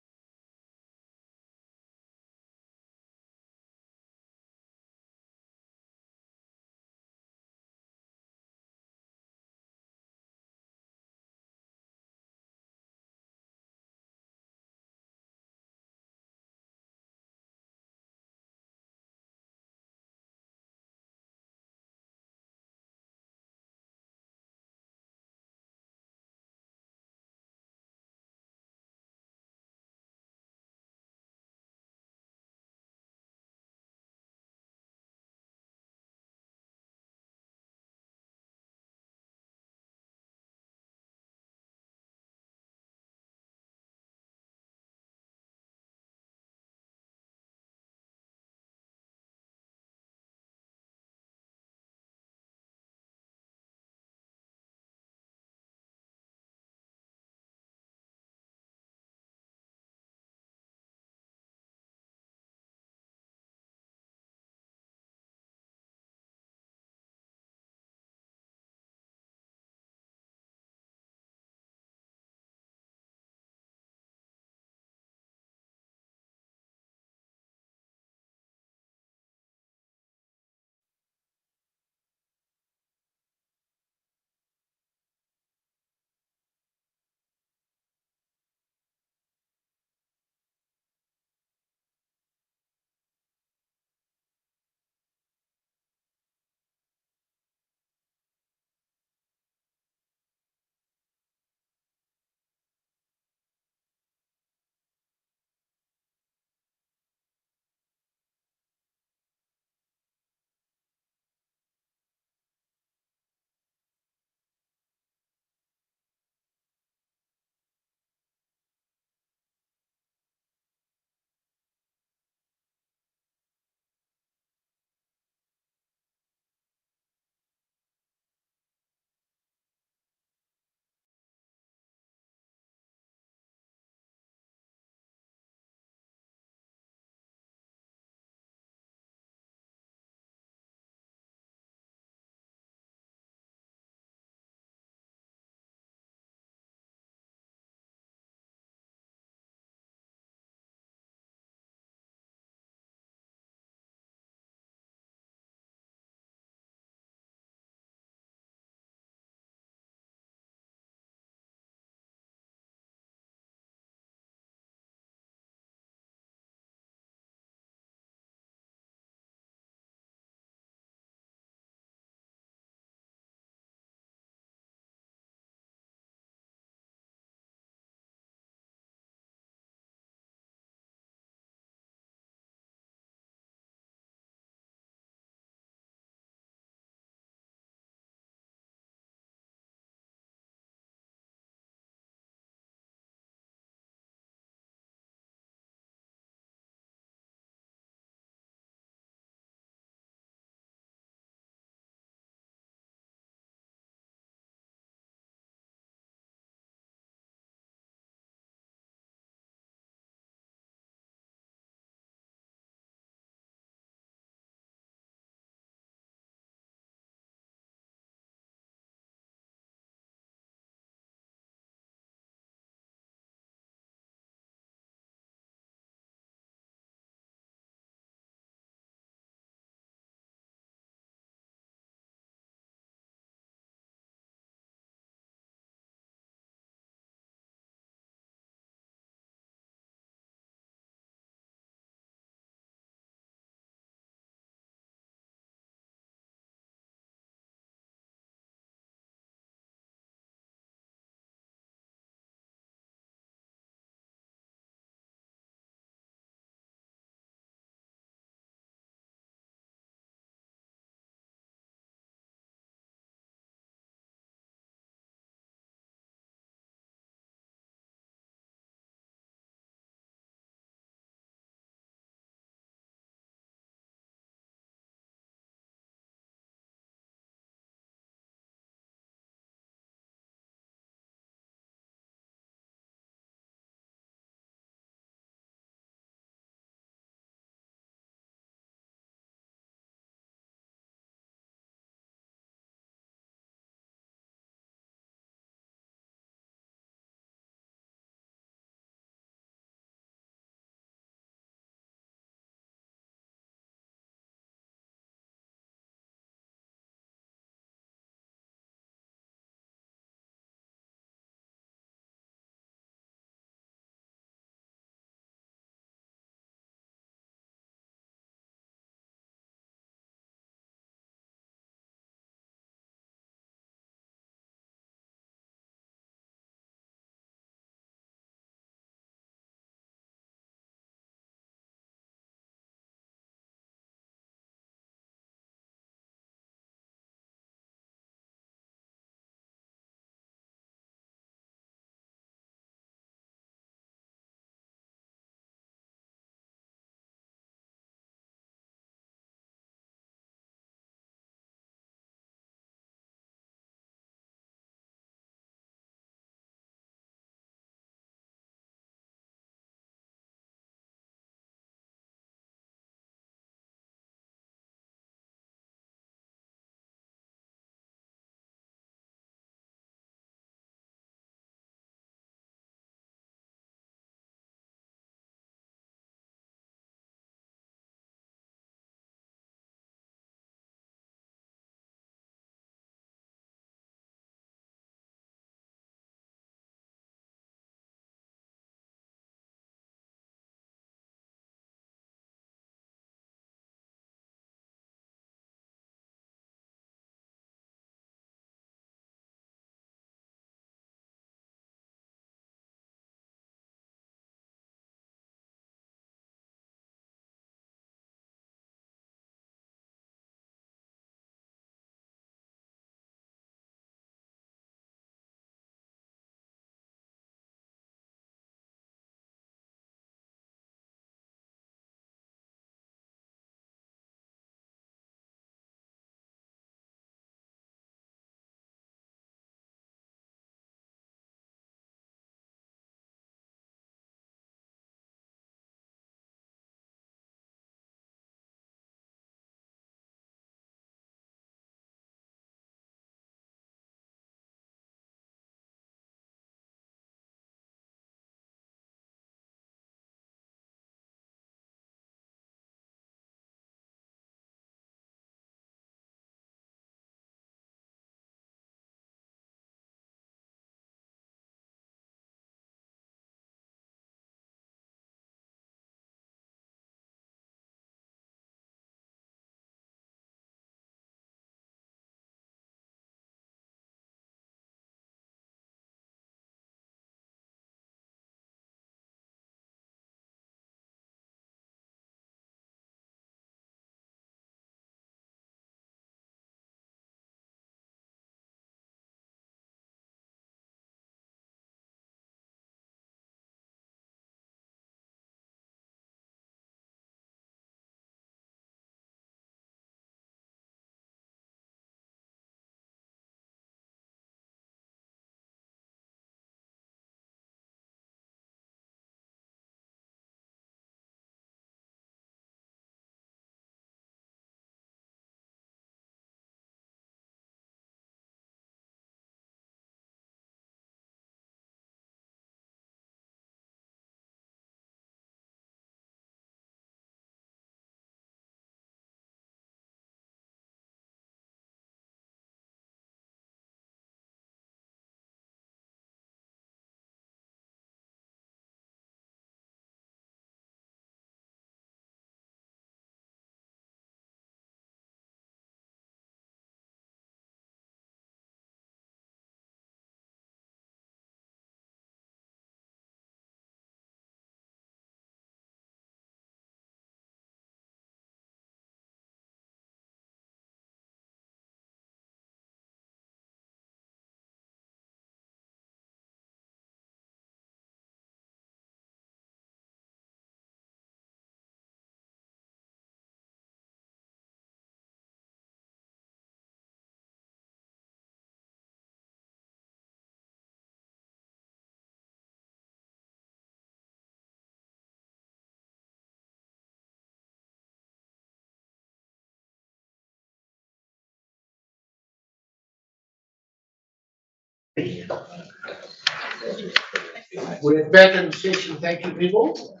We're back in session, thank you, people.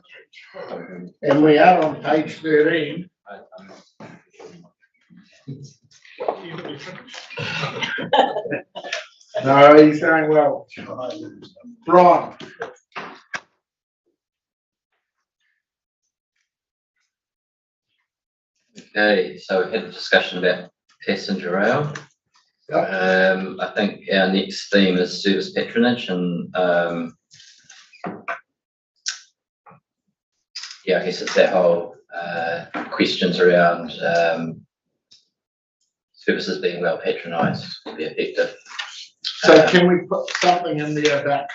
And we are on page 13. No, he's going well. Brian. Okay, so we had a discussion about passenger rail. I think our next theme is service patronage, and yeah, I guess it's that whole questions around services being well patronised to be effective. So can we put something in there about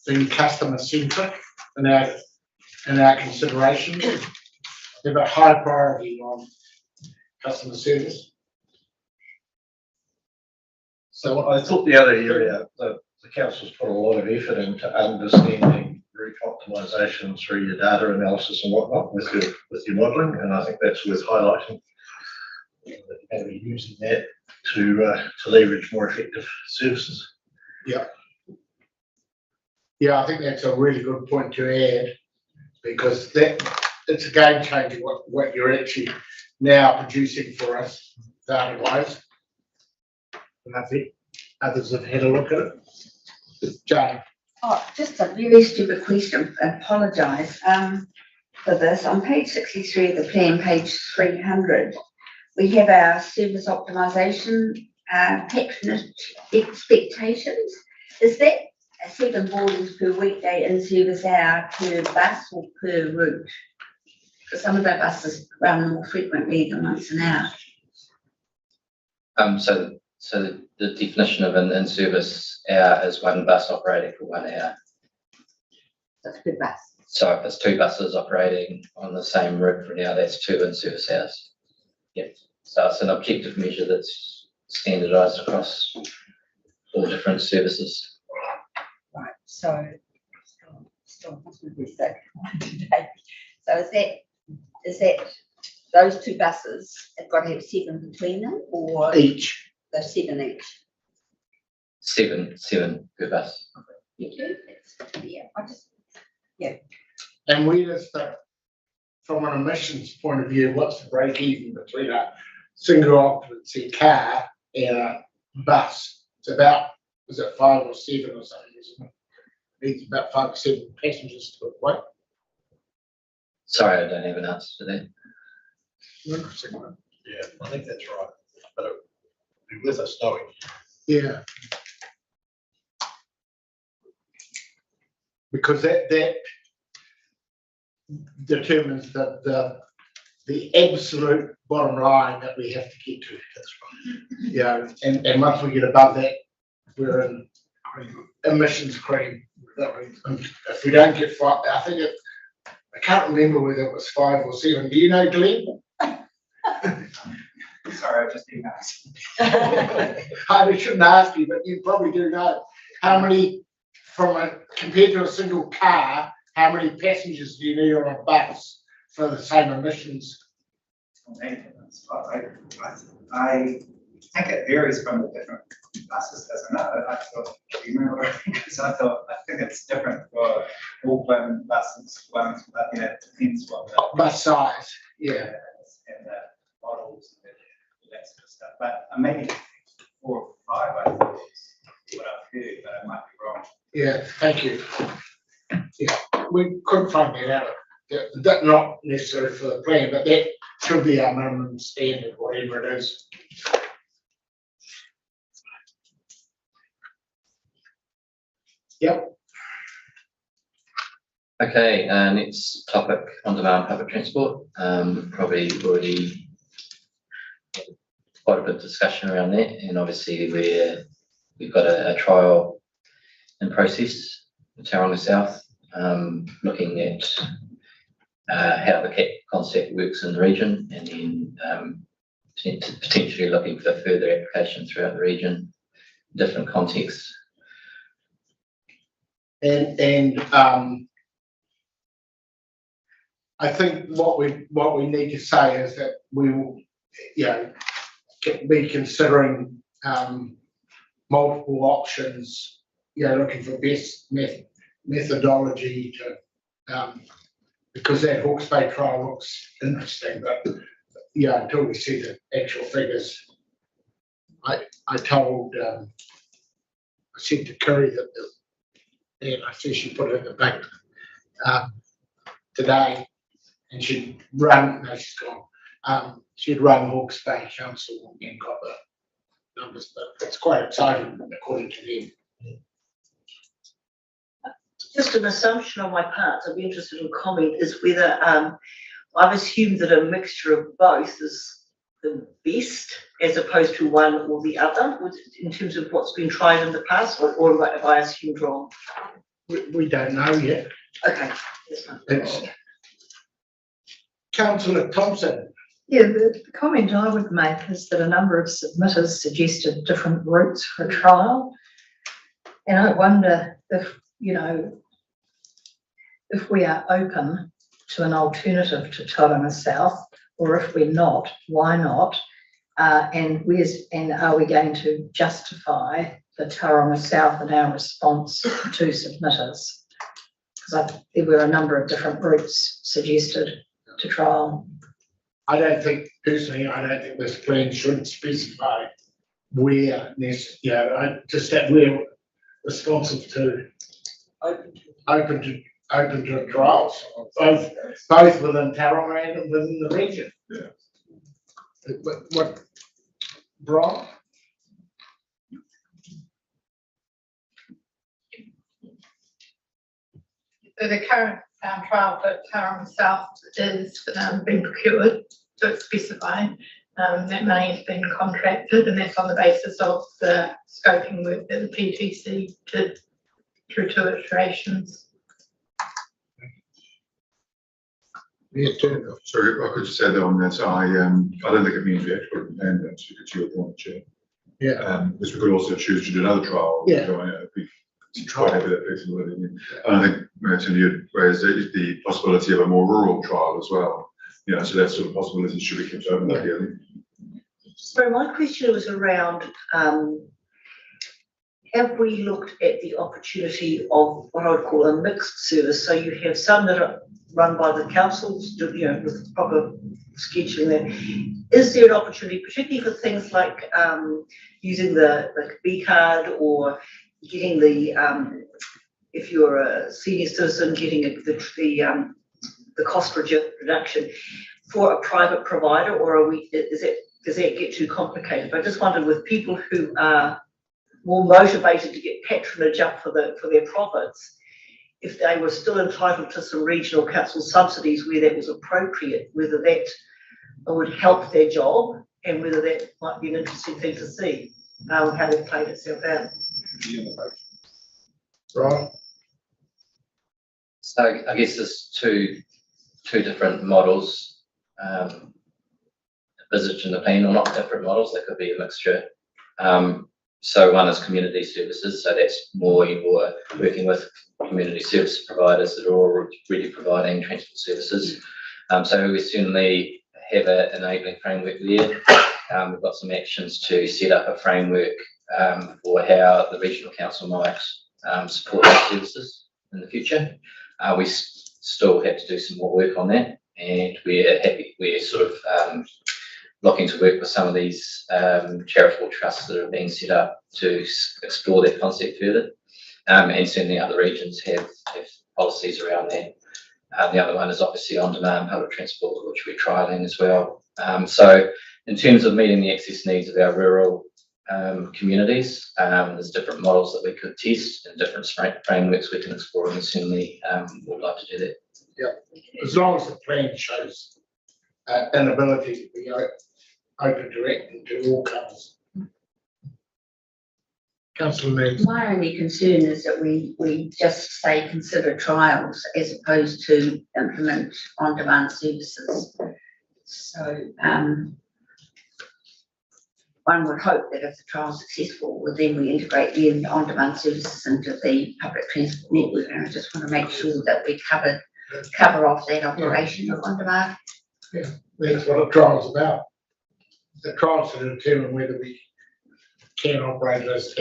being customer centric in our consideration? Have a high priority on customer service. So I thought the other area that the council's put a lot of effort into understanding route optimisation through your data analysis and whatnot with your modelling, and I think that's worth highlighting. And be using that to leverage more effective services. Yeah. Yeah, I think that's a really good point to add, because it's a game changer what you're actually now producing for us data wise. And I think others have had a look at it. Jane. Oh, just a very stupid question, apologise for this. On page 63 of the plan, page 300, we have our service optimisation patronage expectations. Is that 7 boardings per weekday in service hour per bus or per route? Because some of our buses run more frequently than once an hour. So the definition of an in-service hour is 1 bus operating for 1 hour. That's per bus. So if it's 2 buses operating on the same route for an hour, that's 2 in-service hours. Yep. So it's an objective measure that's standardised across all different services. Right, so still mustn't be sick today. So is that those 2 buses have got to have 7 between them, or Each. those 7 each? 7 per bus. Yeah, And we just think, from an emissions point of view, what's the break even between a single occupancy car and a bus? It's about, is it 5 or 7 or something, isn't it? Needs about 5 or 7 passengers to equate. Sorry, I don't have an answer to that. Interesting one. Yeah, I think that's right. But it'll be with us knowing. Yeah. Because that determines the absolute bottom line that we have to get to. That's right. Yeah, and once we get above that, we're in emissions cream. If we don't get 5, I can't remember whether it was 5 or 7. Do you know, Glenn? Sorry, I just didn't ask. I shouldn't ask you, but you probably do know. How many, compared to a single car, how many passengers do you need on a bus for the same emissions? Maintenance, but I think it varies from the different buses, doesn't it? I thought, do you remember? Because I think it's different for Auckland buses, ones, but you know, it depends what the Bus size, yeah. and the models and that sort of stuff. But maybe 4 or 5, I think is what I've heard, but I might be wrong. Yeah, thank you. Yeah, we couldn't find that out. That's not necessary for the plan, but that should be our minimum standard, whatever it is. Yep. Okay, next topic, on-demand public transport. Probably already had quite a bit of discussion around that, and obviously we've got a trial in process in Tauranga South, looking at how the CAP concept works in the region, and then potentially looking for further application throughout the region, different contexts. And I think what we need to say is that we will, be considering multiple options, looking for best methodology to, because that Hawke's Bay trial looks interesting, but until we see the actual figures, I said to Curry that, and I see she put it in the back today, and she'd run, no, she's gone, she'd run Hawke's Bay Council and got the numbers, but it's quite exciting according to them. Just an assumption on my part, I'd be interested in comment, is whether I've assumed that a mixture of both is the best as opposed to one or the other, in terms of what's been tried in the past, or have I assumed wrong? We don't know yet. Okay, that's fine. It's Councillor Thompson. Yeah, the comment I would make is that a number of submitters suggested different routes for trial. And I wonder if, if we are open to an alternative to Tauranga South, or if we're not, why not? And are we going to justify the Tauranga South in our response to submitters? Because there were a number of different routes suggested to trial. Personally, I don't think this plan should specify where necessary, just that we're responsive to open to trials, both within Tauranga and within the region. Yeah. What, Brian? So the current trial for Tauranga South is being procured, so it's specified. That money has been contracted, and that's on the basis of the scoping work that the PTC did through 2 iterations. Sorry, if I could just add that on that. I don't think it means we actually plan that, so to your point, Chair. Yeah. Because we could also choose to do another trial. Yeah. We quite happy that flexibility. And I think Tim, you raised the possibility of a more rural trial as well. So that sort of possibility should be kept open ideally. So my question was around, have we looked at the opportunity of what I would call a mixed service? So you have some that are run by the councils, with proper scheduling there. Is there an opportunity, particularly for things like using the B card, or getting the if you're a senior citizen, getting the cost reduction for a private provider, or does that get too complicated? But I just wondered, with people who are more motivated to get patronage up for their profits, if they were still entitled to some regional council subsidies where that was appropriate, whether that would help their job, and whether that might be an interesting thing to see, how they've played itself out. Right. So I guess there's two different models envisaged in the plan, or not different models, they could be a mixture. So one is community services, so that's more you're working with community service providers that are already providing transport services. So we certainly have an enabling framework there. We've got some actions to set up a framework for how the regional council might support those services in the future. We still have to do some more work on that, and we're sort of looking to work with some of these charitable trusts that are being set up to explore that concept further. And certainly other regions have policies around that. The other one is obviously on-demand public transport, which we're trialling as well. So in terms of meeting the access needs of our rural communities, there's different models that we could test and different frameworks we can explore, and certainly would like to do that. Yeah, as long as the plan shows an ability to be open directly to all colours. Councillor Neves. My only concern is that we just say consider trials as opposed to implement on-demand services. So one would hope that if the trial is successful, well, then we integrate the on-demand services into the public transport network. And I just want to make sure that we cover off that operation of on-demand. Yeah, that's what a trial's about. The trial's to determine whether we can operate as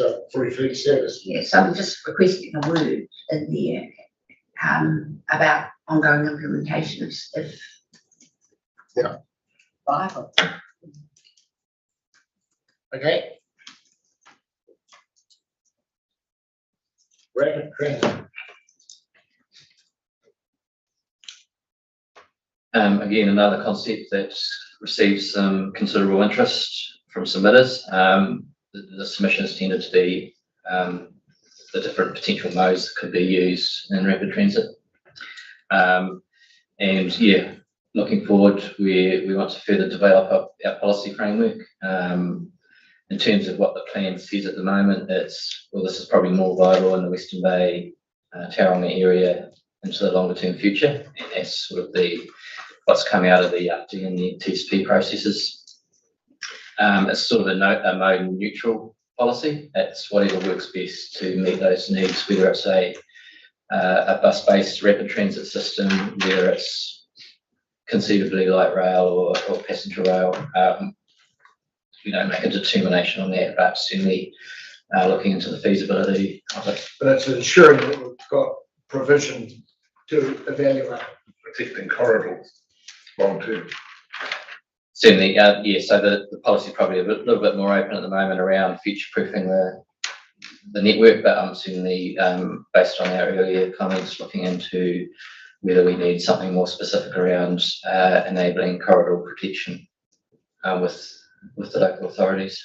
a free food service. Yes, I'm just requesting a word in there, about ongoing implementation if. Yeah. Viable. Okay. Rapid transit. Again, another concept that receives some considerable interest from submitters. The submissions tended to be the different potential modes that could be used in rapid transit. And yeah, looking forward, we want to further develop our policy framework. In terms of what the plan says at the moment, this is probably more viable in the Western Bay, Tauranga area into the longer term future. And that's sort of what's come out of the UPD and the TSP processes. It's sort of a mode neutral policy. It's whatever works best to meet those needs, whether it's a bus-based rapid transit system, whether it's conceivably light rail or passenger rail. We don't make a determination on that, but certainly looking into the feasibility of it. But it's ensuring that we've got provision to evaluate. Protecting corridors long term. Certainly, yeah, so the policy is probably a little bit more open at the moment around future-proofing the network, but I'm certainly, based on our earlier comments, looking into whether we need something more specific around enabling corridor protection with the local authorities.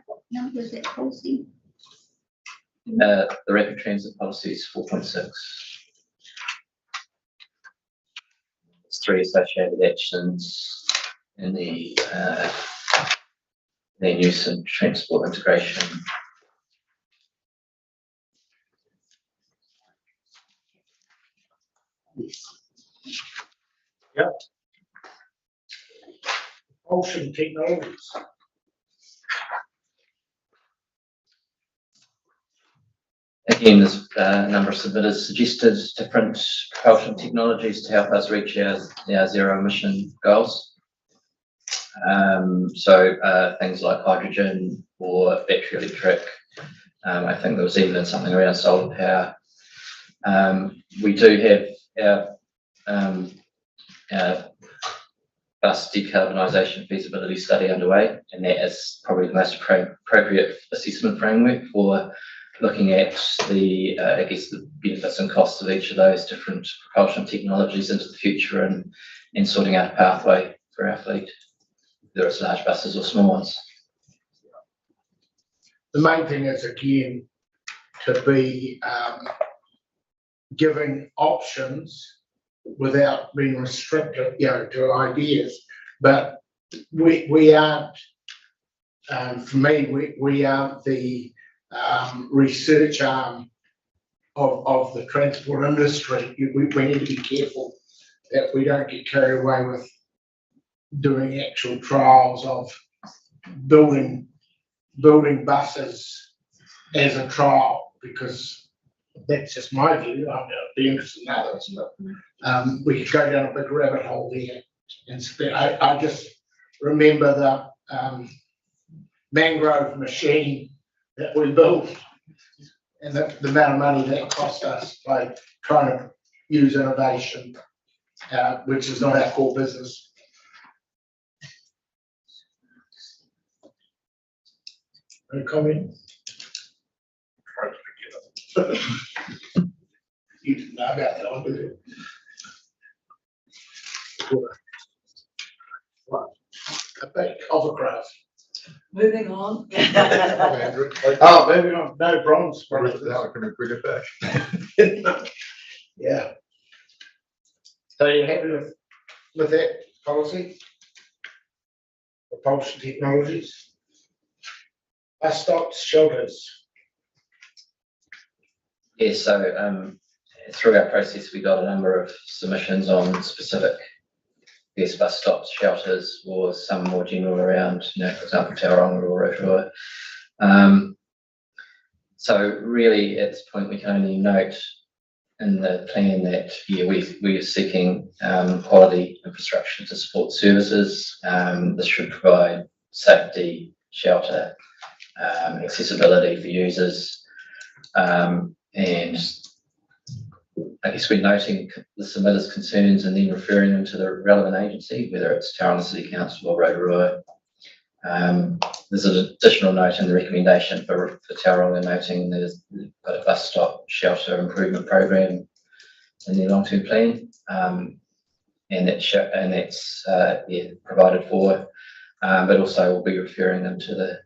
What number is that policy? The rapid transit policy is 4.6. There's 3 associated actions in the land use and transport integration. Yep. Propulsion technologies. Again, there's a number of submitters suggested different propulsion technologies to help us reach our zero emission goals. So things like hydrogen or battery electric. I think there was even something around solar power. We do have our bus decarbonisation feasibility study underway, and that is probably the most appropriate assessment framework for looking at the benefits and costs of each of those different propulsion technologies into the future and sorting out a pathway for our fleet, whether it's large buses or small ones. The main thing is, again, to be giving options without being restricted, to ideas. But we aren't, for me, we aren't the research arm of the transport industry. We need to be careful that we don't get carried away with doing actual trials of building buses as a trial, because that's just my view. I'd be interested in others, but we could go down a big rabbit hole there. And I just remember the mangrove machine that we built and the amount of money that cost us by trying to use innovation, which is not our core business. Any comment? You didn't know about that one, did you? What? A big hovercraft. Moving on. Oh, maybe not. No bronze. How can we bring it back? Yeah. So you happy with that policy? Propulsion technologies? Bus stops, shelters. Yeah, so through our process, we got a number of submissions on specific bus stops, shelters, or some more general around, for example, Tauranga or Rotorua. So really, at this point, we can only note in the plan that we are seeking quality infrastructure to support services. This should provide safety, shelter, accessibility for users, and I guess we're noting the submitters' concerns and then referring them to the relevant agency, whether it's Tauranga City Council or Rotorua. There's an additional note in the recommendation for Tauranga, noting there's a bus stop shelter improvement program in their long-term plan, and that's provided for, but also we'll be referring them to the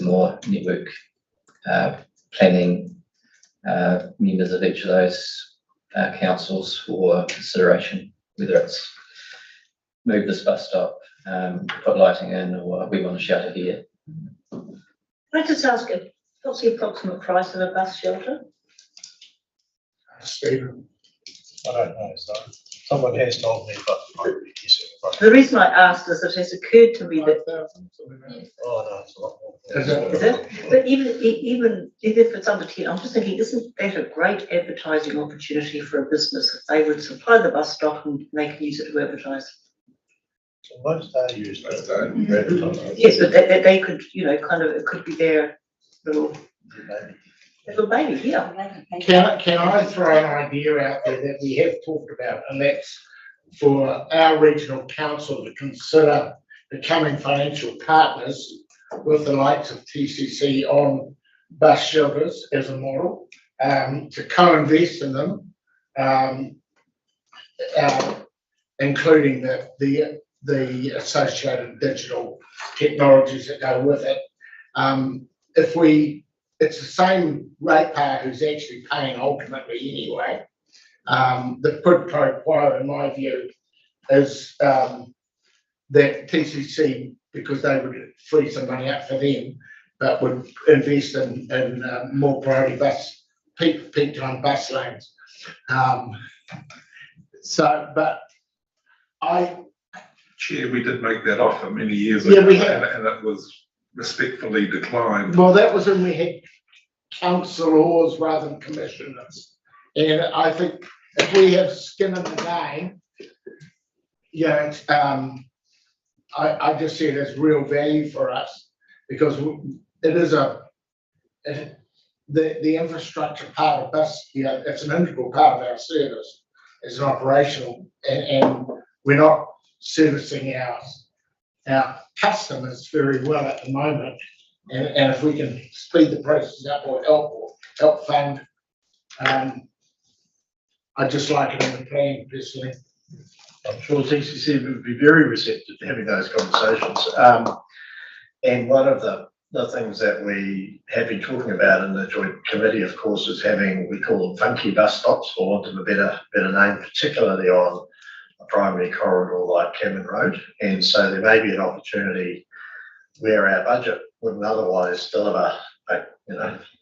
more network planning members of each of those councils for consideration, whether it's move this bus stop, put lighting in, or we want a shelter here. Can I just ask, what's the approximate price of a bus shelter? Stephen. I don't know, so someone has told me, but I'm guessing. The reason I asked is it has occurred to me that, Oh, no, it's a lot more. is it? But even if it's under 10, I'm just thinking, isn't that a great advertising opportunity for a business if they would supply the bus stop and they can use it to advertise? So most are used as advertising. Yes, but they could, it could be their little baby, yeah. Can I throw an idea out there that we have talked about, and that's for our regional council to consider becoming financial partners with the likes of TCC on bus shelters as a model, to co-invest in them, including the associated digital technologies that go with it. It's the same ratepayer who's actually paying ultimately anyway. The quid pro quo, in my view, is that TCC, because they would free some money up for them, but would invest in more priority peak time bus lanes. Chair, we did make that offer many years Yeah, ago, we have. and it was respectfully declined. Well, that was when we had councillors rather than commissioners. And I think if we have skin in the game, I just see it as real value for us, because it is the infrastructure part of bus, it's an integral part of our service as an operational, and we're not servicing our customers very well at the moment. And if we can speed the process up or help fund, I just like it in the plan personally. I'm sure TCC would be very receptive to having those conversations. And one of the things that we have been talking about in the joint committee, of course, is having, we call them funky bus stops, for want of a better name, particularly on a primary corridor like Cameron Road. And so there may be an opportunity where our budget wouldn't otherwise deliver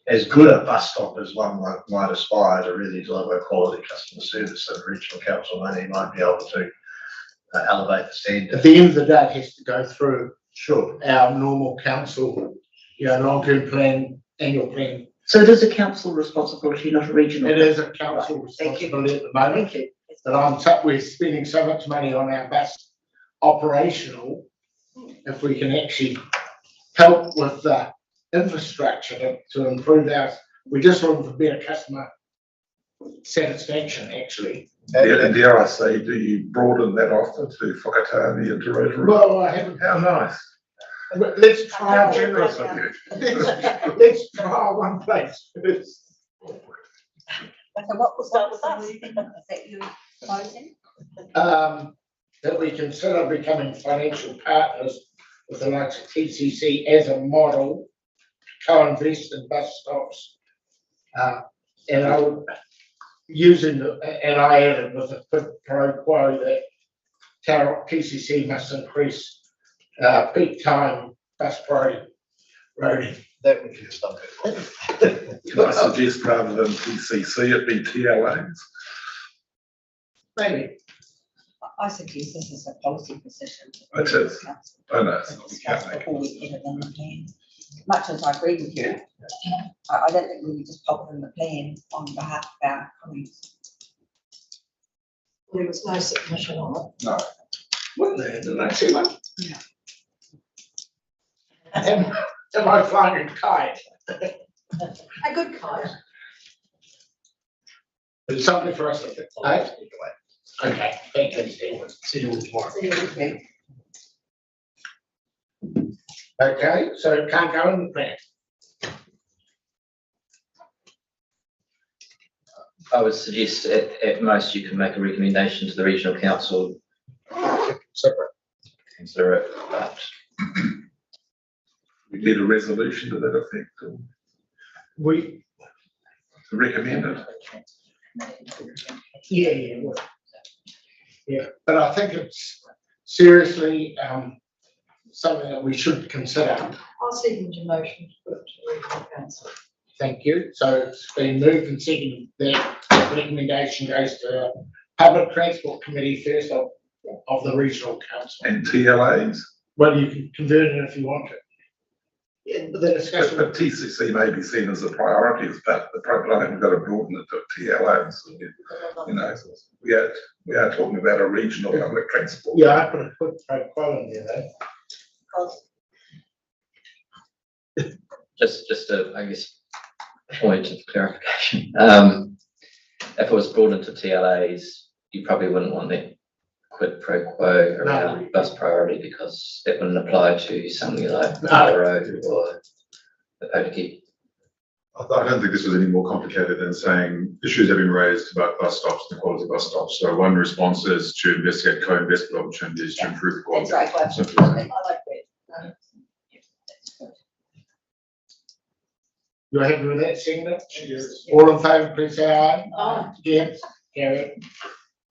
as good a bus stop as one might aspire to really deliver quality customer service, and regional council money might be able to elevate the standard. At the end of the day, it has to go through our normal council, long-term plan, annual plan. So it is a council responsibility, not a regional. It is a council responsibility at the moment. Thank you. But we're spending so much money on our bus operational. If we can actually help with the infrastructure to improve ours, we're just looking for better customer satisfaction, actually. And dare I say, do you broaden that offer to Whakatane and to Rotorua? Well, I haven't. How nice. Let's try. How generous of you. Let's try one place first. So what was that you proposing? That we consider becoming financial partners with the likes of TCC as a model, co-invest in bus stops, and I would I added with a quid pro quo that TCC must increase peak time bus priority roading. That would be something. Can I suggest rather than TCC, it be TLAs? Maybe. I suggest this is a policy position. It is. I know. It's not Discuss becoming. before we put it in the plan. Much as I agree with you, I don't think we would just pop it in the plan on behalf of our colleagues. There was no submission on it. Wasn't there? Didn't I see one? Am I flying a kite? A good kite. It's something for us to think, right? Okay, thank you, Stephen. See you tomorrow. Okay, so it can't go in the plan. I would suggest at most you can make a recommendation to the regional council, Separate. consider it, but We need a resolution to that effect, or We, to recommend it. yeah. Yeah, but I think it's seriously, something that we should consider. I'll second your motion to put it to the regional council. Thank you. So it's been moved and seconded that recommendation goes to Public Transport Committee first of the regional council. And TLAs, Well, you can convert it if you want to. Yeah, but the but discussion. TCC may be seen as a priority, but the problem, I think we've got to broaden it to TLAs. You know, we are talking about a regional public transport. Yeah, I put quote in there though. just a, I guess, point of clarification. If it was brought into TLAs, you probably wouldn't want that quid pro quo around bus priority, because that wouldn't apply to something like the road or the Potiki. I don't think this was any more complicated than saying issues have been raised about bus stops and the quality of bus stops. So one response is to investigate co-investment opportunities to improve the quality. That's right. Simple as that. I like that. You're happy with that, Singer? All in favour, please say aye. Oh, Against? Carry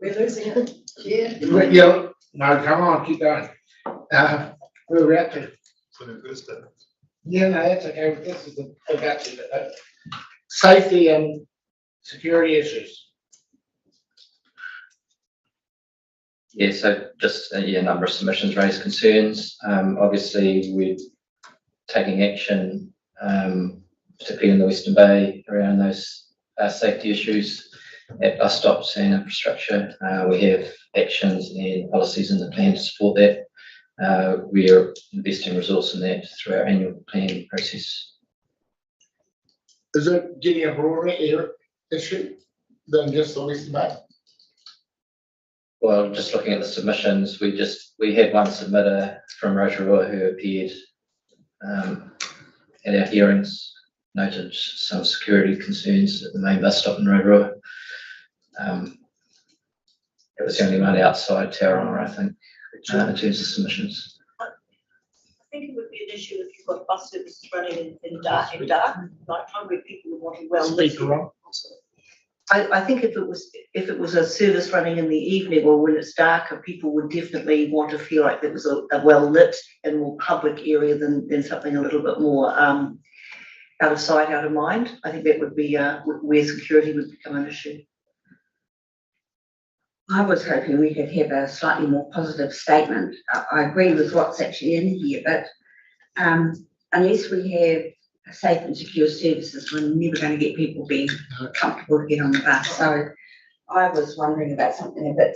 we're losing it. Yeah. it. Yeah, no, come on, keep going. Where we're at to. Yeah, no, that's okay. This is the, about to, safety and security issues. Yeah, so just a number of submissions raised concerns. Obviously, we're taking action, particularly in the Western Bay, around those safety issues at bus stops and infrastructure. We have actions and policies in the plan to support that. We are investing resource in that through our annual planning process. Is it getting a broader issue than just the Western Bay? Well, just looking at the submissions, we had one submitter from Rotorua who appeared at our hearings, noted some security concerns at the main bus stop in Rotorua. It was the only one outside Tauranga, I think, in terms of submissions. I think it would be an issue if you've got bus services running in dark, night time where people would want to well lit. Speaker on. I think if it was a service running in the evening or when it's darker, people would definitely want to feel like there was a well lit and more public area than something a little bit more out of sight, out of mind. I think that would be where security would become an issue. I was hoping we could have a slightly more positive statement. I agree with what's actually in here, but unless we have safe and secure services, we're never going to get people being comfortable to get on the bus. So I was wondering about something a bit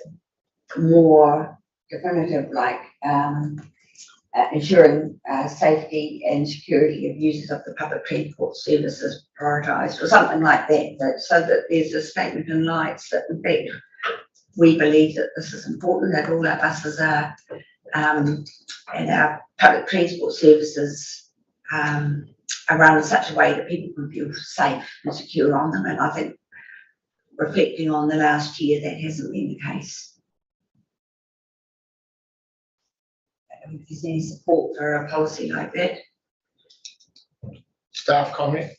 more definitive, like ensuring safety and security of users of the public transport services prioritised, or something like that, so that there's a statement in lights that in fact we believe that this is important, that all our buses are and our public transport services are run in such a way that people can feel safe and secure on them. And I think reflecting on the last year, that hasn't been the case. If there's any support for a policy like that. Staff comment?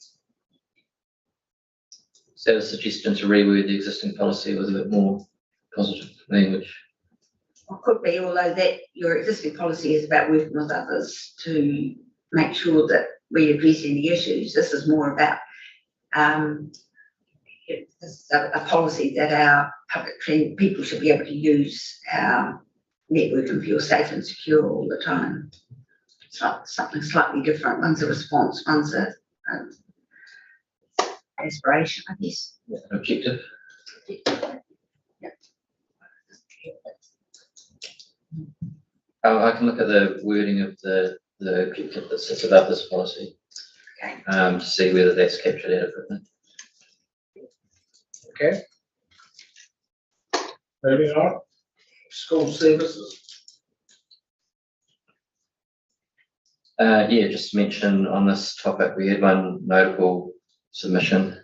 Is that a suggestion to reword the existing policy with a bit more positive language? Well, could be, although that your existing policy is about working with others to make sure that we address any issues. This is more about a policy that our public people should be able to use our network and feel safe and secure all the time. It's like something slightly different. One's a response, one's a aspiration, I guess. Objective. I can look at the wording of the the curriculum that sits above this policy, Okay. to see whether that's captured adequately. Okay. Moving on, school services. Yeah, just to mention on this topic, we had one notable submission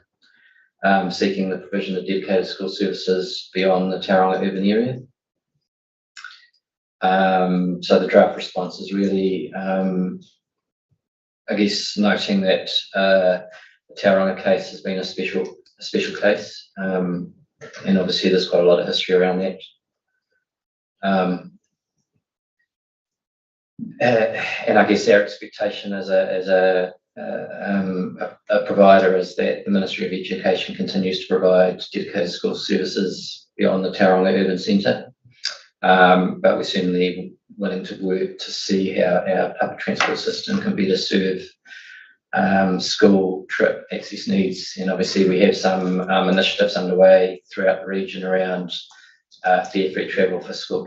seeking the provision of dedicated school services beyond the Tauranga urban area. So the draft response is really, I guess, noting that the Tauranga case has been a special case, and obviously there's quite a lot of history around that. And I guess our expectation as a provider is that the Ministry of Education continues to provide dedicated school services beyond the Tauranga urban centre. But we're certainly willing to work to see how our public transport system can better serve school trip access needs. And obviously we have some initiatives underway throughout the region around fare-free travel for school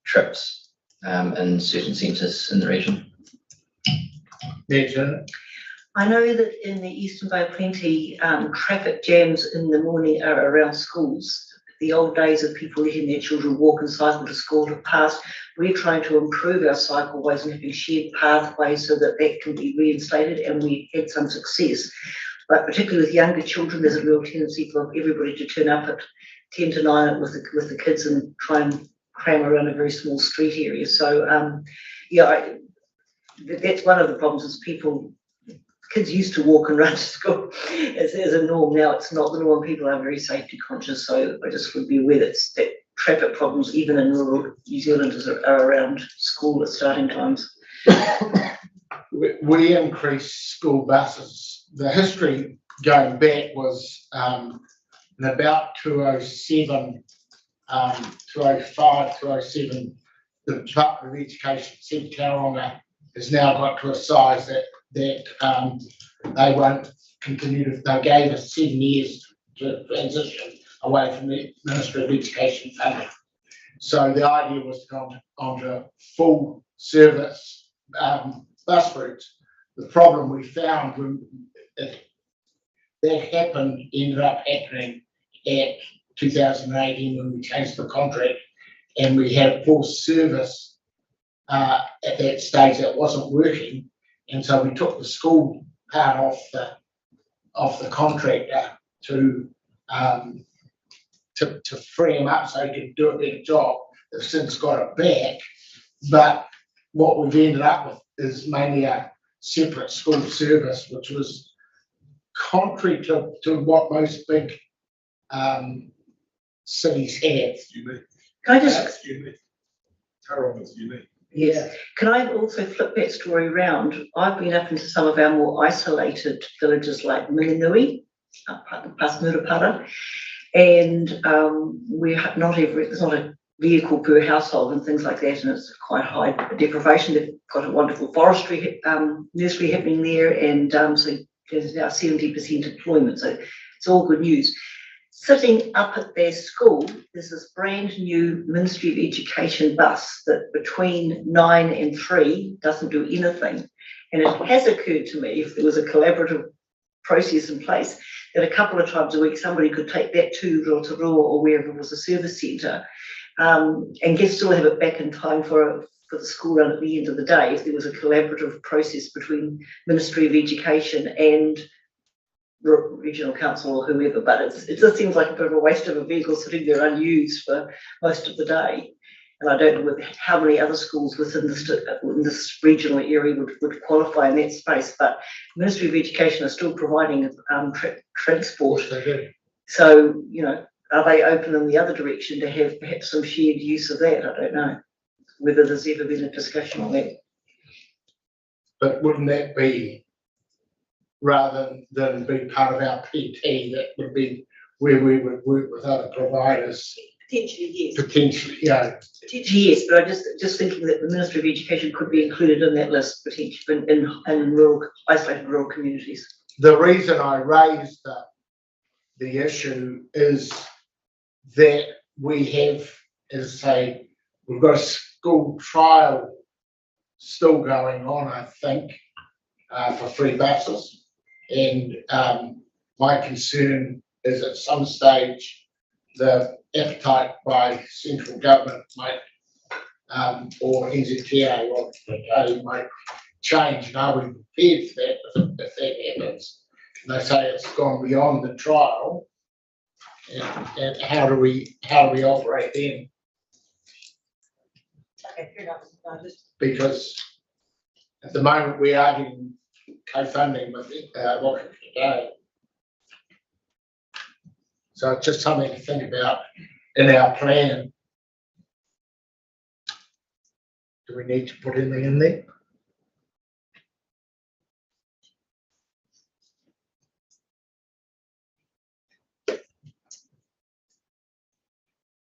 trips in certain centres in the region. I know that in the Eastern Bay plenty traffic jams in the morning are around schools. The old days of people letting their children walk and cycle to school have passed. We're trying to improve our cycleways and having shared pathways so that that can be reinstated, and we had some success. But particularly with younger children, there's a real tendency for everybody to turn up at 10 to 9 with the kids and try and cram around a very small street area. So that's one of the problems is kids used to walk and run to school as a norm. Now it's not the norm. People are very safety conscious. So I just would be aware that traffic problems, even in rural New Zealand, are around school at starting times. We increased school buses. The history going back was in about 2007, 2005, 2007, the Department of Education said Tauranga has now got to a size that they won't continue to, they gave us 7 years to transition away from the Ministry of Education funding. So the idea was to go onto full service bus routes. The problem we found when that ended up happening at 2018 when we changed the contract, and we had a full service at that stage that wasn't working, and so we took the school part off the contractor to free him up so he could do a better job. They've since got it back, but what we've ended up with is mainly a separate school service, which was contrary to what most big cities have. Unique. Can I just That's unique. Tauranga's unique. Yes. Can I also flip that story around? I've been up into some of our more isolated villages like Minganui, past Murupara, and there's not a vehicle per household and things like that, and it's quite high deprivation. They've got a wonderful forestry nursery happening there, and so there's now 70% employment, so it's all good news. Sitting up at their school, there's this brand new Ministry of Education bus that between 9 and 3 doesn't do anything. And it has occurred to me, if there was a collaborative process in place, that a couple of times a week somebody could take that to Rotorua or wherever was a service centre and still have it back in time for the school run at the end of the day, if there was a collaborative process between Ministry of Education and regional council or whoever. But it just seems like a bit of a waste of a vehicle sitting there unused for most of the day. And I don't know how many other schools within this regional area would qualify in that space, but Ministry of Education are still providing transport. So, are they open in the other direction to have perhaps some shared use of that? I don't know whether there's ever been a discussion on that. But wouldn't that be, rather than be part of our PT, that would be where we would work with other providers? Potentially, yes. Potentially, Potentially, yes, but I'm just thinking that the Ministry of Education could be included in that list potentially in rural, isolated rural communities. The reason I raised the issue is that we have, as I say, we've got a school trial still going on, I think, for free buses. And my concern is at some stage, the appetite by central government might, or NZTA or RPTP might change, and are we prepared for that if that happens? And they say it's gone beyond the trial, and how do we operate then? Okay, fair enough. No, just Because at the moment we are getting co-funding with Rocket today. So it's just something to think about in our plan. Do we need to put anything in there?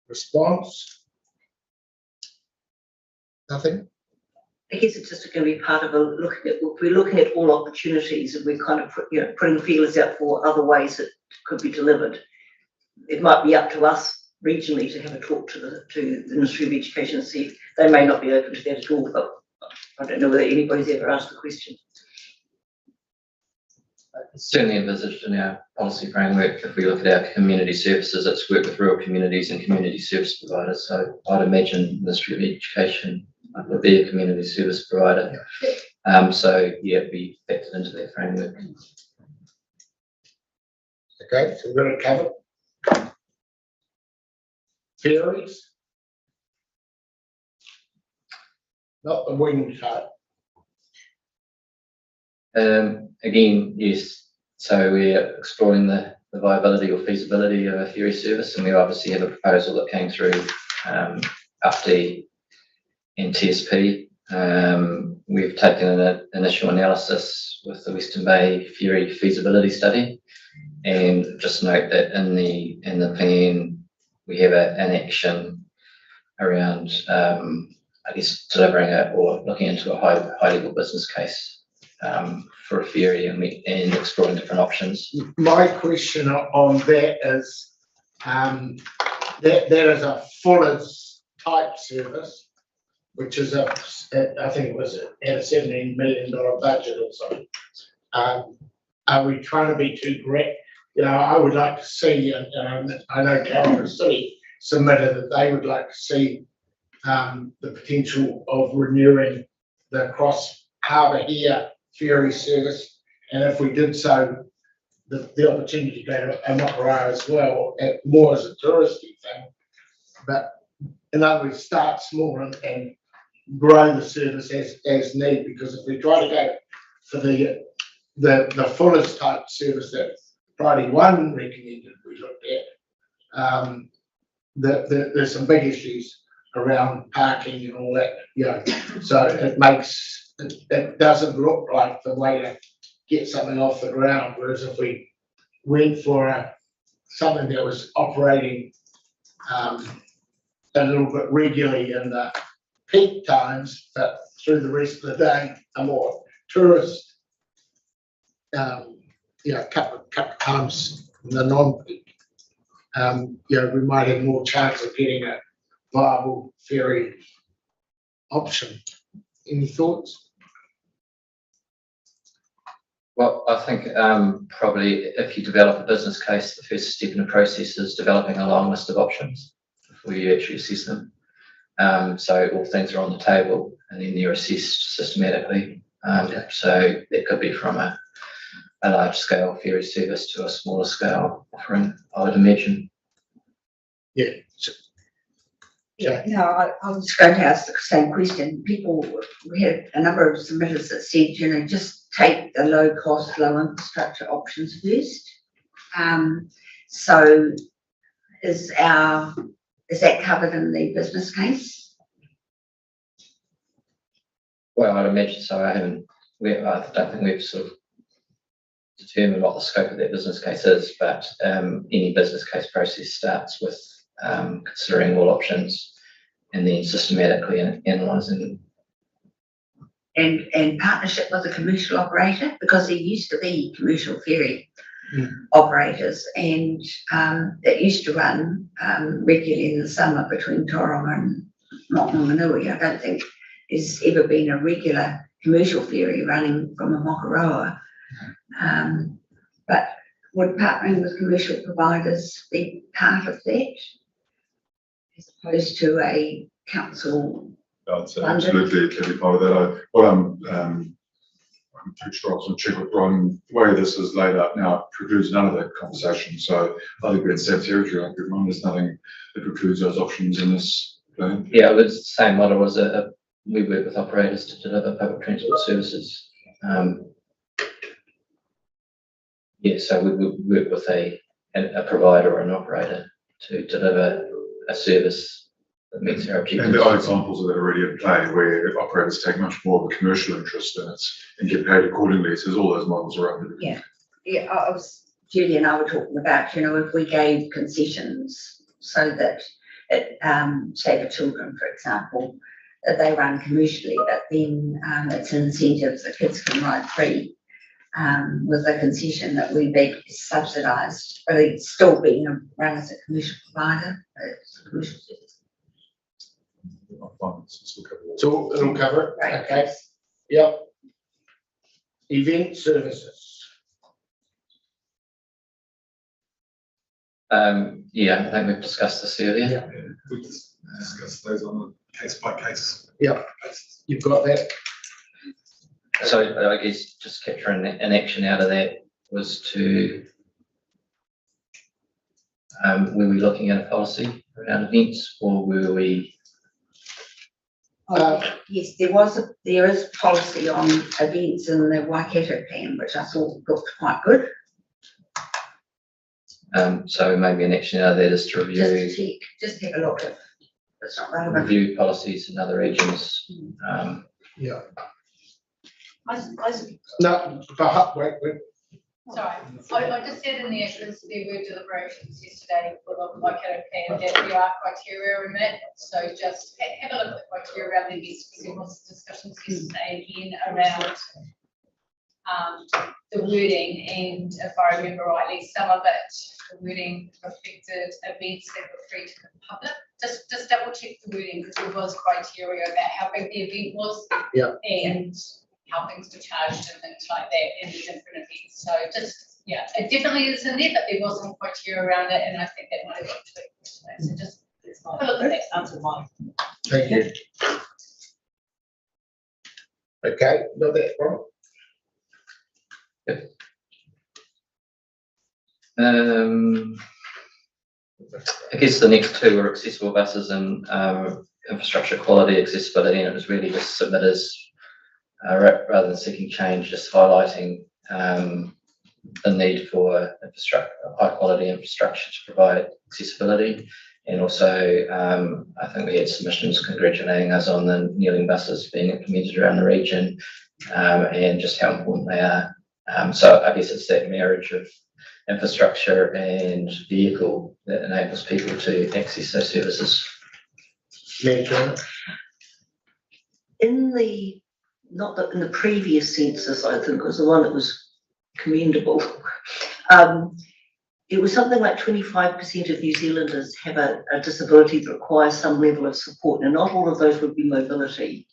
Response? Nothing? I guess it's just going to be part of we're looking at all opportunities, and we're kind of putting feelers out for other ways that could be delivered. It might be up to us regionally to have a talk to the Ministry of Education and see if they may not be open to that at all, but I don't know whether anybody's ever asked the question. Certainly envisaged in our policy framework. If we look at our community services, it's work with rural communities and community service providers. So I'd imagine Ministry of Education would be a community service provider. So yeah, it'd be factored into their framework. Okay, so we're going to cover ferries. Not the wing type. Again, yes. So we're exploring the viability or feasibility of a ferry service, and we obviously have a proposal that came through UPD and TSP. We've taken an initial analysis with the Western Bay ferry feasibility study, and just note that in the plan we have an action around I guess delivering or looking into a high level business case for a ferry and exploring different options. My question on that is that there is a Fuller's type service, which is I think it was at a $17 million budget or something. Are we trying to be too great? I would like to see, and I know Cameron City submitted that they would like to see the potential of renewing the cross harbour here ferry service, and if we did so, the opportunity to go to Amakara as well, more as a touristy thing. But in other words, start small and grow the service as need, because if we try to go for the Fuller's type service that Friday One recommended we looked at, there's some big issues around parking and all that, so it doesn't look like the way to get something off the ground. Whereas if we went for something that was operating a little bit regularly in the peak times, but through the rest of the day, a more tourist, couple of times in the non-peak, we might have more chance of getting a viable ferry option. Any thoughts? Well, I think probably if you develop a business case, the first step in the process is developing a long list of options before you actually assess them. So all things are on the table and then they're assessed systematically. So that could be from a large scale ferry service to a smaller scale offering, I would imagine. Yeah. No, I was going to ask the same question. We had a number of submitters that said, just take the low cost, low infrastructure options first. So is that covered in the business case? Well, I'd imagine so. I don't think we've sort of determined what the scope of that business case is, but any business case process starts with considering all options and then systematically analysing them. And partnership with a commercial operator, because there used to be commercial ferry operators, and that used to run regularly in the summer between Tauranga and Motunganui. I don't think there's ever been a regular commercial ferry running from a Makaroa. But would partnering with commercial providers be part of that? As opposed to a council? I'd say funded? absolutely, it can be part of that. What I'm too strong to check with Ron. The way this is laid out now precludes none of that conversation. So I think we're in safe territory. I agree, Ron. There's nothing that precludes those options in this plan. Yeah, it was the same model as we work with operators to deliver public transport services. Yeah, so we work with a provider or an operator to deliver a service that meets our objectives. And there are examples of that already in play where operators take much more of a commercial interest and get paid accordingly. So there's all those models around it. Yeah, Julie and I were talking about, if we gave concessions so that, say for children, for example, that they run commercially, but then it's an incentive that kids can ride free with a concession that we be subsidised, but it's still being run as a commercial provider. It's a commercial service. So it'll cover it, Right. okay, yep. Event services. Yeah, I think we've discussed this earlier. Yeah. We discuss those on a case by case. Yep. basis. You've got that, So I guess just capturing an action out of that was to, were we looking at a policy around events, or were we? Yes, there is policy on events in the Waikato plan, which I thought looked quite good. So maybe an action out of that is to Just take a look if it's not relevant. review policies in other regions. yeah. I No, wait, Sorry, I just said in there, because there were deliberations yesterday for the Waikato plan, that there are criteria in that, so just have a look at the criteria around the events, because there was discussions yesterday again around the wording, and if I remember rightly, some of it, the wording reflected events that were free to the public. Just double check the wording, because there was criteria about how big the event was. Yeah. And how things were charged and things like that in the different events. So just, yeah, it definitely is in there, but there was some criteria around it, and I think that might have got tweaked. So just have a look at that, answer mine. thank you. Okay, got that, Ron? I guess the next two were accessible buses and infrastructure quality, accessibility, and it was really just submitters rather than seeking change, just highlighting the need for high quality infrastructure to provide accessibility. And also, I think we had submissions congratulating us on the kneeling buses being implemented around the region and just how important they are. So I guess it's that marriage of infrastructure and vehicle that enables people to access those services. In the previous census, I think was the one that was commendable. It was something like 25% of New Zealanders have a disability that requires some level of support, and not all of those would be mobility.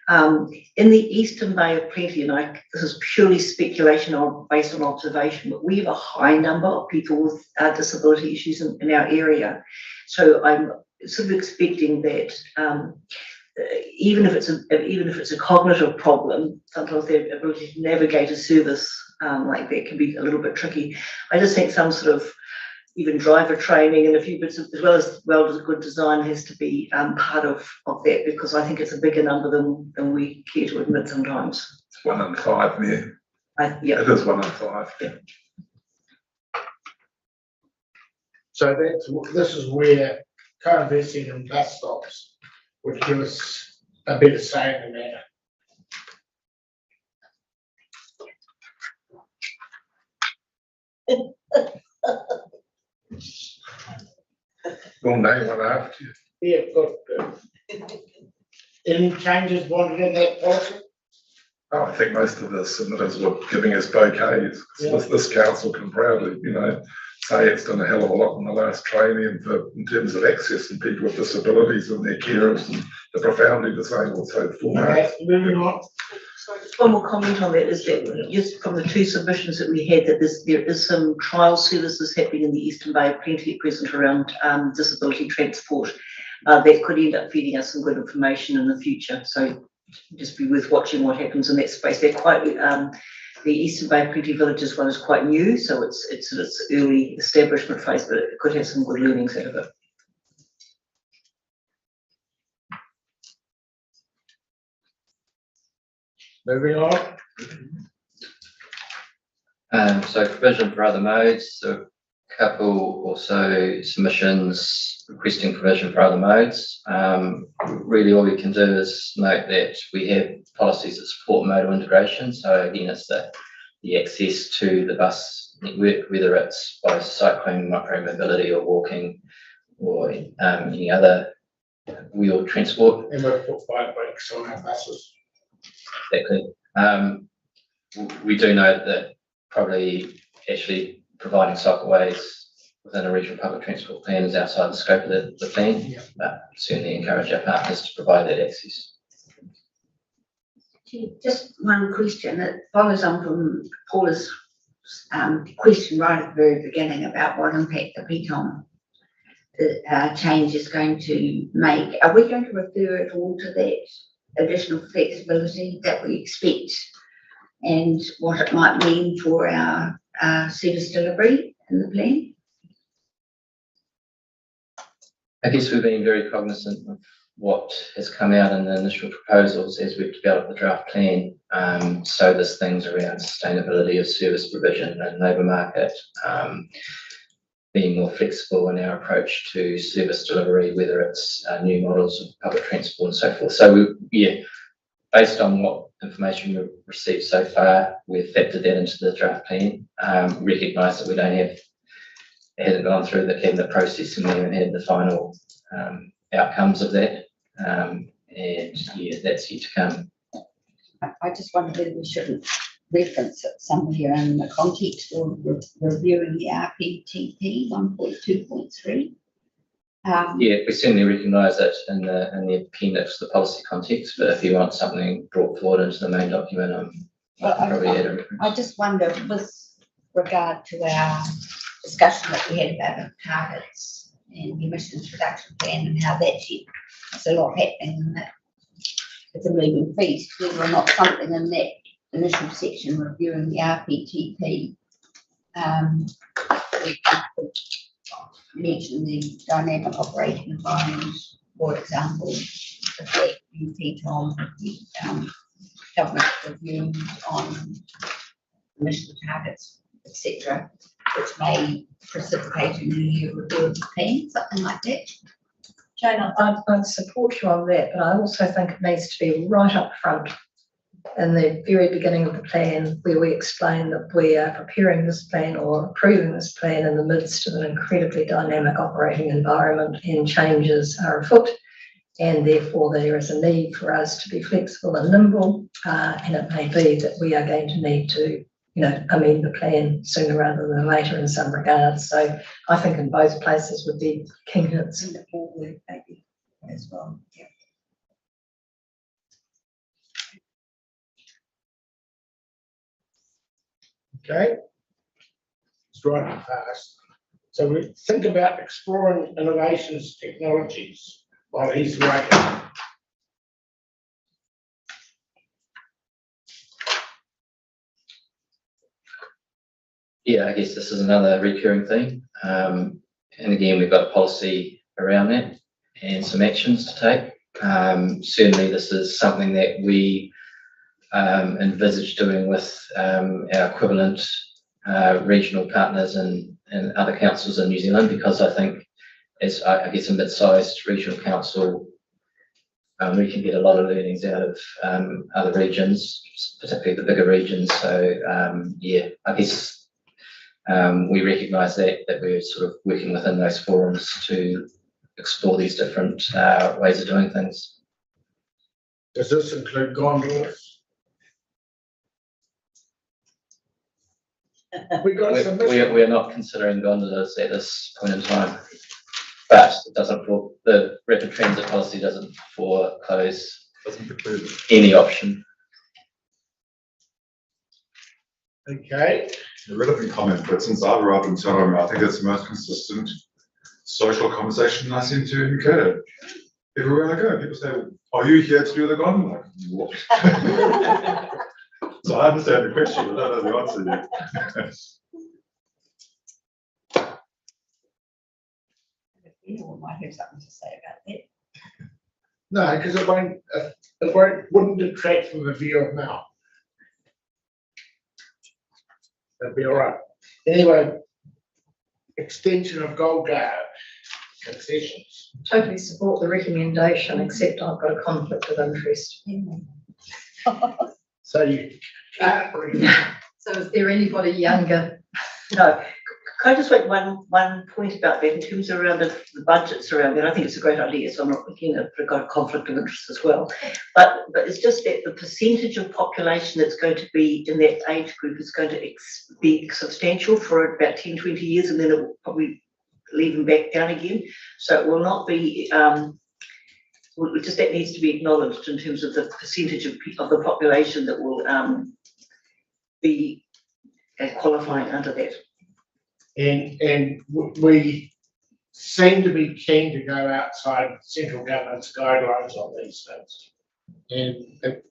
In the Eastern Bay of Plenty, and this is purely speculation based on observation, but we have a high number of people with disability issues in our area. So I'm sort of expecting that even if it's a cognitive problem, sometimes their ability to navigate a service like that can be a little bit tricky. I just think some sort of even driver training and a few bits of, as well as good design has to be part of that, because I think it's a bigger number than we care to admit sometimes. It's 1 in 5 there. Yeah. It is 1 in 5. Yeah. So this is where co-investing in bus stops would give us a better say in the matter. We'll name one after you. Yeah, good. Any changes wanted in that policy? Oh, I think most of the submitters were giving us bouquets. Yeah. This council can proudly, say it's done a hell of a lot in the last training in terms of access and people with disabilities and their carers and the profoundly disabled, so 4 marks. Okay, moving on. One more comment on that is that just from the 2 submissions that we had, that there is some trial services happening in the Eastern Bay, plenty at present around disability transport, that could end up feeding us some good information in the future. So just be worth watching what happens in that space. They're quite, the Eastern Bay Plenty Villages one is quite new, so it's in its early establishment phase, but it could have some good learnings out of it. Moving on. So provision for other modes, so a couple or so submissions requesting provision for other modes. Really all we can do is note that we have policies that support modal integration. So again, it's the access to the bus network, whether it's by cycling, micro-mobility or walking or any other wheeled transport. And we've put bike brakes on our buses. Exactly. We do know that probably actually providing cycleways within a regional public transport plan is outside the scope of the plan, Yeah. but certainly encourage our partners to provide that access. Just one question that follows on from Paula's question right at the very beginning about what impact the PTOM change is going to make. Are we going to refer it all to that additional flexibility that we expect and what it might mean for our service delivery in the plan? I guess we've been very cognizant of what has come out in the initial proposals as we've developed the draft plan. So there's things around sustainability of service provision and labour market, being more flexible in our approach to service delivery, whether it's new models of public transport and so forth. So based on what information we've received so far, we've factored that into the draft plan. Recognise that we hasn't gone through the cabinet process and we haven't had the final outcomes of that. That's yet to come. I just wonder whether we shouldn't reference it somewhere in the context of reviewing the RPTP 1.2.3. We certainly recognise that in the appendix, the policy context, but if you want something brought forward into the main document, I can probably add a reference. I just wonder, with regard to our discussion that we had about targets and the emissions reduction plan and how that's it, there's a lot happening in that. It's a moving feast, whether or not something in that initial section reviewing the RPTP we could mention the dynamic operating environment, for example, the FLEC, PTOM, government reviews on emission targets, etc., which may precipitate a new year review of the plan, something like that. Jane, I'd support you on that, but I also think it needs to be right up front in the very beginning of the plan, where we explain that we are preparing this plan or approving this plan in the midst of an incredibly dynamic operating environment and changes are afoot, and therefore there is a need for us to be flexible and nimble, and it may be that we are going to need to amend the plan sooner rather than later in some regards. So I think in both places would be key hits. In the forward, maybe, as well. Yeah. Okay. It's running fast. So we think about exploring innovations, technologies while he's writing. I guess this is another recurring theme. And again, we've got a policy around that and some actions to take. Certainly this is something that we envisage doing with our equivalent regional partners and other councils in New Zealand, because I think as I guess a mid-sized regional council, we can get a lot of learnings out of other regions, particularly the bigger regions. So I guess we recognise that we're sort of working within those forums to explore these different ways of doing things. Does this include gondolas? We got some. We're not considering gondolas at this point in time. but it doesn't for, the rapid transit policy doesn't foreclose Doesn't preclude it. any option. Okay, A relevant comment, but since I've arrived in Tauranga, I think it's the most consistent social conversation I seem to incur. Everywhere I go, people say, are you here to do the garden? I'm like, what? So I understand the question, but I don't know the answer yet. Anyone might have something to say about that. no, because wouldn't detract from the view of now. That'd be all right. Anyway, extension of Gold Guard concessions. Totally support the recommendation, except I've got a conflict of interest. So you can't bring. So is there anybody younger? No, can I just make one point about that in terms of around the budgets around that? I think it's a great idea, so I'm not looking at a conflict of interest as well. But it's just that the percentage of population that's going to be in that age group is going to be substantial for about 10, 20 years, and then it will probably leave them back down again. So it will not be, just that needs to be acknowledged in terms of the percentage of the population that will be qualifying under that. And we seem to be keen to go outside central government's guidelines on these things. And it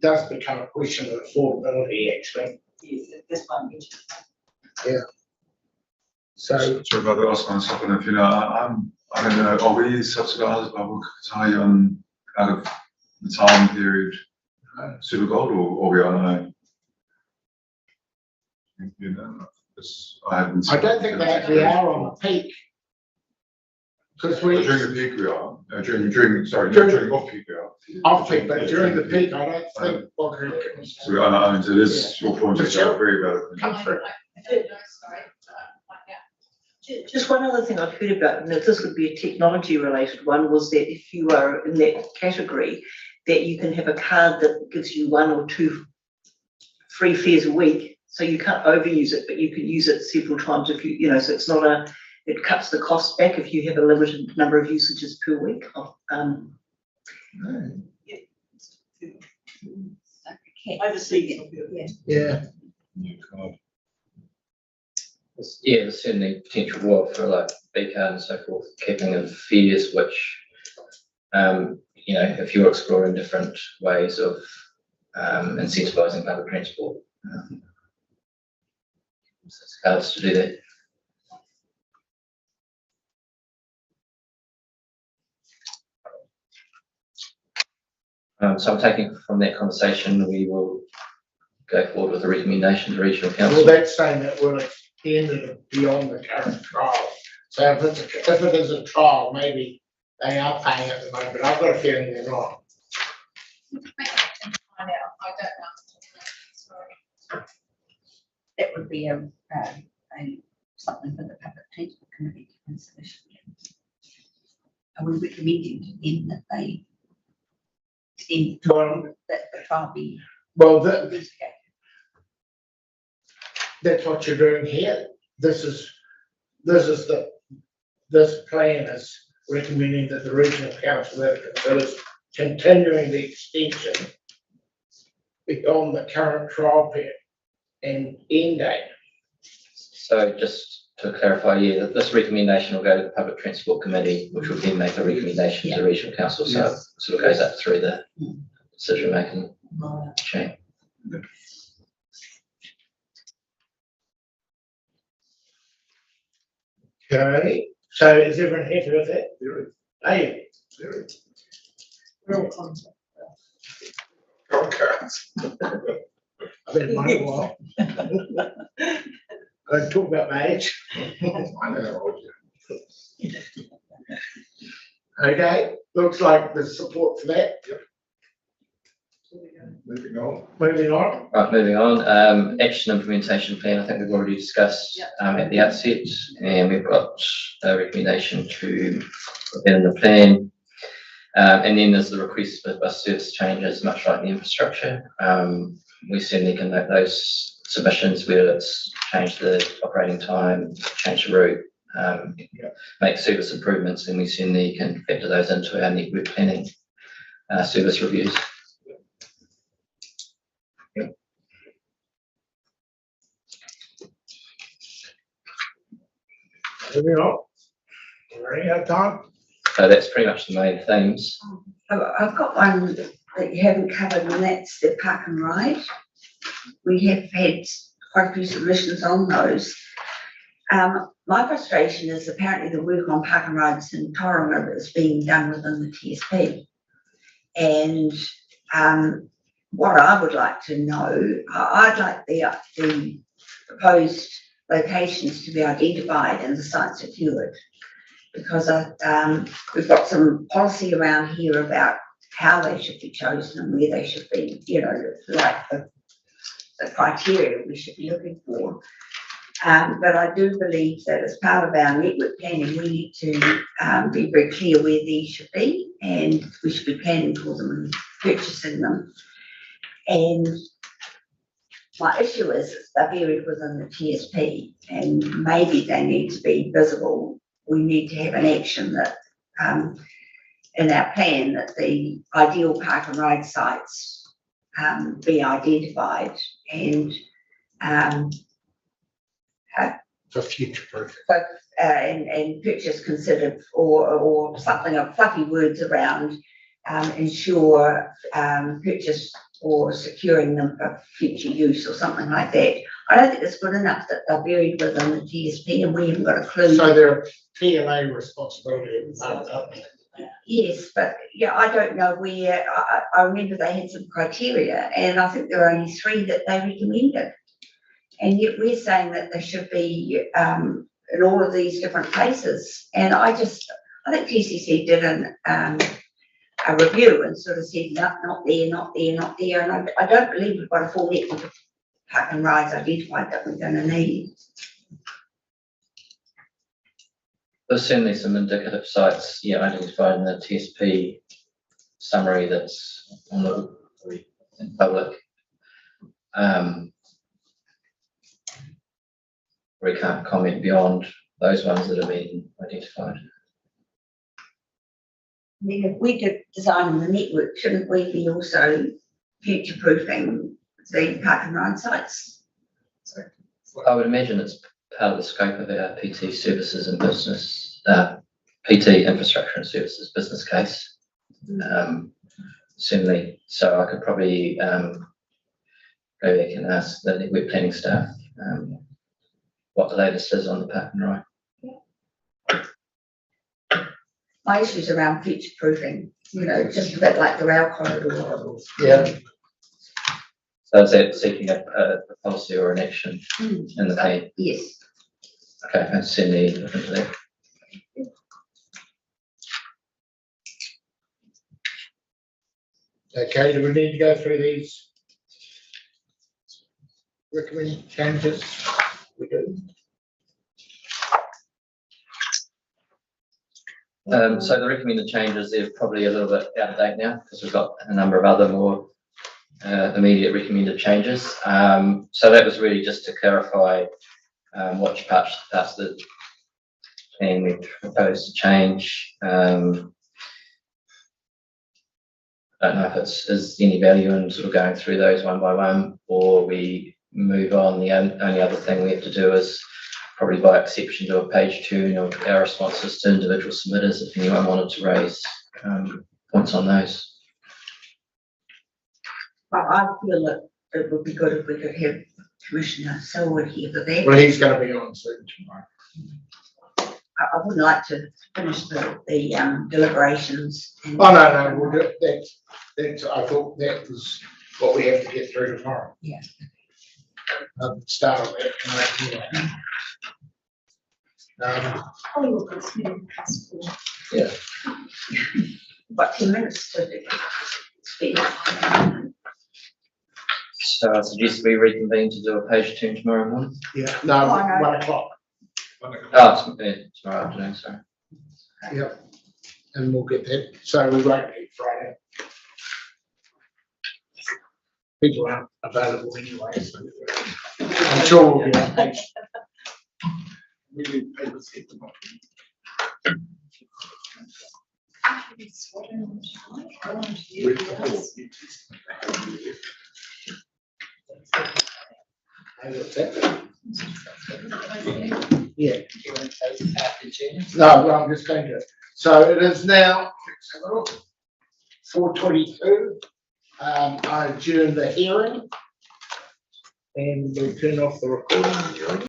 does become a question of affordability, actually. Yes, that's one. Yeah. So, Sorry about the last one, if you know, I don't know, are we subsidised by Batallion out of the time period Super Gold, or we are not? You know, I haven't. I don't think they actually are on the peak. Because we, During the peak we are, during off-peak we are. off peak, but during the peak, I don't think. So, I mean, it is, your point is very valid. Come through. I don't know, sorry, yeah. Just one other thing I've heard about, and this would be a technology related one, was that if you are in that category, that you can have a card that gives you 1 or 2 free fares a week. So you can't overuse it, but you can use it several times if you know, so it's not it cuts the cost back if you have a limited number of usages per week. Overseas. Yeah. Yeah, there's certainly potential role for like B-card and so forth, capping of fares, which, you know, if you're exploring different ways of incentivising public transport, it's cards to do that. So I'm taking from that conversation, we will go forward with the recommendation to regional council. Well, that's saying that we'll extend it beyond the current trial. So if it is a trial, maybe they are paying at the moment, but I've got a feeling they're not. Find out, I don't know. Sorry. That would be a something for the public transport committee to consider. Are we recommending to them that they extend that the trial be Well, investigated? that's what you're doing here. This plan is recommending that the regional council considers continuing the extension beyond the current trial period and end date. So just to clarify, yeah, this recommendation will go to the Public Transport Committee, which will then make a recommendation to the Regional Council, so it sort of goes up through the decision-making chain. Okay, so is everyone happy with that? Hey. Real concept. I've been mine a while. I don't talk about my age. I know. Okay, looks like there's support for that. Moving on. Moving on. Right, moving on, action implementation plan, I think we've already discussed at the outset, and we've got a recommendation to put that in the plan. And then there's the request for bus service changes, much like the infrastructure. We certainly can make those submissions, whether it's change the operating time, change the route, make service improvements, and we certainly can factor those into our network planning service reviews. Moving on. We're running out of time. So that's pretty much the main themes. I've got one that you haven't covered, and that's the park and ride. We have had quite a few submissions on those. My frustration is apparently the work on park and rides in Tauranga is being done within the TSP. And what I would like to know, I'd like the proposed locations to be identified and the site secured. Because we've got some policy around here about how they should be chosen and where they should be, you know, like the criteria we should be looking for. But I do believe that as part of our network planning, we need to be very clear where these should be, and we should be planning for them and purchasing them. And my issue is they're buried within the TSP, and maybe they need to be visible. We need to have an action that in our plan that the ideal park and ride sites be identified and For future proof. and purchase considered, or something of fluffy words around ensure purchase or securing them for future use or something like that. I don't think it's good enough that they're buried within the TSP and we haven't got a clue. So they're a PLA responsibility at the moment, aren't they? Yes, but yeah, I don't know where, I remember they had some criteria and I think there were only 3 that they recommended. And yet we're saying that they should be in all of these different places. And I think TCC did a review and sort of said, no, not there, not there, not there. And I don't believe we've got a full network of park and rides identified that we're going to need. There's certainly some indicative sites, identified in the TSP summary that's on the public. We can't comment beyond those ones that have been identified. I mean, if we did design the network, shouldn't we be also future-proofing the park and ride sites? I would imagine it's part of the scope of our PT services and business, PT infrastructure and services business case. Certainly, so I could probably go back and ask the network planning staff what the latest is on the park and ride. My issues around future-proofing, just a bit like the rail corridor. Yeah. So is that seeking a policy or an action in the plan? Yes. Okay, I'll certainly look into that. Okay, do we need to go through these recommended changes? We do. So the recommended changes, they're probably a little bit out of date now because we've got a number of other more immediate recommended changes. So that was really just to clarify which parts of the plan we propose to change. I don't know if is any value in sort of going through those one by one, or we move on. The only other thing we have to do is probably by exception do a page turn of our responses to individual submitters if anyone wanted to raise points on those. I feel that it would be good if we could have Commissioner Selwood here for that. Well, he's going to be on soon tomorrow. I wouldn't like to finish the deliberations. Oh, no, we'll do that's, I thought that was what we have to get through tomorrow. Yeah. Start on that tonight anyway. Yeah. About 10 minutes to speak. So I suggest we reconvene to do a page turn tomorrow morning. Yeah, no, Oh, no. 1 o'clock. Oh, tomorrow afternoon, sorry. Yep. And we'll get that. So we won't meet Friday. People aren't available anyway, so I'm sure we'll be on page. million people hit them. Yeah. No, well, I'm just going to. So it is now, let's have a look, 4:22. I adjourn the hearing. And we turn off the recording.